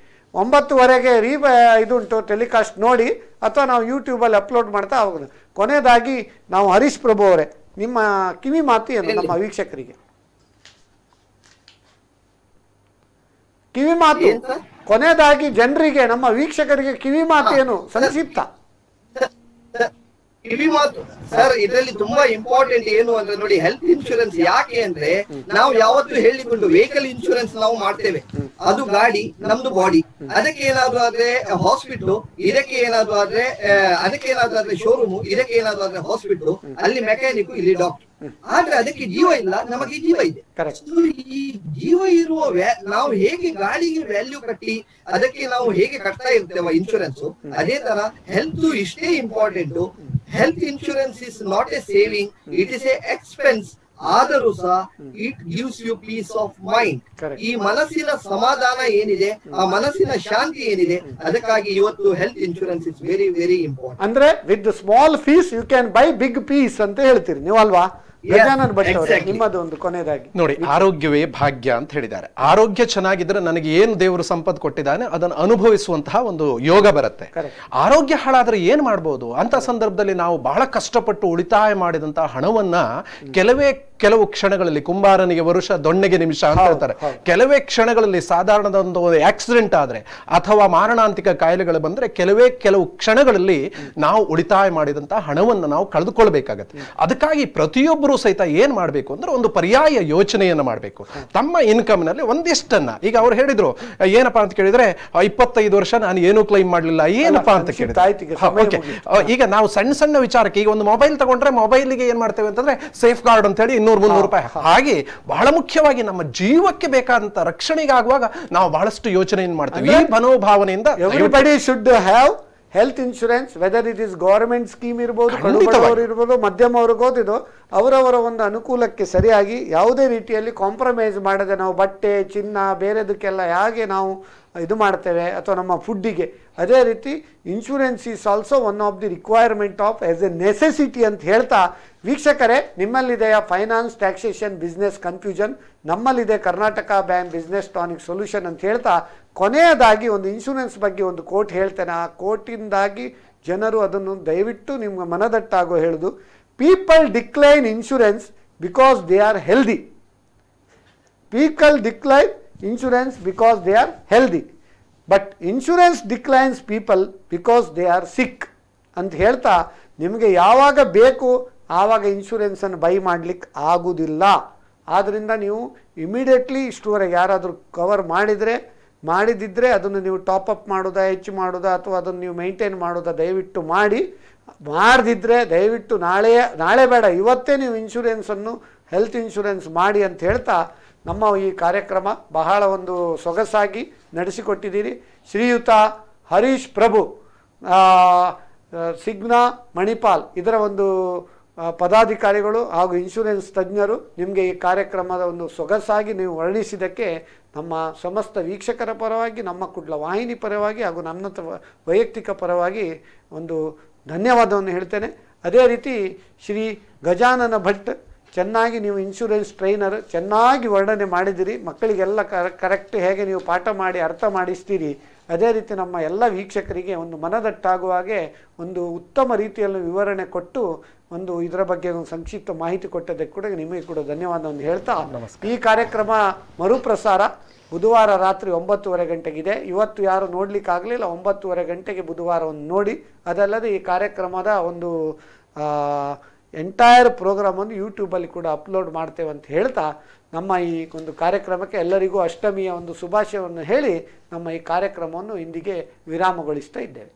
9:30ಗೆ ಇದುಂಟು ಟೆಲಿಕಾಸ್ಟ್ ನೋಡಿ, ಅಥವಾ ನಾವು ಯೂಟ್ಯೂಬಲ್ಲಿ ಅಪ್ಲೋಡ್ ಮಾಡ್ತಾ ಹೋಗೋದು. ಕೊನೆಯದಾಗಿ ನಾವು ಹರೀಶ್ ಪ್ರಭು ಅವರೇ, ನಿಮ್ಮ ಕಿವಿ ಮಾತು ಏನು ನಮ್ಮ ವೀಕ್ಷಕರಿಗೆ? ಕಿವಿ ಮಾತು ಕೊನೆಯದಾಗಿ ಜನರಿಗೆ, ನಮ್ಮ ವೀಕ್ಷಕರಿಗೆ ಕಿವಿ ಮಾತು ಏನು ಸಂಕ್ಷಿಪ್ತ? ಕಿವಿ ಮಾತು ಸರ್, ಇದರಲ್ಲಿ ತುಂಬಾ ಇಂಪಾರ್ಟೆಂಟ್ ಏನು ಅಂದ್ರೆ ನೋಡಿ, ಹೆಲ್ತ್ ಇನ್ಶೂರೆನ್ಸ್ ಯಾಕೆ ಅಂದ್ರೆ ನಾವು ಯಾವತ್ತೂ ಹೇಳಿಕೊಂಡು ವೆಹಿಕಲ್ ಇನ್ಶೂರೆನ್ಸ್ ನಾವು ಮಾಡ್ತೇವೆ, ಅದು ಗಾಡಿ ನಮ್ದು ಬಾಡಿ. ಅದಕ್ಕೆ ಏನಾದ್ರು ಆದ್ರೆ ಹಾಸ್ಪಿಟ್ಲು, ಇದಕ್ಕೆ ಏನಾದ್ರು ಆದ್ರೆ ಅದಕ್ಕೆ ಏನಾದ್ರು ಆದ್ರೆ ಶೋರೂಮು, ಇದಕ್ಕೆ ಏನಾದ್ರು ಆದ್ರೆ ಹಾಸ್ಪಿಟ್ಲು, ಅಲ್ಲಿ ಮೆಕ್ಯಾನಿಕ್, ಇಲ್ಲಿ ಡಾಕ್ಟರ್. ಆದ್ರೆ ಅದಕ್ಕೆ ಜೀವ ಇಲ್ಲ, ನಮಗೆ ಜೀವ ಇದೆ. ಈ ಜೀವ ಇರುವ ನಾವು ಹೇಗೆ ಗಾಡಿಗೆ ವ್ಯಾಲ್ಯೂ ಕಟ್ಟಿ ಅದಕ್ಕೆ ನಾವು ಹೇಗೆ ಕಟ್ತಾ ಇರ್ತೇವೆ ಇನ್ಶೂರೆನ್ಸ್, ಅದೇ ತರ ಹೆಲ್ತ್ ಇಷ್ಟೇ important. Health insurance is not a saving, it is a expense. ಆದರೂ ಸಹ it gives you peace of mind. ಈ ಮನಸ್ಸಿನ ಸಮಾಧಾನ ಏನಿದೆ, ಆ ಮನಸ್ಸಿನ ಶಾಂತಿ ಏನಿದೆ, ಅದಕ್ಕಾಗಿ ಇವತ್ತು health insurance is very very important. ಅಂದ್ರೆ with small fees you can buy big peace ಅಂತ ಹೇಳ್ತೀರಿ ನೀವು ಅಲ್ವಾ? ಗಜಾನನ್ ಭಟ್ ಅವರೇ, ನಿಮ್ಮದು ಒಂದು ಕೊನೆಯದಾಗಿ ನೋಡಿ. ಆರೋಗ್ಯವೇ ಭಾಗ್ಯ ಅಂತ ಹೇಳಿದ್ದಾರೆ. ಆರೋಗ್ಯ ಚೆನ್ನಾಗಿದ್ರೆ ನನಗೆ ಏನು ದೇವರು ಸಂಪತ್ತು ಕೊಟ್ಟಿದ್ದಾನೆ ಅದನ್ನು ಅನುಭವಿಸುವಂತಹ ಒಂದು ಯೋಗ ಬರುತ್ತೆ. ಆರೋಗ್ಯ ಹಾಳಾದ್ರೆ ಏನ್ ಮಾಡ್ಬೋದು ಅಂತ ಸಂದರ್ಭದಲ್ಲಿ ನಾವು ಬಹಳ ಕಷ್ಟಪಟ್ಟು ಉಳಿತಾಯ ಮಾಡಿದಂತಹ ಹಣವನ್ನ ಕೆಲವು ಕ್ಷಣಗಳಲ್ಲಿ, ಕುಂಬಾರನಿಗೆ ವರುಷ ದೊಣ್ಣೆಗೆ ನಿಮಿಷ ಅಂತ ಹೇಳ್ತಾರೆ, ಕೆಲವೇ ಕ್ಷಣಗಳಲ್ಲಿ ಸಾಧಾರಣದ ಒಂದು ಆಕ್ಸಿಡೆಂಟ್ ಆದ್ರೆ ಅಥವಾ ಮಾರಣಾಂತಿಕ ಕಾಯಿಲೆಗಳು ಬಂದ್ರೆ ಕೆಲವು ಕ್ಷಣಗಳಲ್ಲಿ ನಾವು ಉಳಿತಾಯ ಮಾಡಿದಂತಹ ಹಣವನ್ನು ನಾವು ಕಳೆದುಕೊಳ್ಬೇಕಾಗತ್ತೆ. ಅದಕ್ಕಾಗಿ ಪ್ರತಿಯೊಬ್ಬರು ಸಹಿತ ಏನ್ ಮಾಡಬೇಕು ಅಂದ್ರೆ ಒಂದು ಪರ್ಯಾಯ ಯೋಚನೆಯನ್ನ ಮಾಡಬೇಕು. ತಮ್ಮ ಇನ್ಕಮ್ ನಲ್ಲಿ ಒಂದಿಷ್ಟನ್ನ, ಈಗ ಅವ್ರು ಹೇಳಿದ್ರು ಏನಪ್ಪಾ ಅಂತ ಕೇಳಿದ್ರೆ 25 ವರ್ಷ ನಾನು ಏನು ಕ್ಲೈಮ್ ಮಾಡಲಿಲ್ಲ, ಏನಪ್ಪಾ ಅಂತ ಕೇಳಿದ್ರೆ ಈಗ ನಾವು ಸಣ್ಣ ಸಣ್ಣ ವಿಚಾರಕ್ಕೆ, ಈಗ ಒಂದು ಮೊಬೈಲ್ ತಗೊಂಡ್ರೆ ಮೊಬೈಲ್ಗೆ ಏನ್ ಮಾಡ್ತೇವೆ ಅಂತಂದ್ರೆ ಸೇಫ್ ಗಾರ್ಡ್ ಅಂತ ಹೇಳಿ 200-300 ರೂಪಾಯಿ. ಹಾಗೆ ಬಹಳ ಮುಖ್ಯವಾಗಿ ನಮ್ಮ ಜೀವಕ್ಕೆ ಬೇಕಾದಂತ ರಕ್ಷಣೆಗಾಗುವಾಗ ನಾವು ಬಹಳಷ್ಟು ಯೋಚನೆಯನ್ನು ಮಾಡ್ತೇವೆ. ಈ ಮನೋಭಾವನೆಯಿಂದ everybody should have health insurance, whether it is government scheme ಇರ್ಬೋದು, ಕಡುಬಡವರು ಇರ್ಬೋದು, ಮಧ್ಯಮ ವರ್ಗದ್ದು, ಅವರವರ ಒಂದು ಅನುಕೂಲಕ್ಕೆ ಸರಿಯಾಗಿ ಯಾವುದೇ ರೀತಿಯಲ್ಲಿ ಕಾಂಪ್ರಮೈಸ್ ಮಾಡದೆ ನಾವು ಬಟ್ಟೆ, ಚಿನ್ನ, ಬೇರೆದಕ್ಕೆಲ್ಲ ಹೇಗೆ ನಾವು ಇದು ಮಾಡ್ತೇವೆ ಅಥವಾ ನಮ್ಮ ಫುಡ್ಡಿಗೆ, ಅದೇ ರೀತಿ insurance is also one of the requirement of as A necessity ಅಂತ ಹೇಳ್ತಾ, ವೀಕ್ಷಕರೇ ನಿಮ್ಮಲ್ಲಿದೆಯಾ ಫೈನಾನ್ಸ್, ಟ್ಯಾಕ್ಸೇಷನ್, ಬಿಸ್ನೆಸ್ ಕನ್ಫ್ಯೂಷನ್? ನಮ್ಮಲ್ಲಿದೆ Karnataka bank business tonic solution ಅಂತ ಹೇಳ್ತಾ, ಕೊನೆಯದಾಗಿ ಒಂದು ಇನ್ಶೂರೆನ್ಸ್ ಬಗ್ಗೆ ಒಂದು ಕೋಟ್ ಹೇಳ್ತೇನೆ. ಆ ಕೋಟಿಂದಾಗಿ ಜನರು ಅದನ್ನು ದಯವಿಟ್ಟು ನಿಮ್ಮ ಮನದಟ್ಟಾಗೋ ಹೇಳುದು, people decline insurance because they are healthy. People decline insurance because they are healthy, but insurance declines people because they are sick ಅಂತ ಹೇಳ್ತಾ, ನಿಮಗೆ ಯಾವಾಗ ಬೇಕು ಆವಾಗ ಇನ್ಶೂರೆನ್ಸನ್ನು ಬೈ ಮಾಡಲಿಕ್ಕೆ ಆಗುವುದಿಲ್ಲ. ಆದ್ದರಿಂದ ನೀವು ಇಮಿಡಿಯೇಟ್ಲಿ ಇಷ್ಟುವರೆಗೆ ಯಾರಾದರೂ ಕವರ್ ಮಾಡಿದಿದ್ದರೆ ಅದನ್ನು ನೀವು ಟಾಪಪ್ ಮಾಡೋದಾ, ಹೆಚ್ಚು ಮಾಡೋದಾ, ಅಥವಾ ಅದನ್ನು ನೀವು ಮೇಂಟೈನ್ ಮಾಡೋದಾ ದಯವಿಟ್ಟು ಮಾಡಿ. ಮಾಡದಿದ್ದರೆ ದಯವಿಟ್ಟು ನಾಳೆ ಬೇಡ, ಇವತ್ತೇ ನೀವು ಇನ್ಶೂರೆನ್ಸನ್ನು, ಹೆಲ್ತ್ ಇನ್ಶೂರೆನ್ಸ್ ಮಾಡಿ ಅಂತ ಹೇಳ್ತಾ, ನಮ್ಮ ಈ ಕಾರ್ಯಕ್ರಮ ಬಹಳ ಒಂದು ಸೊಗಸಾಗಿ ನಡೆಸಿಕೊಟ್ಟಿದ್ದೀರಿ. ಶ್ರೀಯುತ ಹರೀಶ್ ಪ್ರಭು, ಸಿಗ್ನಾ ಮಣಿಪಾಲ್ ಇದರ ಒಂದು ಪದಾಧಿಕಾರಿಗಳು ಹಾಗೂ ಇನ್ಶೂರೆನ್ಸ್ ತಜ್ಞರು, ನಿಮಗೆ ಈ ಕಾರ್ಯಕ್ರಮದ ಒಂದು ಸೊಗಸಾಗಿ ನೀವು ವರ್ಣಿಸಿದ್ದಕ್ಕೆ ನಮ್ಮ ಸಮಸ್ತ ವೀಕ್ಷಕರ ಪರವಾಗಿ, ನಮ್ಮ ಕುಡ್ಲ ವಾಹಿನಿ ಪರವಾಗಿ ಹಾಗೂ ನನ್ನ ವೈಯಕ್ತಿಕ ಪರವಾಗಿ ಒಂದು ಧನ್ಯವಾದವನ್ನು ಹೇಳ್ತೇನೆ. ಅದೇ ರೀತಿ ಶ್ರೀ ಗಜಾನನ ಭಟ್, ಚೆನ್ನಾಗಿ ನೀವು ಇನ್ಶೂರೆನ್ಸ್ ಟ್ರೈನರ್, ಚೆನ್ನಾಗಿ ವರ್ಣನೆ ಮಾಡಿದಿರಿ. ಮಕ್ಕಳಿಗೆಲ್ಲ ಕರೆಕ್ಟ್ ಹೇಗೆ ನೀವು ಪಾಠ ಮಾಡಿ ಅರ್ಥ ಮಾಡಿಸ್ತೀರಿ, ಅದೇ ರೀತಿ ನಮ್ಮ ಎಲ್ಲ ವೀಕ್ಷಕರಿಗೆ ಒಂದು ಮನದಟ್ಟಾಗುವ ಹಾಗೆ ಒಂದು ಉತ್ತಮ ರೀತಿಯಲ್ಲಿ ವಿವರಣೆ ಕೊಟ್ಟು ಒಂದು ಇದರ ಬಗ್ಗೆ ಒಂದು ಸಂಕ್ಷಿಪ್ತ ಮಾಹಿತಿ ಕೊಟ್ಟದಕ್ಕೆ ಕೂಡ ನಿಮಗೆ ಕೂಡ ಧನ್ಯವಾದವನ್ನು ಹೇಳ್ತಾ, ಈ ಕಾರ್ಯಕ್ರಮ ಮರುಪ್ರಸಾರ ಬುಧವಾರ ರಾತ್ರಿ 9:30 ಗಂಟೆಗಿದೆ. ಇವತ್ತು ಯಾರು ನೋಡಲಿಕ್ಕಾಗಲಿಲ್ಲ, 9:30 ಗಂಟೆಗೆ ಬುಧವಾರವನ್ನು ನೋಡಿ. ಅದಲ್ಲದೆ ಈ ಕಾರ್ಯಕ್ರಮದ ಒಂದು ಎಂಟೈರ್ ಪ್ರೋಗ್ರಾಮನ್ನು ಯೂಟ್ಯೂಬಲ್ಲಿ ಕೂಡ ಅಪ್ಲೋಡ್ ಮಾಡ್ತೇವೆ ಅಂತ ಹೇಳ್ತಾ, ನಮ್ಮ ಈ ಒಂದು ಕಾರ್ಯಕ್ರಮಕ್ಕೆ ಎಲ್ಲರಿಗೂ ಅಷ್ಟಮಿಯ ಒಂದು ಶುಭಾಶಯವನ್ನು ಹೇಳಿ ನಮ್ಮ ಈ ಕಾರ್ಯಕ್ರಮವನ್ನು ಇಂದಿಗೆ ವಿರಾಮಗೊಳಿಸ್ತಾ ಇದ್ದೇವೆ.